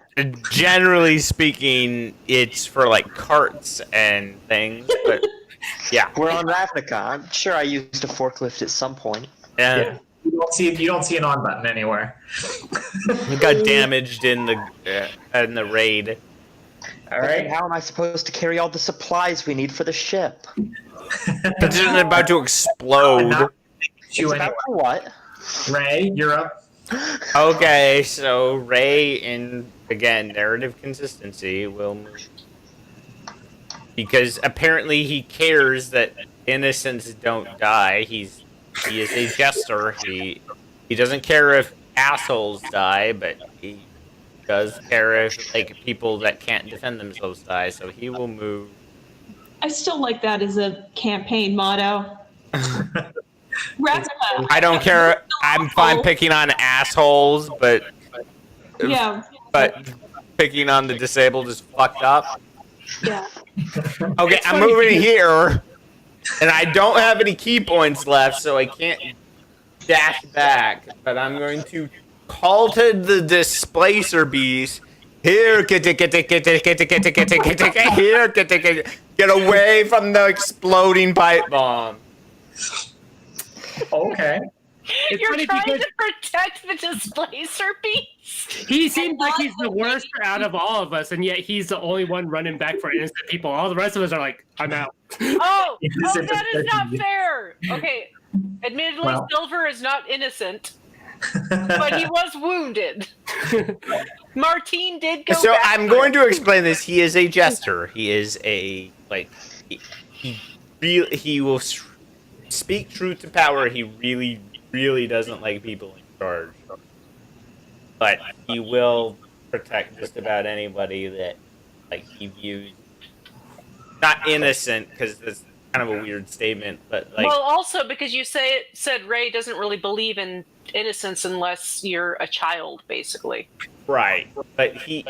Speaker 3: Generally speaking, it's for like carts and things, but yeah.
Speaker 6: We're on Ravnica. I'm sure I used a forklift at some point.
Speaker 1: Yeah. You don't see an on button anywhere.
Speaker 3: It got damaged in the raid.
Speaker 1: All right.
Speaker 6: How am I supposed to carry all the supplies we need for the ship?
Speaker 3: It's about to explode.
Speaker 1: You
Speaker 6: It's
Speaker 1: anyway.
Speaker 6: about to what?
Speaker 1: Ray, you're up.
Speaker 3: Okay, so Ray, in again narrative consistency, will move because apparently he cares that innocents don't die. He is a jester. He doesn't care if assholes die, but he does care if like people that can't defend themselves die. So he will move.
Speaker 2: I still like that as a campaign motto. Ravnica.
Speaker 3: I don't care. I'm fine picking on assholes, but
Speaker 2: Yeah.
Speaker 3: picking on the disabled is fucked up.
Speaker 2: Yeah.
Speaker 3: Okay, I'm moving here, and I don't have any key points left, so I can't dash back. But I'm going to call to the displacer beast. Here, get here, get away from the exploding pipe bomb.
Speaker 1: Okay.
Speaker 4: It's
Speaker 5: You're
Speaker 4: funny
Speaker 5: trying
Speaker 4: because
Speaker 5: to protect the displacer beast.
Speaker 4: he seems like he's the worst out of all of us, and yet he's the only one running back for innocent people. All the rest of us are like, I'm out.
Speaker 5: Oh,
Speaker 1: Innocent
Speaker 5: that is not
Speaker 1: protecting you.
Speaker 5: fair. Okay, admittedly,
Speaker 1: Well.
Speaker 5: Silver is not innocent, but he was wounded. Martine did go.
Speaker 3: So
Speaker 5: back
Speaker 3: I'm
Speaker 5: for
Speaker 3: going
Speaker 5: it.
Speaker 3: to explain this. He is a jester. He is a he will speak truth to power. He really doesn't like people in charge, but he will protect just about anybody that like he views not innocent because that's kind of a weird statement, but like
Speaker 5: well, also because you said Ray doesn't really believe in innocence unless you're a child, basically.
Speaker 3: right. But he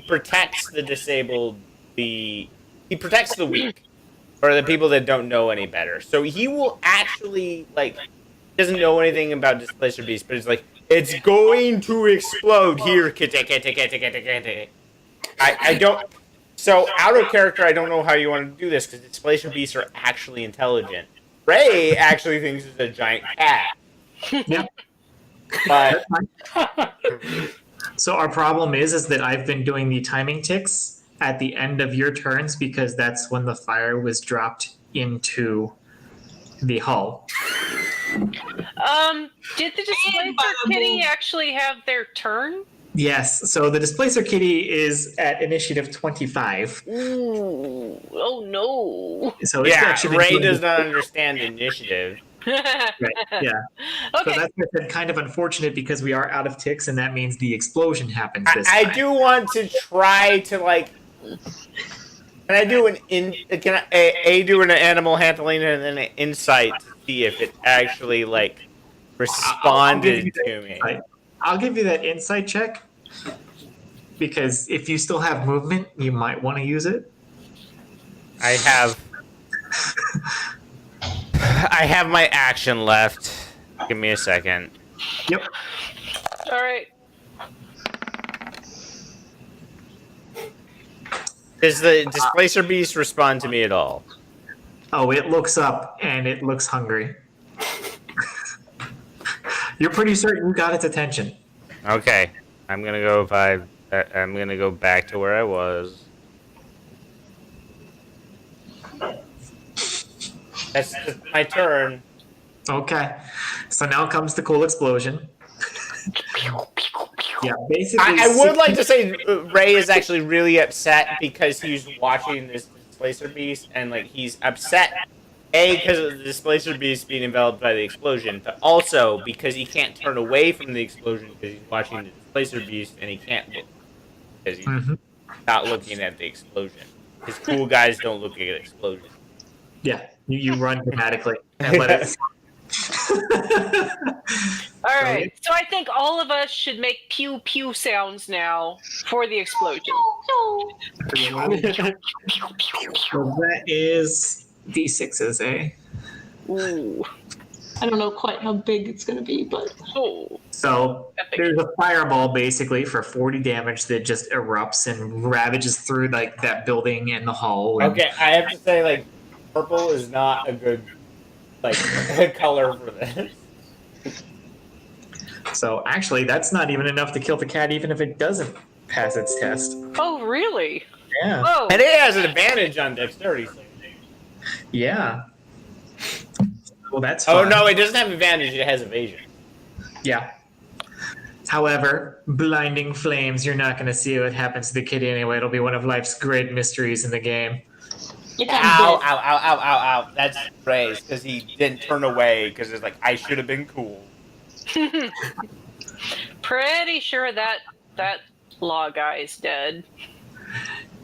Speaker 3: protects the disabled. He protects the weak or the people that don't know any better. So he will actually like doesn't know anything about Displacer Beast, but it's like it's going to explode here. I don't. So out of character, I don't know how you want to do this because Displacer Beasts are actually intelligent. Ray actually thinks it's a giant cat.
Speaker 1: Yeah.
Speaker 3: But
Speaker 1: So our problem is that I've been doing the timing ticks at the end of your turns because that's when the fire was dropped into the hull.
Speaker 5: Did the Displacer Kitty actually have their turn?
Speaker 1: Yes. So the Displacer Kitty is at initiative 25.
Speaker 5: Ooh, oh no.
Speaker 1: So it's
Speaker 3: yeah,
Speaker 1: actually
Speaker 3: Ray
Speaker 1: doing
Speaker 3: does not understand initiative.
Speaker 1: Right. Yeah. So
Speaker 5: Okay.
Speaker 1: that's kind of unfortunate because we are out of ticks, and that means the explosion happens this
Speaker 3: I
Speaker 1: time.
Speaker 3: do want to try to like. Can I do Can I do an animal handling and then an insight to see if it actually like responded to me?
Speaker 1: I'll give you that insight check because if you still have movement, you might want to use it.
Speaker 3: I have my action left. Give me a second.
Speaker 1: Yep.
Speaker 5: All right.
Speaker 3: Does the Displacer Beast respond to me at all?
Speaker 1: Oh, it looks up and it looks hungry. You're pretty certain you got its attention.
Speaker 3: Okay, I'm gonna go I'm gonna go back to where I was. That's my turn.
Speaker 1: Okay. So now comes the cool explosion. Yeah, basically.
Speaker 3: I would like to say Ray is actually really upset because he's watching this Displacer Beast and like he's upset because of the Displacer Beast being enveloped by the explosion, but also because he can't turn away from the explosion because he's watching the Displacer Beast and he can't look because he's not looking at the explosion. Because cool guys don't look at explosions.
Speaker 1: Yeah, you run dramatically and let it.
Speaker 5: All right. So I think all of us should make pew pew sounds now for the explosion.
Speaker 1: So that is D6s, eh?
Speaker 5: Ooh.
Speaker 2: I don't know quite how big it's going to be, but
Speaker 5: Oh.
Speaker 1: So there's a fireball basically for 40 damage that just erupts and ravages through like that building and the hull. And
Speaker 3: Okay, I have to say, like, purple is not a good, like, color for this.
Speaker 1: So actually, that's not even enough to kill the cat, even if it doesn't pass its test.
Speaker 5: Oh, really?
Speaker 1: Yeah.
Speaker 5: Oh.
Speaker 3: And it has an advantage on dexterity.
Speaker 1: Yeah. Well, that's
Speaker 3: Oh,
Speaker 1: fun.
Speaker 3: no, it doesn't have advantage, it has evasion.
Speaker 1: Yeah. However, blinding flames, you're not going to see what happens to the kitty anyway. It'll be one of life's great mysteries in the game.
Speaker 2: it's
Speaker 3: Ow,
Speaker 2: undead.
Speaker 3: ow, ow, ow, ow, ow. That's Ray's, because he didn't turn away, because it's like, I should have been cool.
Speaker 5: Pretty sure that law guy's dead.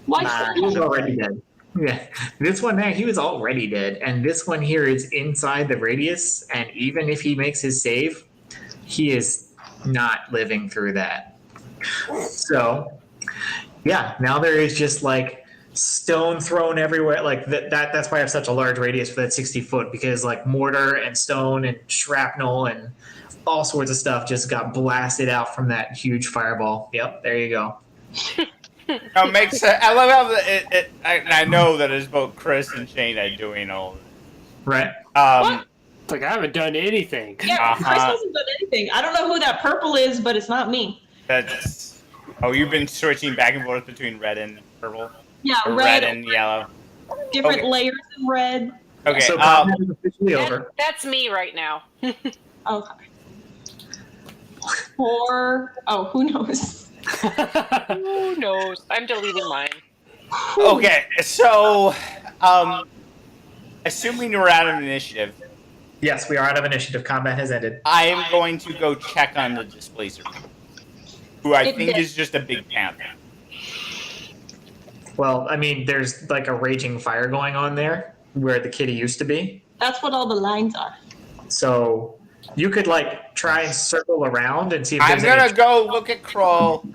Speaker 2: Why
Speaker 1: Nah,
Speaker 2: should
Speaker 1: he was
Speaker 2: I?
Speaker 1: already dead. Yeah. This one there, he was already dead. And this one here is inside the radius. And even if he makes his save, he is not living through that. So, yeah, now there is just like stone thrown everywhere. Like that's why I have such a large radius for that 60 foot, because like mortar and stone and shrapnel and all sorts of stuff just got blasted out from that huge fireball. Yep, there you go.
Speaker 3: It makes sense. I love how I know that it's both Chris and Shayna doing all of
Speaker 1: Right.
Speaker 3: it.
Speaker 4: It's like I haven't done anything.
Speaker 2: Yeah, Chris hasn't done anything. I don't know who that purple is, but it's not me.
Speaker 3: That's. Oh, you've been switching back and forth between red and purple?
Speaker 2: Yeah,
Speaker 3: Or
Speaker 2: red,
Speaker 3: and yellow?
Speaker 2: different
Speaker 3: Okay.
Speaker 2: layers in red.
Speaker 3: Okay,
Speaker 1: So combat is officially
Speaker 5: That-
Speaker 1: over.
Speaker 5: that's me right now.
Speaker 2: Okay. Or who knows?
Speaker 5: Who knows? I'm deleting mine.
Speaker 3: Okay, so, assuming we're out of initiative,
Speaker 1: Yes, we are out of initiative. Combat has ended.
Speaker 3: I am going to go check on the Displacer, who I
Speaker 2: It
Speaker 3: think
Speaker 2: did.
Speaker 3: is just a big panther.
Speaker 1: Well, I mean, there's like a raging fire going on there where the kitty used to be.
Speaker 2: That's what all the lines are.
Speaker 1: So you could like try and circle around and see if
Speaker 3: I'm
Speaker 1: there's
Speaker 3: gonna
Speaker 1: any.
Speaker 3: go look at Kroll.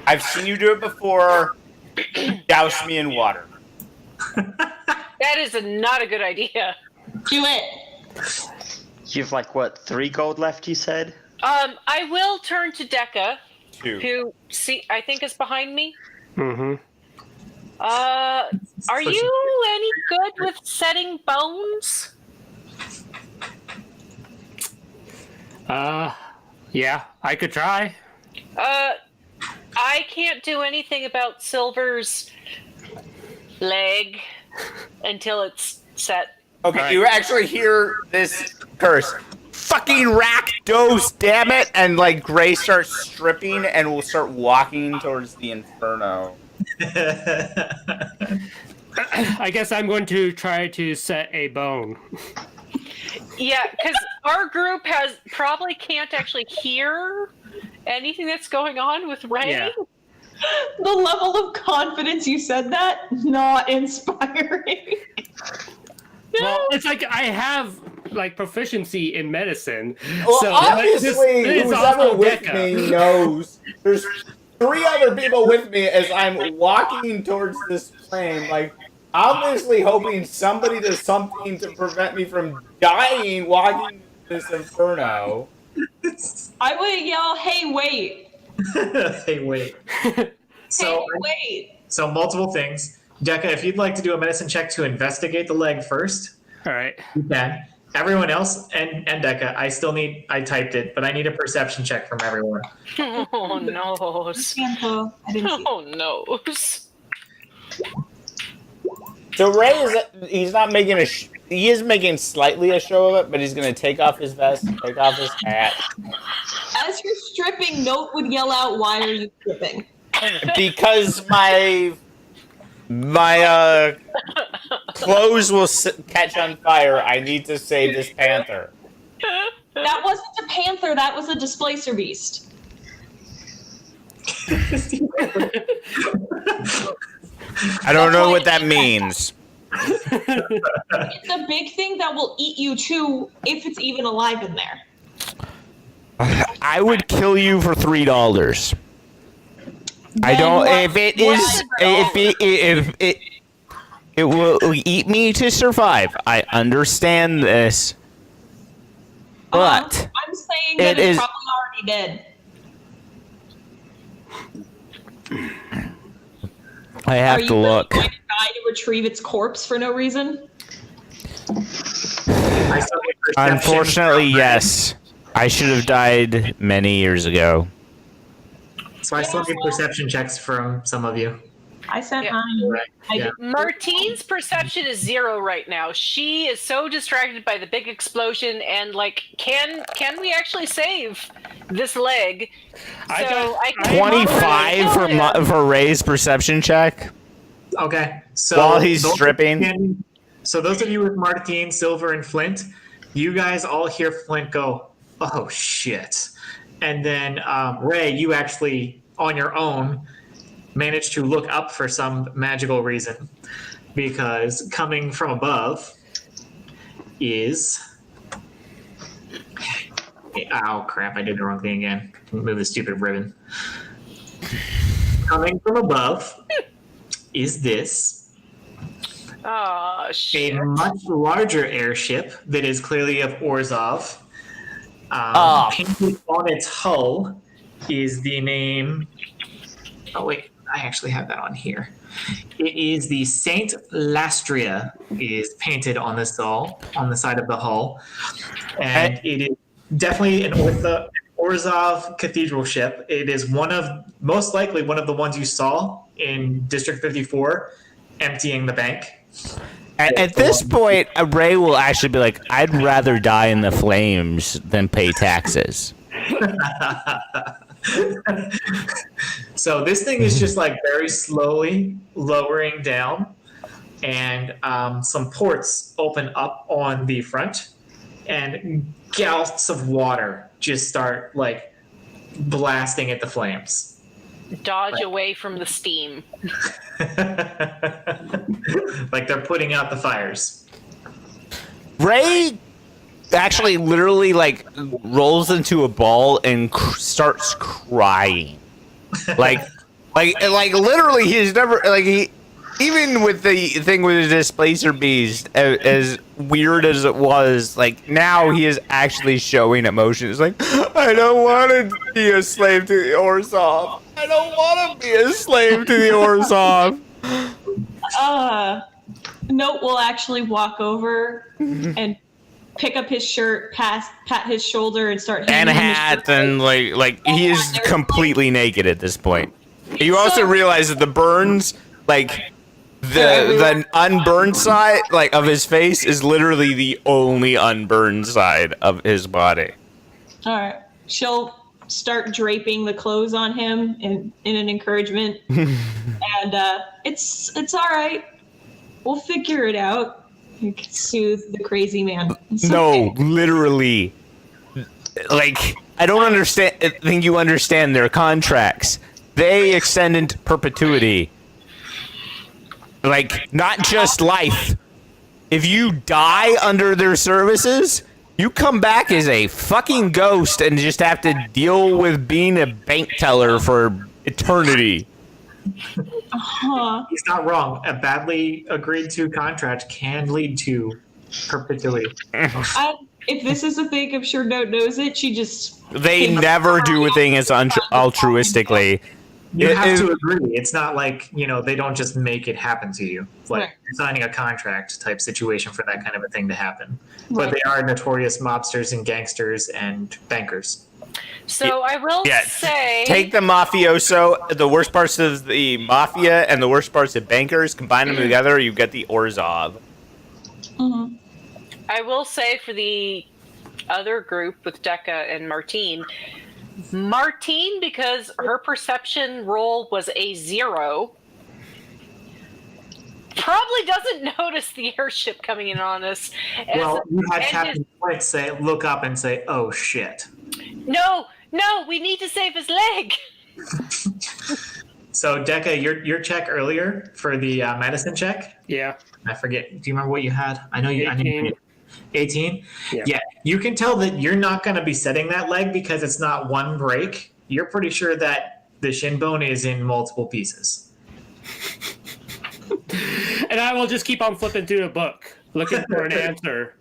Speaker 3: I've seen you do it before. Douse me in water.
Speaker 5: That is not a good idea.
Speaker 2: Do it.
Speaker 6: You've like what, 3 gold left? You said.
Speaker 5: I will turn to Decca,
Speaker 3: 2.
Speaker 5: who I think is behind me.
Speaker 4: Mm-hmm.
Speaker 5: Are you any good with setting bones?
Speaker 4: Yeah, I could try.
Speaker 5: I can't do anything about Silver's leg until it's set.
Speaker 3: Okay,
Speaker 4: All right.
Speaker 3: you actually hear this curse. Fucking Rakdos, damn it! And like Gray starts stripping and will start walking towards the Inferno.
Speaker 4: I guess I'm going to try to set a bone.
Speaker 5: Yeah, because our group probably can't actually hear anything that's going on with Ray.
Speaker 4: Yeah.
Speaker 2: The level of confidence you said that, not inspiring.
Speaker 4: Well, it's like I have like proficiency in medicine.
Speaker 3: Well,
Speaker 4: so
Speaker 3: obviously,
Speaker 4: this is
Speaker 3: who's
Speaker 4: also
Speaker 3: ever with
Speaker 4: Decca.
Speaker 3: me knows there's 3 other people with me as I'm walking towards this flame. Like, obviously hoping somebody does something to prevent me from dying walking this Inferno.
Speaker 2: I would yell, "Hey, wait!
Speaker 1: Hey, wait. So,
Speaker 2: Hey, wait!"
Speaker 1: so multiple things. Decca, if you'd like to do a medicine check to investigate the leg first,
Speaker 4: All right.
Speaker 1: you can. Everyone else, and Decca, I typed it, but I need a perception check from everyone.
Speaker 5: Oh no!
Speaker 2: Santo, I didn't see.
Speaker 5: Oh no!
Speaker 3: So Ray he's not making he is making slightly a show of it, but he's gonna take off his vest, take off his hat.
Speaker 2: As you're stripping, Note would yell out, "Why are you stripping?"
Speaker 3: Because my clothes will catch on fire. I need to save this panther.
Speaker 2: That wasn't a panther. That was a displacer beast.
Speaker 3: I don't know what that means.
Speaker 2: It's a big thing that will eat you too, if it's even alive in there.
Speaker 3: I would kill you for $3. I don't. If it is, if it will eat me to survive. I understand this, but
Speaker 2: I'm saying that
Speaker 3: it
Speaker 2: it's
Speaker 3: is-
Speaker 2: probably already dead.
Speaker 3: I
Speaker 2: Are
Speaker 3: have
Speaker 2: you
Speaker 3: to
Speaker 2: really
Speaker 3: look.
Speaker 2: going to try to retrieve its corpse for no reason?
Speaker 1: I still need perception.
Speaker 3: Unfortunately, yes. I should have died many years ago.
Speaker 1: So I still need perception checks from some of you.
Speaker 2: I sent
Speaker 5: Yeah.
Speaker 2: mine.
Speaker 1: Right.
Speaker 2: I
Speaker 1: Yeah.
Speaker 2: did.
Speaker 5: Martine's perception is 0 right now. She is so distracted by the big explosion and like, can we actually save this leg?
Speaker 4: I
Speaker 5: So
Speaker 4: got-
Speaker 5: I can
Speaker 3: 25 for Ray's perception check
Speaker 1: Okay. So
Speaker 3: while he's
Speaker 1: those-
Speaker 3: stripping.
Speaker 1: So those of you with Martine, Silver, and Flint, you guys all hear Flint go, "Oh shit!" And then Ray, you actually on your own managed to look up for some magical reason, because coming from above is. Oh crap! I did the wrong thing again. Move the stupid ribbon. Coming from above is this.
Speaker 5: Oh shit.
Speaker 1: A much larger airship that is clearly of Orzhov. Painted on its hull is the name. Oh wait, I actually have that on here. It is the Saint Lastria is painted on the hull, on the side of the hull, and it is definitely an Orzhov cathedral ship. It is most likely one of the ones you saw in District 54, emptying the bank.
Speaker 3: At this point, Ray will actually be like, "I'd rather die in the flames than pay taxes."
Speaker 1: So this thing is just like very slowly lowering down, and some ports open up on the front, and gouts of water just start like blasting at the flames.
Speaker 5: dodge away from the steam.
Speaker 1: Like they're putting out the fires.
Speaker 3: Ray actually literally like rolls into a ball and starts crying. Like literally he's never like he even with the thing with the displacer beast as weird as it was, like now he is actually showing emotion. It's like, I don't want to be a slave to the Orzhov. I don't want to be a slave to the Orzhov.
Speaker 2: Note will actually walk over and pick up his shirt, pat his shoulder, and start
Speaker 3: And a
Speaker 2: handing him his
Speaker 3: hat,
Speaker 2: shirt.
Speaker 3: and like he is completely naked at this point. You also realize that the burns, like the unburned side, like of his face, is literally the only unburned side of his body.
Speaker 2: All right, she'll start draping the clothes on him in an encouragement, and it's all right. We'll figure it out. You can soothe the crazy man. It's
Speaker 3: No,
Speaker 2: okay.
Speaker 3: literally. Like, I don't understand. I think you understand their contracts. They extend into perpetuity. Like, not just life. If you die under their services, you come back as a fucking ghost and just have to deal with being a bank teller for eternity.
Speaker 2: Huh.
Speaker 1: He's not wrong. A badly agreed to contract can lead to perpetuity.
Speaker 2: If this is a thing, I'm sure Note knows it. She just
Speaker 3: They never do a thing as altruistically.
Speaker 1: You have to agree. It's not like, they don't just make it happen to you. It's like you're signing a contract type situation for that kind of a thing to happen. But
Speaker 2: Right.
Speaker 1: they are notorious mobsters and gangsters and bankers.
Speaker 5: So I will say,
Speaker 3: Take the mafioso, the worst parts of the mafia and the worst parts of bankers, combine them together, you get the Orzhov.
Speaker 2: Mhm.
Speaker 5: I will say for the other group with Decca and Martine, because her perception roll was a 0, probably doesn't notice the airship coming in on us.
Speaker 1: Well, you had Captain Point look up and say, "Oh shit."
Speaker 5: No, we need to save his leg.
Speaker 1: So, Decca, your check earlier for the medicine check,
Speaker 4: Yeah.
Speaker 1: I forget. Do you remember what you had? I know you.
Speaker 4: 18.
Speaker 1: 18?
Speaker 4: Yeah.
Speaker 1: You can tell that you're not going to be setting that leg because it's not one break. You're pretty sure that the shin bone is in multiple pieces.
Speaker 4: And I will just keep on flipping through the book, looking for an answer.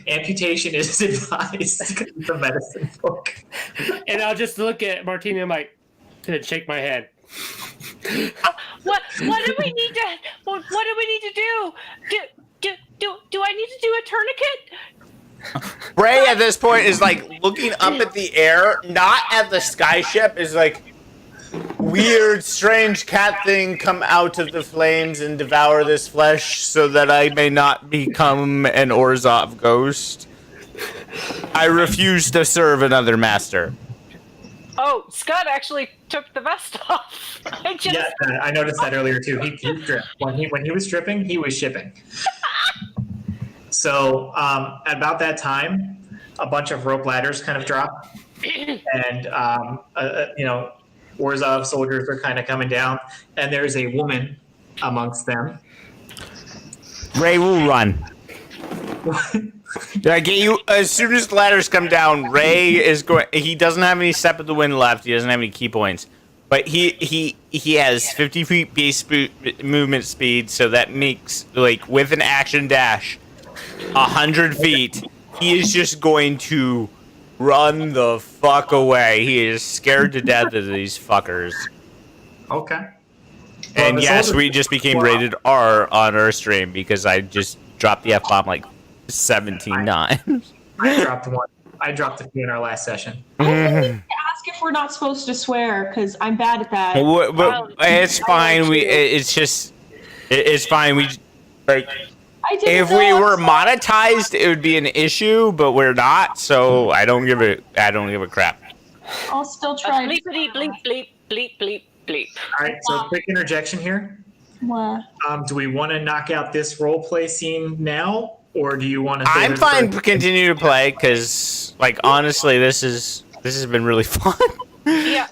Speaker 1: Amputation is advised. The medicine book.
Speaker 4: And I'll just look at Martina and like, and shake my head.
Speaker 5: What do we need to? What do we need to do? Do I need to do a tourniquet?
Speaker 3: Ray at this point is like looking up at the air, not at the skyship, is like, weird, strange cat thing come out of the flames and devour this flesh so that I may not become an Orzhov ghost. I refuse to serve another master.
Speaker 5: Oh, Scott actually took the vest off.
Speaker 1: Yeah, I noticed that earlier too. He stripped. When he was stripping, he was shipping. So at about that time, a bunch of rope ladders kind of drop, and Orzhov soldiers are kind of coming down, and there's a woman amongst them.
Speaker 3: Ray will run. I get you. As soon as the ladders come down, Ray is going. He doesn't have any step of the wind left. He doesn't have any key points, but he has 50 feet base movement speed, so that makes like with an action dash, 100 feet. He is just going to run the fuck away. He is scared to death of these fuckers.
Speaker 1: Okay.
Speaker 3: And
Speaker 1: the
Speaker 3: yes,
Speaker 1: soldiers-
Speaker 3: we just became rated R on our stream because I just dropped the F-bomb like 17 times.
Speaker 1: I dropped one. I dropped a few in our last session.
Speaker 2: Ask if we're not supposed to swear, because I'm bad at that.
Speaker 3: But it's fine. It's fine. We like
Speaker 2: I didn't
Speaker 3: if
Speaker 2: know
Speaker 3: we
Speaker 2: I
Speaker 3: were
Speaker 2: was-
Speaker 3: monetized, it would be an issue, but we're not. So I don't give a crap.
Speaker 2: I'll still try.
Speaker 5: Bleepity bleep bleep bleep bleep bleep.
Speaker 1: All right. So quick interjection here.
Speaker 2: What?
Speaker 1: Do we want to knock out this role play scene now, or do you want to?
Speaker 3: I'm fine to continue to play because, like, honestly, this has been really fun.
Speaker 5: Yeah.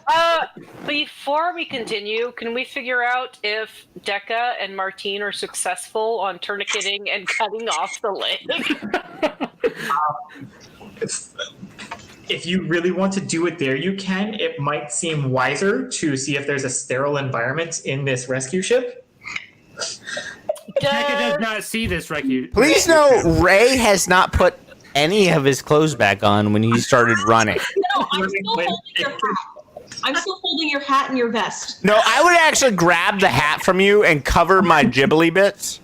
Speaker 5: Before we continue, can we figure out if Decca and Martine are successful on tourniqueting and cutting off the leg?
Speaker 1: If you really want to do it there, you can. It might seem wiser to see if there's a sterile environment in this rescue ship.
Speaker 4: Tekka does not see this record.
Speaker 3: Please note, Ray has not put any of his clothes back on when he started running.
Speaker 2: No, I'm still holding your hat. I'm still holding your hat and your vest.
Speaker 3: No, I would actually grab the hat from you and cover my ghibli bits.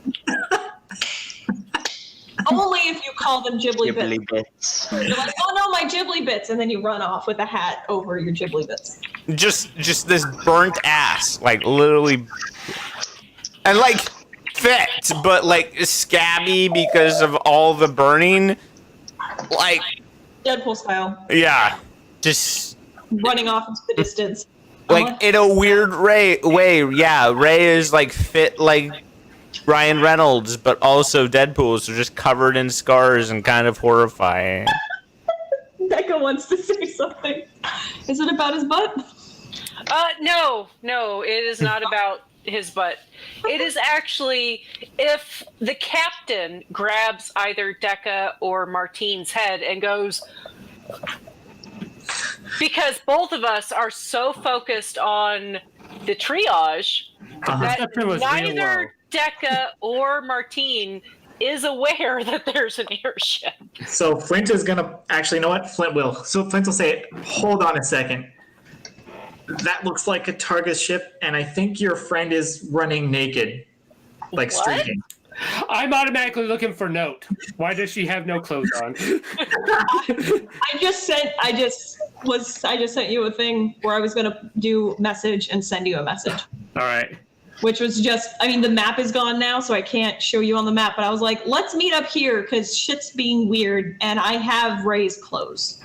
Speaker 2: Only if you call them ghibli
Speaker 6: Ghibli
Speaker 2: bits.
Speaker 6: bits.
Speaker 2: You're like, oh no, my ghibli bits, and then you run off with a hat over your ghibli bits.
Speaker 3: Just this burnt ass, like literally, and like fit, but like scabby because of all the burning. Like,
Speaker 2: Deadpool style,
Speaker 3: yeah, just
Speaker 2: running off into the distance.
Speaker 3: like in a weird way. Yeah, Ray is like fit like Ryan Reynolds, but also Deadpool, so just covered in scars and kind of horrifying.
Speaker 2: Becca wants to say something. Is it about his butt?
Speaker 5: No, it is not about his butt. It is actually if the captain grabs either Decca or Martine's head and goes, because both of us are so focused on the triage that
Speaker 4: Perception was real low.
Speaker 5: neither Decca or Martine is aware that there's an airship.
Speaker 1: So Flint is gonna actually, you know what? Flint will. So Flint will say, "Hold on a second. That looks like a Targus ship, and I think your friend is running naked, like
Speaker 5: What?
Speaker 1: streaking."
Speaker 4: I'm automatically looking for note. Why does she have no clothes on?
Speaker 2: I just sent you a thing where I was gonna do message and send you a message.
Speaker 4: All right.
Speaker 2: Which was just, I mean, the map is gone now, so I can't show you on the map, but I was like, let's meet up here because shit's being weird and I have Ray's clothes.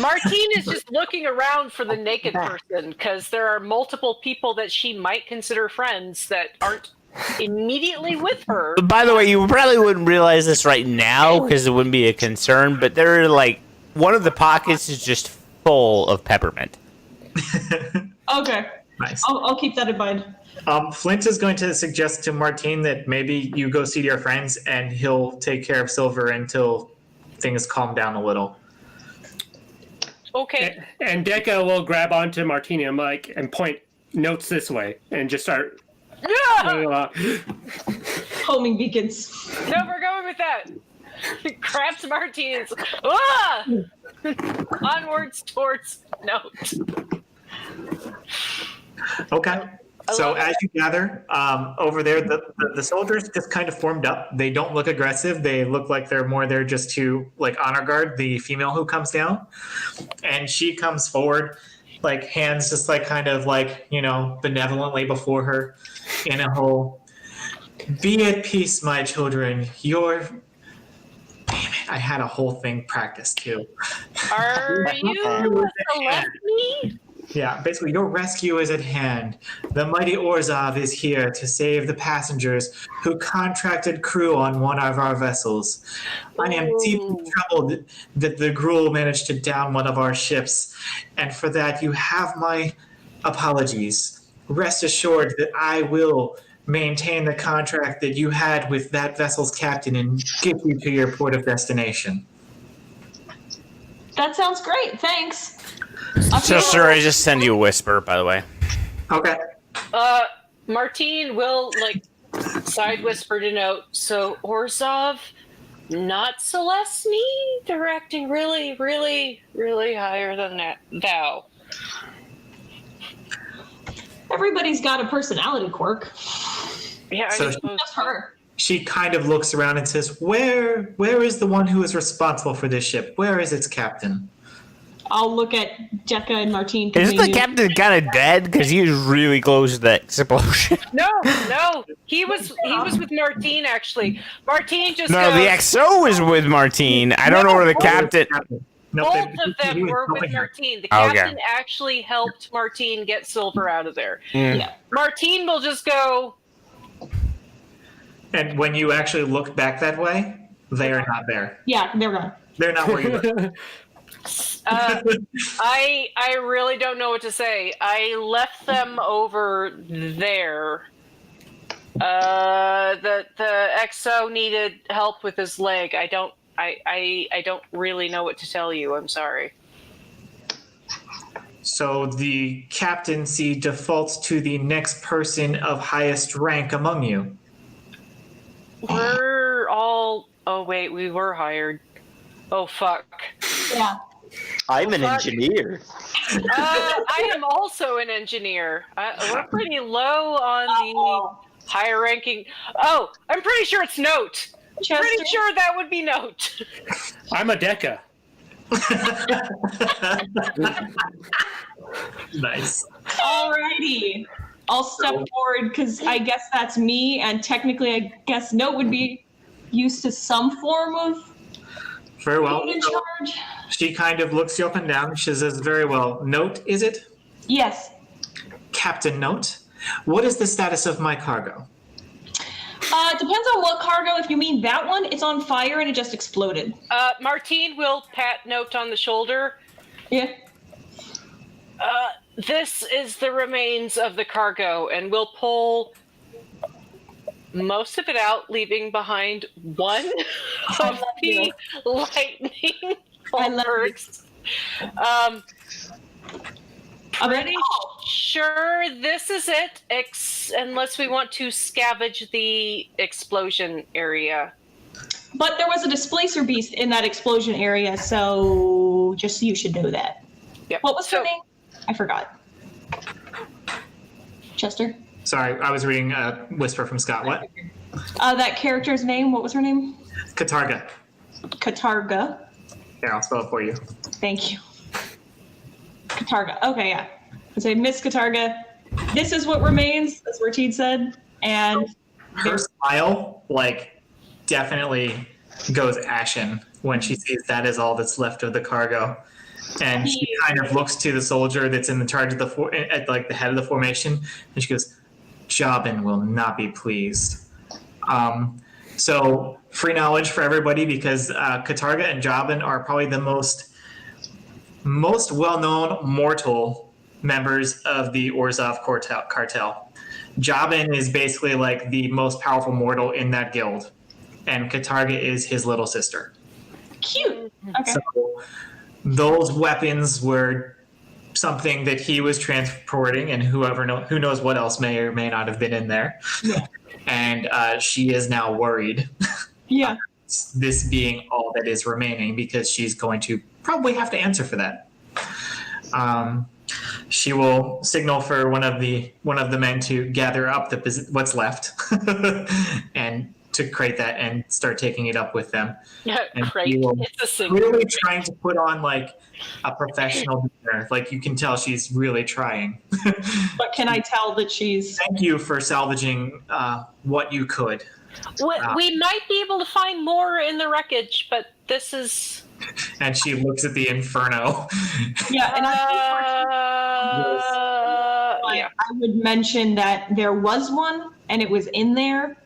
Speaker 5: Martine is just looking around for the naked person because there are multiple people that she might consider friends that aren't immediately with her.
Speaker 3: By the way, you probably wouldn't realize this right now because it wouldn't be a concern, but there are like one of the pockets is just full of peppermint.
Speaker 2: Okay.
Speaker 1: Nice.
Speaker 2: I'll keep that in mind.
Speaker 1: Flint is going to suggest to Martine that maybe you go see your friends, and he'll take care of Silver until things calm down a little.
Speaker 5: Okay.
Speaker 4: And Decca will grab onto Martini and point notes this way and just start.
Speaker 2: Homing beacons.
Speaker 5: No, we're going with that. Grabs Martine's. Ah! Onwards towards note.
Speaker 1: Okay. So as you gather over there, the soldiers just kind of formed up. They don't look aggressive. They look like they're more there just to like honor guard the female who comes down. And she comes forward, like hands just like kind of like, you know, benevolently before her in a whole, "Be at peace, my children. Damn it, I had a whole thing practiced too.
Speaker 5: Are you a Celeste?
Speaker 1: Yeah, basically, your rescue is at hand. The mighty Orzhov is here to save the passengers who contracted crew on one of our vessels. I am deeply troubled that the Gruul managed to down one of our ships, and for that you have my apologies. Rest assured that I will maintain the contract that you had with that vessel's captain and get you to your port of destination."
Speaker 2: That sounds great. Thanks.
Speaker 3: So, sir, I just send you a whisper, by the way.
Speaker 1: Okay.
Speaker 5: Martine will side whisper to note. So Orzhov, not Celeste, directing really, really, really higher than that. Thou.
Speaker 2: Everybody's got a personality quirk.
Speaker 5: Yeah, I
Speaker 1: So-
Speaker 5: suppose.
Speaker 2: Just her.
Speaker 1: She kind of looks around and says, Where is the one who is responsible for this ship? Where is its captain?"
Speaker 2: I'll look at Decca and Martine.
Speaker 3: Isn't the captain kind of dead? Because he was really close to that explosion.
Speaker 5: No, he was with Martine actually. Martine just
Speaker 3: No,
Speaker 5: goes,
Speaker 3: the XO was with Martine. I don't know where the captain.
Speaker 1: Nope,
Speaker 5: both
Speaker 1: they-
Speaker 5: of them
Speaker 1: he was
Speaker 5: were with
Speaker 1: helping her.
Speaker 5: Martine. The
Speaker 3: Okay.
Speaker 5: captain actually helped Martine get Silver out of there.
Speaker 2: Yeah.
Speaker 5: Martine will just go,
Speaker 1: And when you actually look back that way, they are not there.
Speaker 2: Yeah, they're gone.
Speaker 1: They're not where you were.
Speaker 5: I really don't know what to say. I left them over there. The XO needed help with his leg. I don't really know what to tell you. I'm sorry.
Speaker 1: So the captaincy defaults to the next person of highest rank among you.
Speaker 5: We're all. Oh wait, we were hired. Oh fuck.
Speaker 2: Yeah.
Speaker 6: I'm an
Speaker 5: fuck.
Speaker 6: engineer.
Speaker 5: I am also an engineer. We're pretty low on the higher ranking. Oh, I'm pretty sure it's Note.
Speaker 2: Chester?
Speaker 5: Pretty sure that would be Note.
Speaker 4: I'm a Deca.
Speaker 1: Nice.
Speaker 2: Alrighty. I'll step forward because I guess that's me, and technically I guess Note would be used to some form of
Speaker 1: Very well.
Speaker 2: being in
Speaker 1: So
Speaker 2: charge.
Speaker 1: she kind of looks you up and down. She says, very well. Note, is it?
Speaker 2: Yes.
Speaker 1: Captain Note, what is the status of my cargo?
Speaker 2: It depends on what cargo. If you mean that one, it's on fire and it just exploded.
Speaker 5: Martine will pat Note on the shoulder.
Speaker 2: Yeah.
Speaker 5: This is the remains of the cargo, and we'll pull most of it out, leaving behind one of the lightning
Speaker 2: I love
Speaker 5: bolts.
Speaker 2: I'm
Speaker 5: Pretty sure this is it, unless we want to scavenge the explosion area.
Speaker 2: But there was a displacer beast in that explosion area, so just you should know that.
Speaker 5: Yep.
Speaker 2: What was her name? I forgot. Chester?
Speaker 1: Sorry, I was reading a whisper from Scott. What?
Speaker 2: That character's name, what was her name?
Speaker 1: Katarga.
Speaker 2: Katarga.
Speaker 1: Here, I'll spell it for you.
Speaker 2: Thank you. Katarga. Okay, yeah. I say, Miss Katarga, this is what remains, as Martine said, and
Speaker 1: Her smile, like, definitely goes ashen when she sees that is all that's left of the cargo. And she kind of looks to the soldier that's in the charge of at like the head of the formation, and she goes, Jobin will not be pleased. So free knowledge for everybody, because Katarga and Jobin are probably the most well-known mortal members of the Orzhov cartel. Jobin is basically like the most powerful mortal in that guild, and Katarga is his little sister.
Speaker 2: cute. Okay.
Speaker 1: So those weapons were something that he was transporting, and who knows what else may or may not have been in there.
Speaker 2: Yeah.
Speaker 1: And she is now worried,
Speaker 2: Yeah.
Speaker 1: this being all that is remaining, because she's going to probably have to answer for that. She will signal for one of the men to gather up what's left and to crate that and start taking it up with them.
Speaker 5: Yeah,
Speaker 1: And
Speaker 5: crate.
Speaker 1: she will
Speaker 5: It's a single.
Speaker 1: really trying to put on like a professional demeanor. Like, you can tell she's really trying.
Speaker 2: But can I tell that she's...
Speaker 1: Thank you for salvaging what you could.
Speaker 5: We might be able to find more in the wreckage, but this is.
Speaker 1: And she looks at the inferno.
Speaker 2: Yeah, and
Speaker 5: Yeah.
Speaker 2: I would mention that there was one, and it was in there,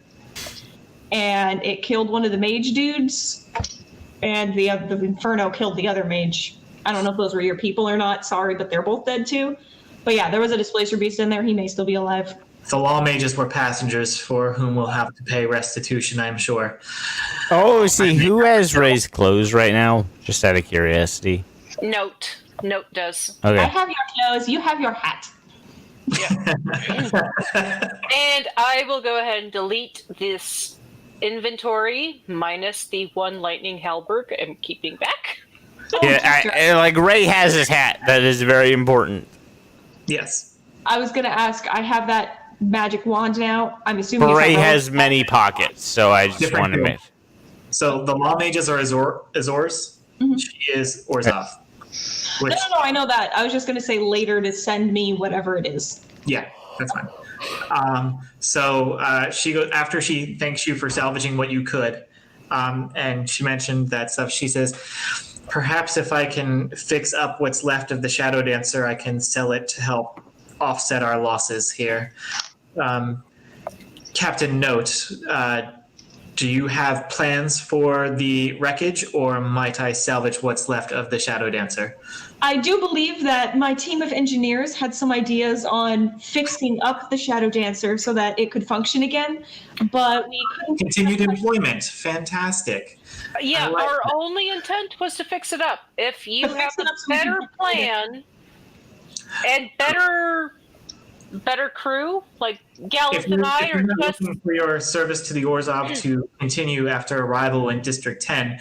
Speaker 2: and it killed one of the mage dudes, and the inferno killed the other mage. I don't know if those were your people or not. Sorry, but they're both dead too. But yeah, there was a displacer beast in there. He may still be alive.
Speaker 1: The law mages were passengers for whom we'll have to pay restitution, I'm sure.
Speaker 3: Oh, see, who has Ray's clothes right now? Just out of curiosity.
Speaker 5: Note does.
Speaker 2: I
Speaker 3: Okay.
Speaker 2: have your clothes. You have your hat.
Speaker 5: And I will go ahead and delete this inventory minus the one lightning halberd I'm keeping back.
Speaker 3: Yeah, like Ray has his hat. That is very important.
Speaker 1: Yes.
Speaker 2: I was gonna ask. I have that magic wand now. I'm assuming.
Speaker 3: But
Speaker 2: it's
Speaker 3: Ray
Speaker 2: not-
Speaker 3: has many pockets, so I just
Speaker 1: Different
Speaker 3: want to
Speaker 1: people.
Speaker 3: make.
Speaker 1: So the law mages are Azors. She is Orzhov. Which,
Speaker 2: No, I know that. I was just gonna say later to send me whatever it is.
Speaker 1: yeah, that's fine. So she goes, after she thanks you for salvaging what you could, and she mentioned that stuff. She says, perhaps if I can fix up what's left of the Shadow Dancer, I can sell it to help offset our losses here. Captain Note, Do you have plans for the wreckage, or might I salvage what's left of the Shadow Dancer?
Speaker 2: I do believe that my team of engineers had some ideas on fixing up the Shadow Dancer so that it could function again, but we couldn't.
Speaker 1: Continued employment. Fantastic.
Speaker 5: Yeah,
Speaker 1: I like
Speaker 5: our
Speaker 1: that.
Speaker 5: only intent was to fix it up. If you
Speaker 2: To
Speaker 5: have
Speaker 2: fix it
Speaker 5: a
Speaker 2: up so we can
Speaker 5: better
Speaker 2: deploy it.
Speaker 5: plan and better crew, like Gallup and I
Speaker 1: If
Speaker 5: are
Speaker 1: you're not
Speaker 5: just
Speaker 1: looking for your service to the Orzhov to continue after arrival in District 10,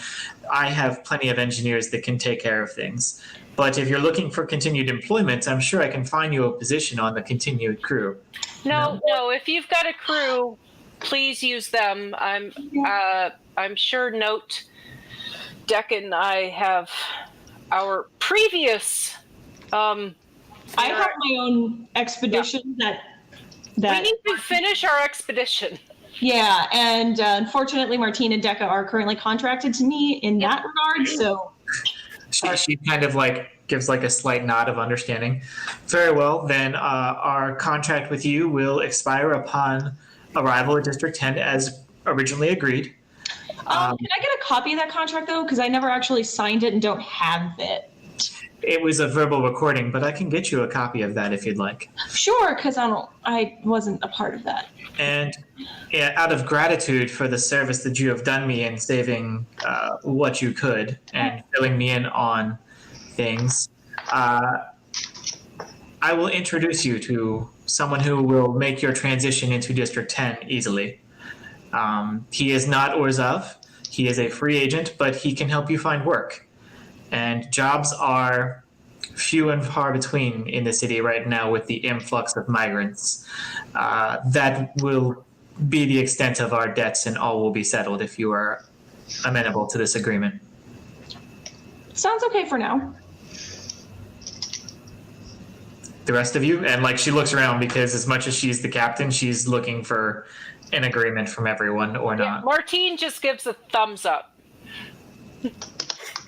Speaker 1: I have plenty of engineers that can take care of things. But if you're looking for continued employment, I'm sure I can find you a position on the continued crew.
Speaker 5: no. If you've got a crew, please use them. I'm sure Note, Deck, and I have our previous.
Speaker 2: I have my own expedition that
Speaker 5: We need to finish our expedition.
Speaker 2: yeah, and unfortunately Martine and Decca are currently contracted to me in that regard, so
Speaker 1: She kind of like gives like a slight nod of understanding. Very well, then our contract with you will expire upon arrival at District 10 as originally agreed.
Speaker 2: can I get a copy of that contract though? Because I never actually signed it and don't have it.
Speaker 1: It was a verbal recording, but I can get you a copy of that if you'd like.
Speaker 2: Sure, because I wasn't a part of that.
Speaker 1: And out of gratitude for the service that you have done me in saving what you could and filling me in on things, I will introduce you to someone who will make your transition into District 10 easily. He is not Orzhov. He is a free agent, but he can help you find work. And jobs are few and far between in the city right now with the influx of migrants. That will be the extent of our debts, and all will be settled if you are amenable to this agreement.
Speaker 2: Sounds okay for now.
Speaker 1: The rest of you, and like she looks around because as much as she's the captain, she's looking for an agreement from everyone or not.
Speaker 5: Martine just gives a thumbs up.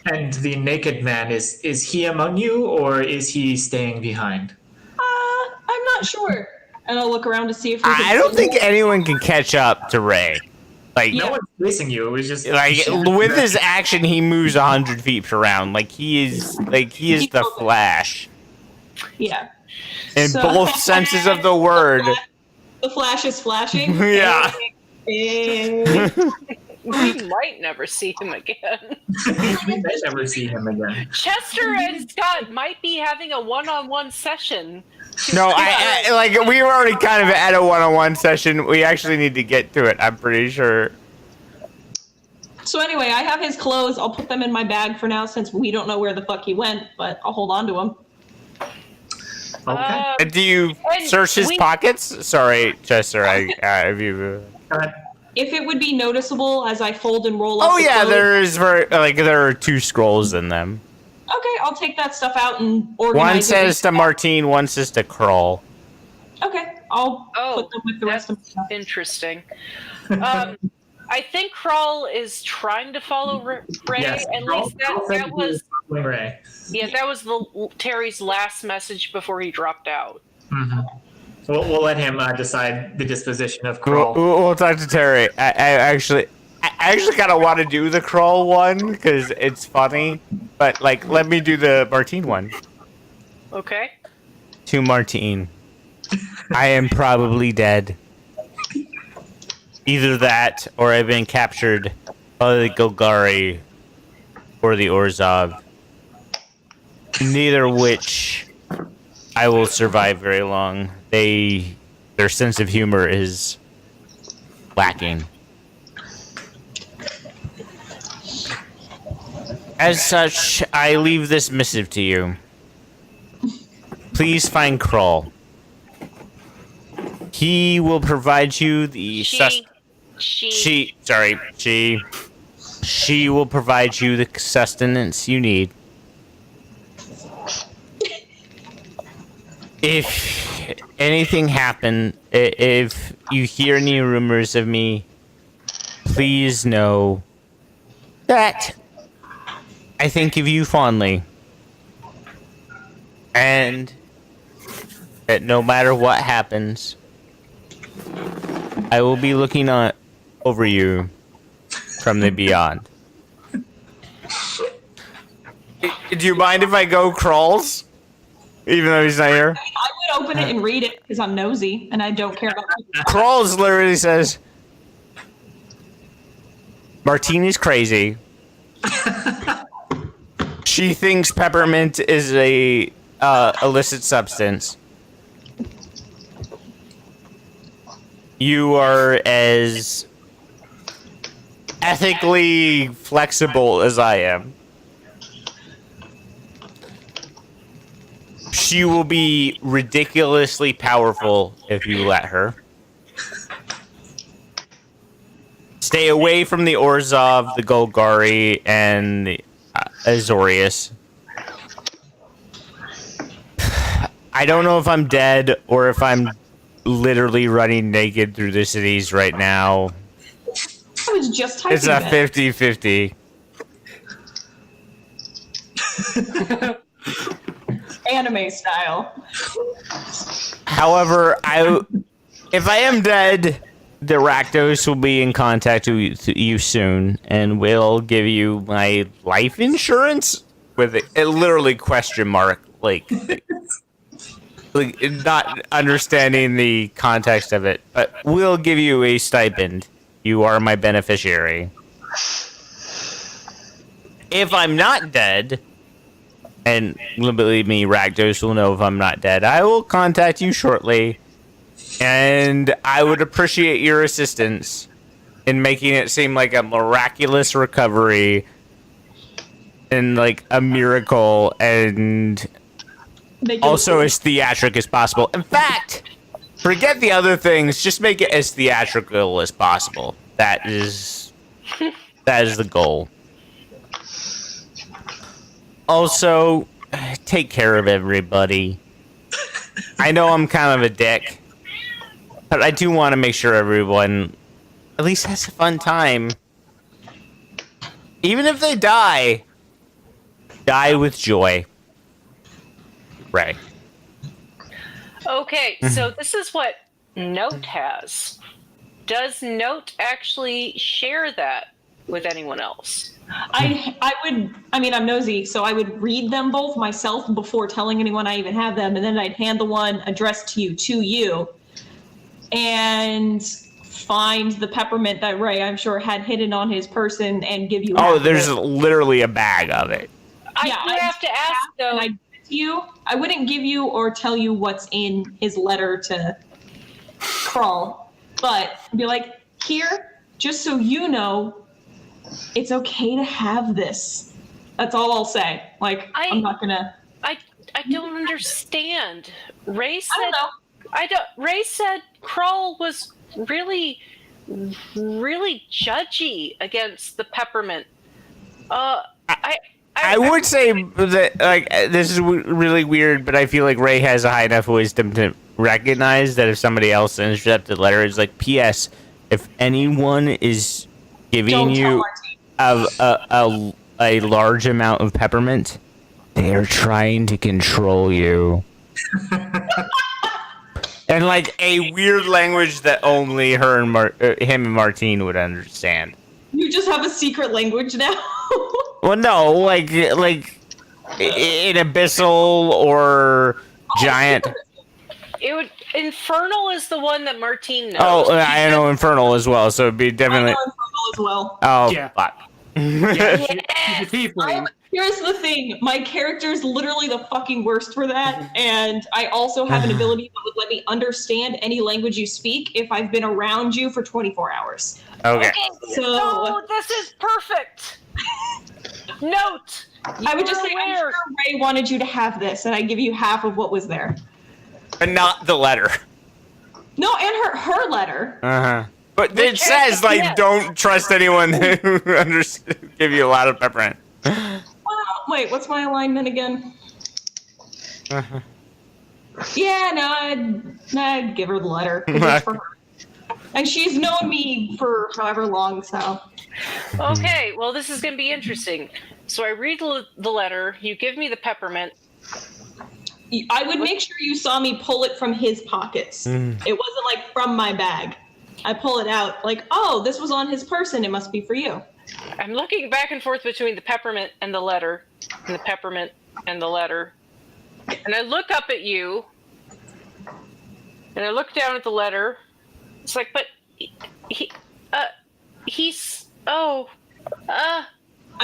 Speaker 1: And the naked man, is he among you, or is he staying behind?
Speaker 2: I'm not sure. And I'll look around to see if
Speaker 3: I don't think anyone can catch up to Ray. Like,
Speaker 1: No one's facing you. It was just
Speaker 3: like with his action, he moves 100 feet around. Like he is the Flash
Speaker 2: Yeah.
Speaker 3: in
Speaker 2: So-
Speaker 3: both senses of the word.
Speaker 2: The flash is flashing.
Speaker 3: Yeah.
Speaker 5: We might never see him again.
Speaker 1: we may never see him again.
Speaker 5: Chester and Scott might be having a one-on-one session.
Speaker 3: No, I like we were already kind of at a one-on-one session. We actually need to get to it. I'm pretty sure.
Speaker 2: So anyway, I have his clothes. I'll put them in my bag for now since we don't know where the fuck he went, but I'll hold on to him.
Speaker 1: Okay.
Speaker 3: Do you
Speaker 5: and
Speaker 3: search his
Speaker 5: we-
Speaker 3: pockets? Sorry, Chester. Have you?
Speaker 1: Go ahead.
Speaker 2: If it would be noticeable as I fold and roll up
Speaker 3: Oh
Speaker 2: the
Speaker 3: yeah,
Speaker 2: clothes,
Speaker 3: there are 2 scrolls in them.
Speaker 2: okay, I'll take that stuff out and organize
Speaker 3: One
Speaker 2: it.
Speaker 3: says to Martine, one says to Kroll.
Speaker 2: Okay, I'll
Speaker 5: Oh,
Speaker 2: put them with the rest of my stuff.
Speaker 5: Interesting. I think Krull is trying to follow Ray.
Speaker 1: Yes.
Speaker 5: At least that was
Speaker 1: Ray.
Speaker 5: that was Terry's last message before he dropped out.
Speaker 1: Mm-hmm. We'll let him decide the disposition of
Speaker 3: We'll,
Speaker 1: Kroll.
Speaker 3: we'll talk to Terry. I actually kind of want to do the Kroll one because it's funny, but like, let me do the Martine one.
Speaker 5: Okay.
Speaker 3: To Martine, I am probably dead. Either that, or I've been captured by the Golgari or the Orzhov. Neither which I will survive very long. Their sense of humor is lacking. As such, I leave this missive to you. Please find Kroll. He will provide you the She will provide you the sustenance you need. If anything happen, if you hear any rumors of me, please know that I think of you fondly. And that no matter what happens, I will be looking over you from the beyond. Do you mind if I go crawls? Even though he's not here?
Speaker 2: I would open it and read it because I'm nosy and I don't care about people.
Speaker 3: Crawls literally says, Martini's crazy. She thinks peppermint is a illicit substance. You are as ethically flexible as I am. She will be ridiculously powerful if you let her. Stay away from the Orzhov, the Golgari, and the Azorius. I don't know if I'm dead or if I'm literally running naked through the cities right now.
Speaker 2: I was just typing
Speaker 3: It's a
Speaker 2: that.
Speaker 3: 50-50.
Speaker 2: Anime style.
Speaker 3: However, if I am dead, the Rakdos will be in contact with you soon, and will give you my life insurance with a literally question mark, like not understanding the context of it, but we'll give you a stipend. You are my beneficiary. If I'm not dead, and believe me, Rakdos will know if I'm not dead, I will contact you shortly, and I would appreciate your assistance in making it seem like a miraculous recovery and like a miracle, and also as theatric as possible. In fact, forget the other things, just make it as theatrical as possible. That is the goal. Also, take care of everybody. I know I'm kind of a dick, but I do want to make sure everyone at least has a fun time. Even if they die with joy. Ray.
Speaker 5: Okay, so this is what Note has. Does Note actually share that with anyone else?
Speaker 2: I'm nosy, so I would read them both myself before telling anyone I even have them, and then I'd hand the one addressed to you, and find the peppermint that Ray, I'm sure, had hidden on his person and give you.
Speaker 3: Oh, there's literally a bag of it.
Speaker 2: Yeah,
Speaker 5: I have to ask, though.
Speaker 2: And I'd give it to you. I wouldn't give you or tell you what's in his letter to Crawl, but be like, here, just so you know, it's okay to have this. That's all I'll say. Like, I'm not gonna.
Speaker 5: I don't understand. Ray said.
Speaker 2: I don't know.
Speaker 5: Ray said Krull was really, really judgy against the peppermint.
Speaker 3: I would say that, like, this is really weird, but I feel like Ray has a high enough wisdom to recognize that if somebody else intercepted the letter, it's like, P.S. If anyone is giving you a large amount of peppermint, they are trying to control you. And like a weird language that only her and him and Martine would understand.
Speaker 2: You just have a secret language now.
Speaker 3: Well, no, like in abyssal or giant.
Speaker 5: It would. Infernal is the one that Martine knows.
Speaker 3: Oh, I know Infernal as well, so it'd be definitely.
Speaker 2: I know Infernal as well.
Speaker 3: Oh,
Speaker 4: Yeah.
Speaker 3: fuck.
Speaker 4: Yeah, she's a tiefling.
Speaker 2: Here's the thing. My character's literally the fucking worst for that, and I also have an ability that would let me understand any language you speak if I've been around you for 24 hours.
Speaker 3: Okay.
Speaker 5: So this is perfect. Note.
Speaker 2: I would just say, I'm sure Ray wanted you to have this, and I give you half of what was there.
Speaker 3: But not the letter.
Speaker 2: No, and her letter.
Speaker 3: Uh-huh. But it says, like, don't trust anyone who give you a lot of peppermint.
Speaker 2: Wait, what's my alignment again?
Speaker 3: Uh-huh.
Speaker 2: Yeah, no, I'd give her the letter. 'Cause it's for her. And she's known me for however long, so.
Speaker 5: Okay, well, this is going to be interesting. So I read the letter. You give me the peppermint.
Speaker 2: I would make sure you saw me pull it from his pockets. It wasn't like from my bag. I pull it out like, oh, this was on his person. It must be for you.
Speaker 5: I'm looking back and forth between the peppermint and the letter, and the peppermint and the letter. And I look up at you, and I look down at the letter. It's like, but he's,
Speaker 2: I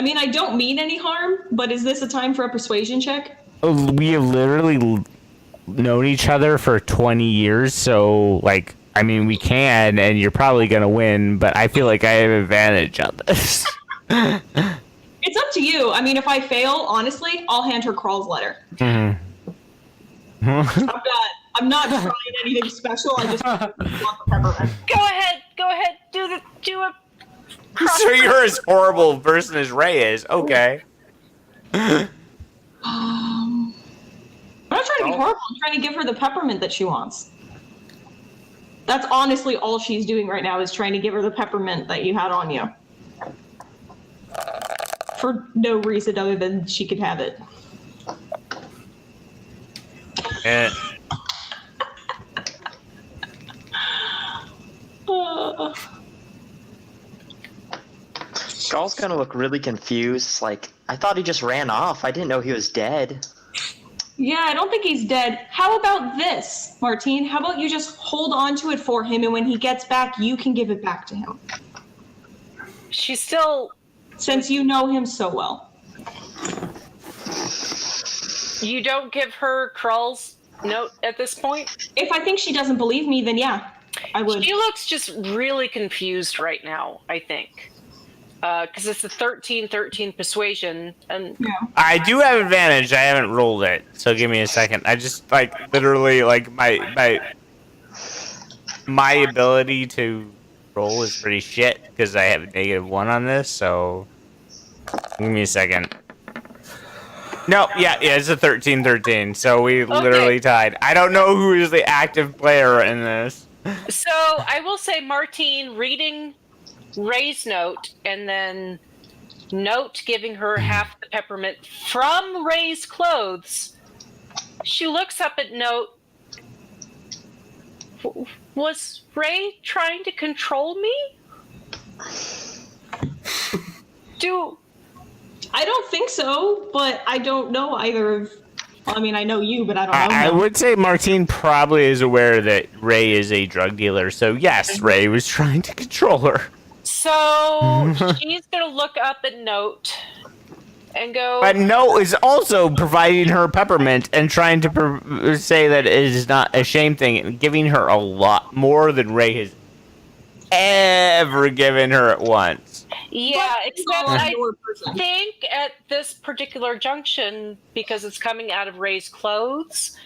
Speaker 2: mean, I don't mean any harm, but is this a time for a persuasion check?
Speaker 3: We have literally known each other for 20 years, so, like, I mean, we can, and you're probably going to win, but I feel like I have advantage on this.
Speaker 2: It's up to you. I mean, if I fail, honestly, I'll hand her Crawl's letter.
Speaker 3: Mhm.
Speaker 2: I'm not trying anything special. I just want the peppermint.
Speaker 5: go ahead, do a.
Speaker 3: So you're as horrible a person as Ray is. Okay.
Speaker 2: I'm not trying to be horrible. I'm trying to give her the peppermint that she wants. That's honestly all she's doing right now is trying to give her the peppermint that you had on you. For no reason other than she could have it.
Speaker 3: And
Speaker 6: Skull's gonna look really confused. Like, I thought he just ran off. I didn't know he was dead.
Speaker 2: Yeah, I don't think he's dead. How about this, Martine? How about you just hold on to it for him, and when he gets back, you can give it back to him.
Speaker 5: She's still.
Speaker 2: Since you know him so well.
Speaker 5: You don't give her Krull's note at this point?
Speaker 2: If I think she doesn't believe me, then yeah, I would.
Speaker 5: She looks just really confused right now, I think. Because it's the 13 persuasion, and
Speaker 2: Yeah.
Speaker 3: I do have advantage. I haven't rolled it, so give me a second. I just literally my ability to roll is pretty shit because I have a -1 on this. So give me a second. No, yeah, it's a 13. So we literally tied. I don't know who is the active player in this.
Speaker 5: so I will say Martine reading Ray's note and then note giving her half the peppermint from Ray's clothes. She looks up at note. Was Ray trying to control me?
Speaker 2: I don't think so, but I don't know either of. Well, I mean, I know you, but I don't know.
Speaker 3: I
Speaker 2: him.
Speaker 3: would say Martine probably is aware that Ray is a drug dealer. So yes, Ray was trying to control her.
Speaker 5: So she's gonna look up at note and go.
Speaker 3: But Note is also providing her peppermint and trying to say that it is not a shame thing, and giving her a lot more than Ray has ever given her at once.
Speaker 5: Yeah, except
Speaker 2: all
Speaker 5: I
Speaker 2: your person.
Speaker 5: think at this particular junction, because it's coming out of Ray's clothes,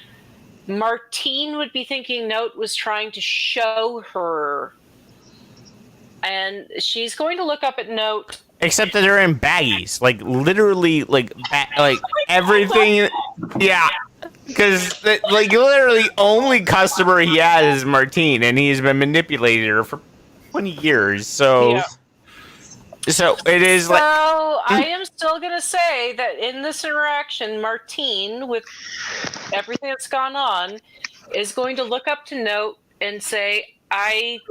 Speaker 5: Martine would be thinking Note was trying to show her. And she's going to look up at Note.
Speaker 3: Except that they're in baggies, like literally, like everything. Yeah, because literally only customer he has is Martine, and he's been manipulating her for 20 years. So,
Speaker 5: Yeah.
Speaker 3: so it is
Speaker 5: So
Speaker 3: like.
Speaker 5: I am still going to say that in this interaction, Martine, with everything that's gone on, is going to look up to Note and say, I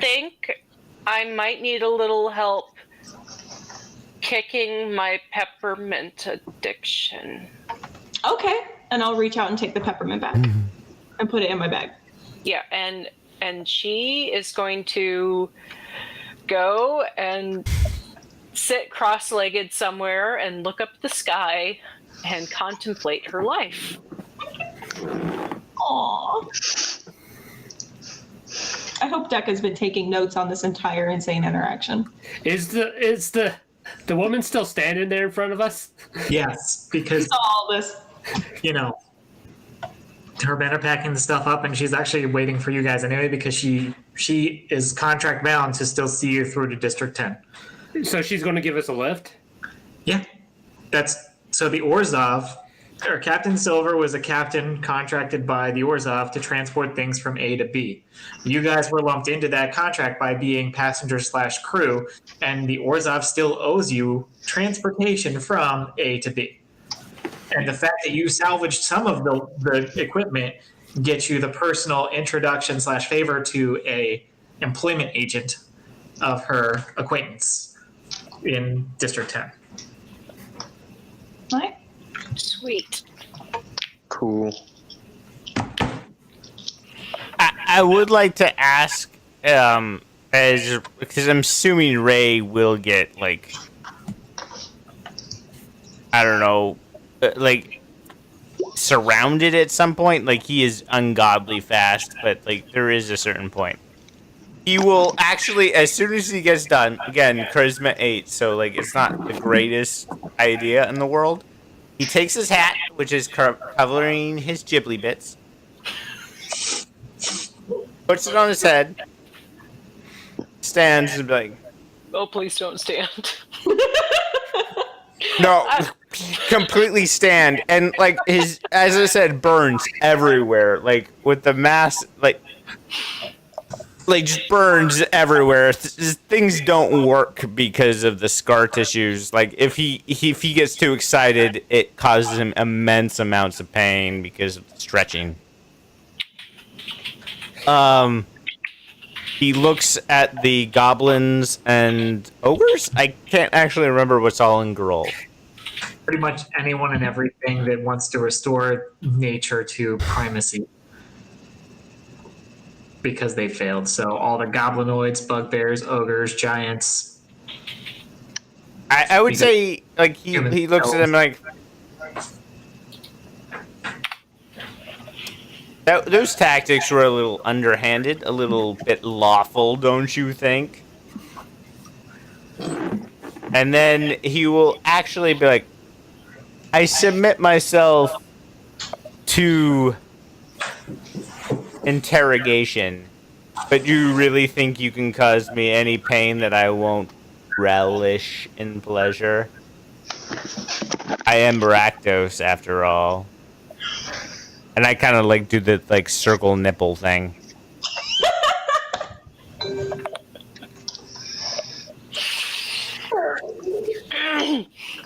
Speaker 5: think I might need a little help kicking my peppermint addiction.
Speaker 2: Okay, and I'll reach out and take the peppermint back and put it in my bag.
Speaker 5: Yeah, and she is going to go and sit cross-legged somewhere and look up at the sky and contemplate her life.
Speaker 2: Aww. I hope Decca's been taking notes on this entire insane interaction.
Speaker 4: Is the woman still standing there in front of us?
Speaker 1: Yes, because
Speaker 2: All this.
Speaker 1: you know, her men are packing the stuff up, and she's actually waiting for you guys anyway because she is contract bound to still see you through to District 10.
Speaker 4: So she's going to give us a lift?
Speaker 1: Yeah, that's so the Orzhov. Or Captain Silver was a captain contracted by the Orzhov to transport things from A to B. You guys were lumped into that contract by being passenger/crew, and the Orzhov still owes you transportation from A to B. And the fact that you salvaged some of the equipment gets you the personal introduction/favor to a employment agent of her acquaintance in District 10.
Speaker 2: Right.
Speaker 5: Sweet.
Speaker 6: Cool.
Speaker 3: I would like to ask, as because I'm assuming Ray will get like, I don't know, like surrounded at some point. Like he is ungodly fast, but like there is a certain point. He will actually, as soon as he gets done, again, charisma 8, so like it's not the greatest idea in the world. He takes his hat, which is covering his ghibli bits, puts it on his head, stands and be like,
Speaker 5: Oh, please don't stand.
Speaker 3: no, completely stand, and like his, as I said, burns everywhere, like with the mass, like just burns everywhere. Things don't work because of the scar tissues. Like if he gets too excited, it causes him immense amounts of pain because of the stretching. He looks at the goblins and ogres. I can't actually remember what's all in Geralt.
Speaker 1: Pretty much anyone and everything that wants to restore nature to primacy. Because they failed. So all the goblinoids, bugbears, ogres, giants.
Speaker 3: I would say, like, he looks at them like, those tactics were a little underhanded, a little bit lawful, don't you think? And then he will actually be like, I submit myself to interrogation, but you really think you can cause me any pain that I won't relish in pleasure? I am Rakdos, after all. And I kind of like do the like circle nipple thing.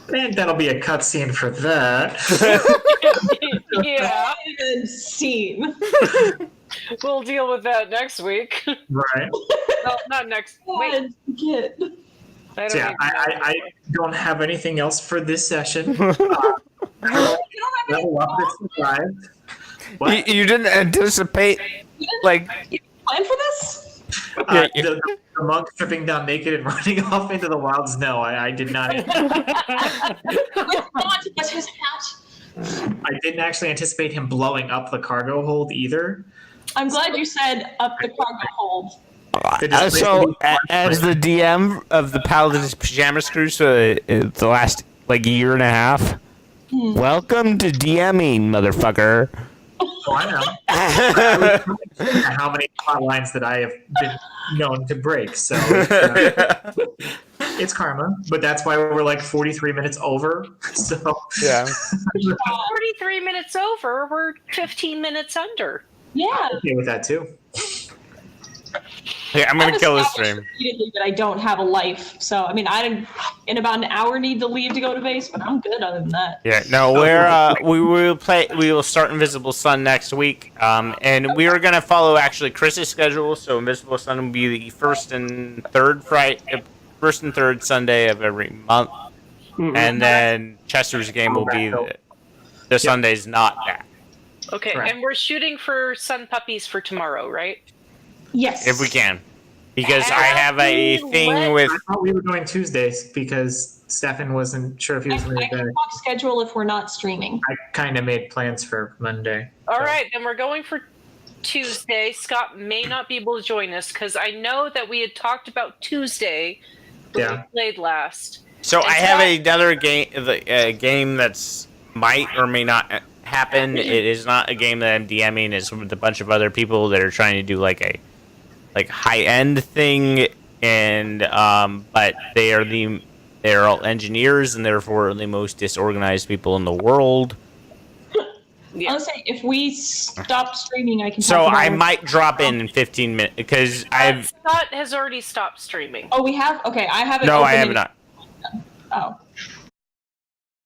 Speaker 1: And that'll be a cutscene for that.
Speaker 5: Yeah,
Speaker 2: Good scene.
Speaker 5: we'll deal with that next week.
Speaker 1: Right.
Speaker 5: No, not next week.
Speaker 2: Kid.
Speaker 5: I
Speaker 1: So
Speaker 5: don't
Speaker 1: yeah, I don't have anything else for this session. Level up this survived. What?
Speaker 3: You didn't anticipate, like,
Speaker 2: Plan for this?
Speaker 1: The monk stripping down naked and running off into the wilds? No, I did not.
Speaker 2: With Ron to get his hat.
Speaker 1: I didn't actually anticipate him blowing up the cargo hold either.
Speaker 2: I'm glad you said up the cargo hold.
Speaker 3: so as the DM of the Paladin's Pajama Screws for the last like year and a half, welcome to DMing, motherfucker.
Speaker 1: Oh, I know. I was how many plot lines that I have been known to break. So it's karma, but that's why we're like 43 minutes over. So
Speaker 3: Yeah.
Speaker 5: 43 minutes over, we're 15 minutes under.
Speaker 2: Yeah.
Speaker 1: I'm okay with that too.
Speaker 3: Yeah, I'm gonna kill this stream.
Speaker 2: Repeatedly that I don't have a life. So I mean, I didn't in about an hour need to leave to go to base, but I'm good other than that.
Speaker 3: Yeah, no, we will start Invisible Sun next week, and we are gonna follow actually Chris's schedule. So Invisible Sun will be the first and third Sunday of every month, and then Chester's game will be the Sundays not that.
Speaker 5: Okay,
Speaker 1: Correct.
Speaker 5: and we're shooting for Sun Puppies for tomorrow, right?
Speaker 2: Yes.
Speaker 3: If we can, because I have a thing with.
Speaker 1: I thought we were doing Tuesdays because Stefan wasn't sure if he was going
Speaker 2: I
Speaker 1: to be
Speaker 2: can
Speaker 1: back.
Speaker 2: talk schedule if we're not streaming.
Speaker 1: I kind of made plans for Monday.
Speaker 5: All
Speaker 1: so.
Speaker 5: right, then we're going for Tuesday. Scott may not be able to join us because I know that we had talked about Tuesday when
Speaker 1: Yeah.
Speaker 5: we played last.
Speaker 3: So
Speaker 5: And
Speaker 3: I have
Speaker 5: Scott-
Speaker 3: another game, a game that's might or may not happen. It is not a game that I'm DMing. It's with a bunch of other people that are trying to do like a high end thing, and but they are all engineers and therefore the most disorganized people in the world.
Speaker 5: Yeah.
Speaker 2: I'll say if we stop streaming, I can.
Speaker 3: So
Speaker 2: talk about
Speaker 3: I
Speaker 2: it.
Speaker 3: might drop in 15 minutes because I've
Speaker 5: Scott has already stopped streaming.
Speaker 2: Oh, we have. Okay, I haven't.
Speaker 3: no, I
Speaker 2: opened
Speaker 3: have
Speaker 2: any-
Speaker 3: not.
Speaker 2: Oh,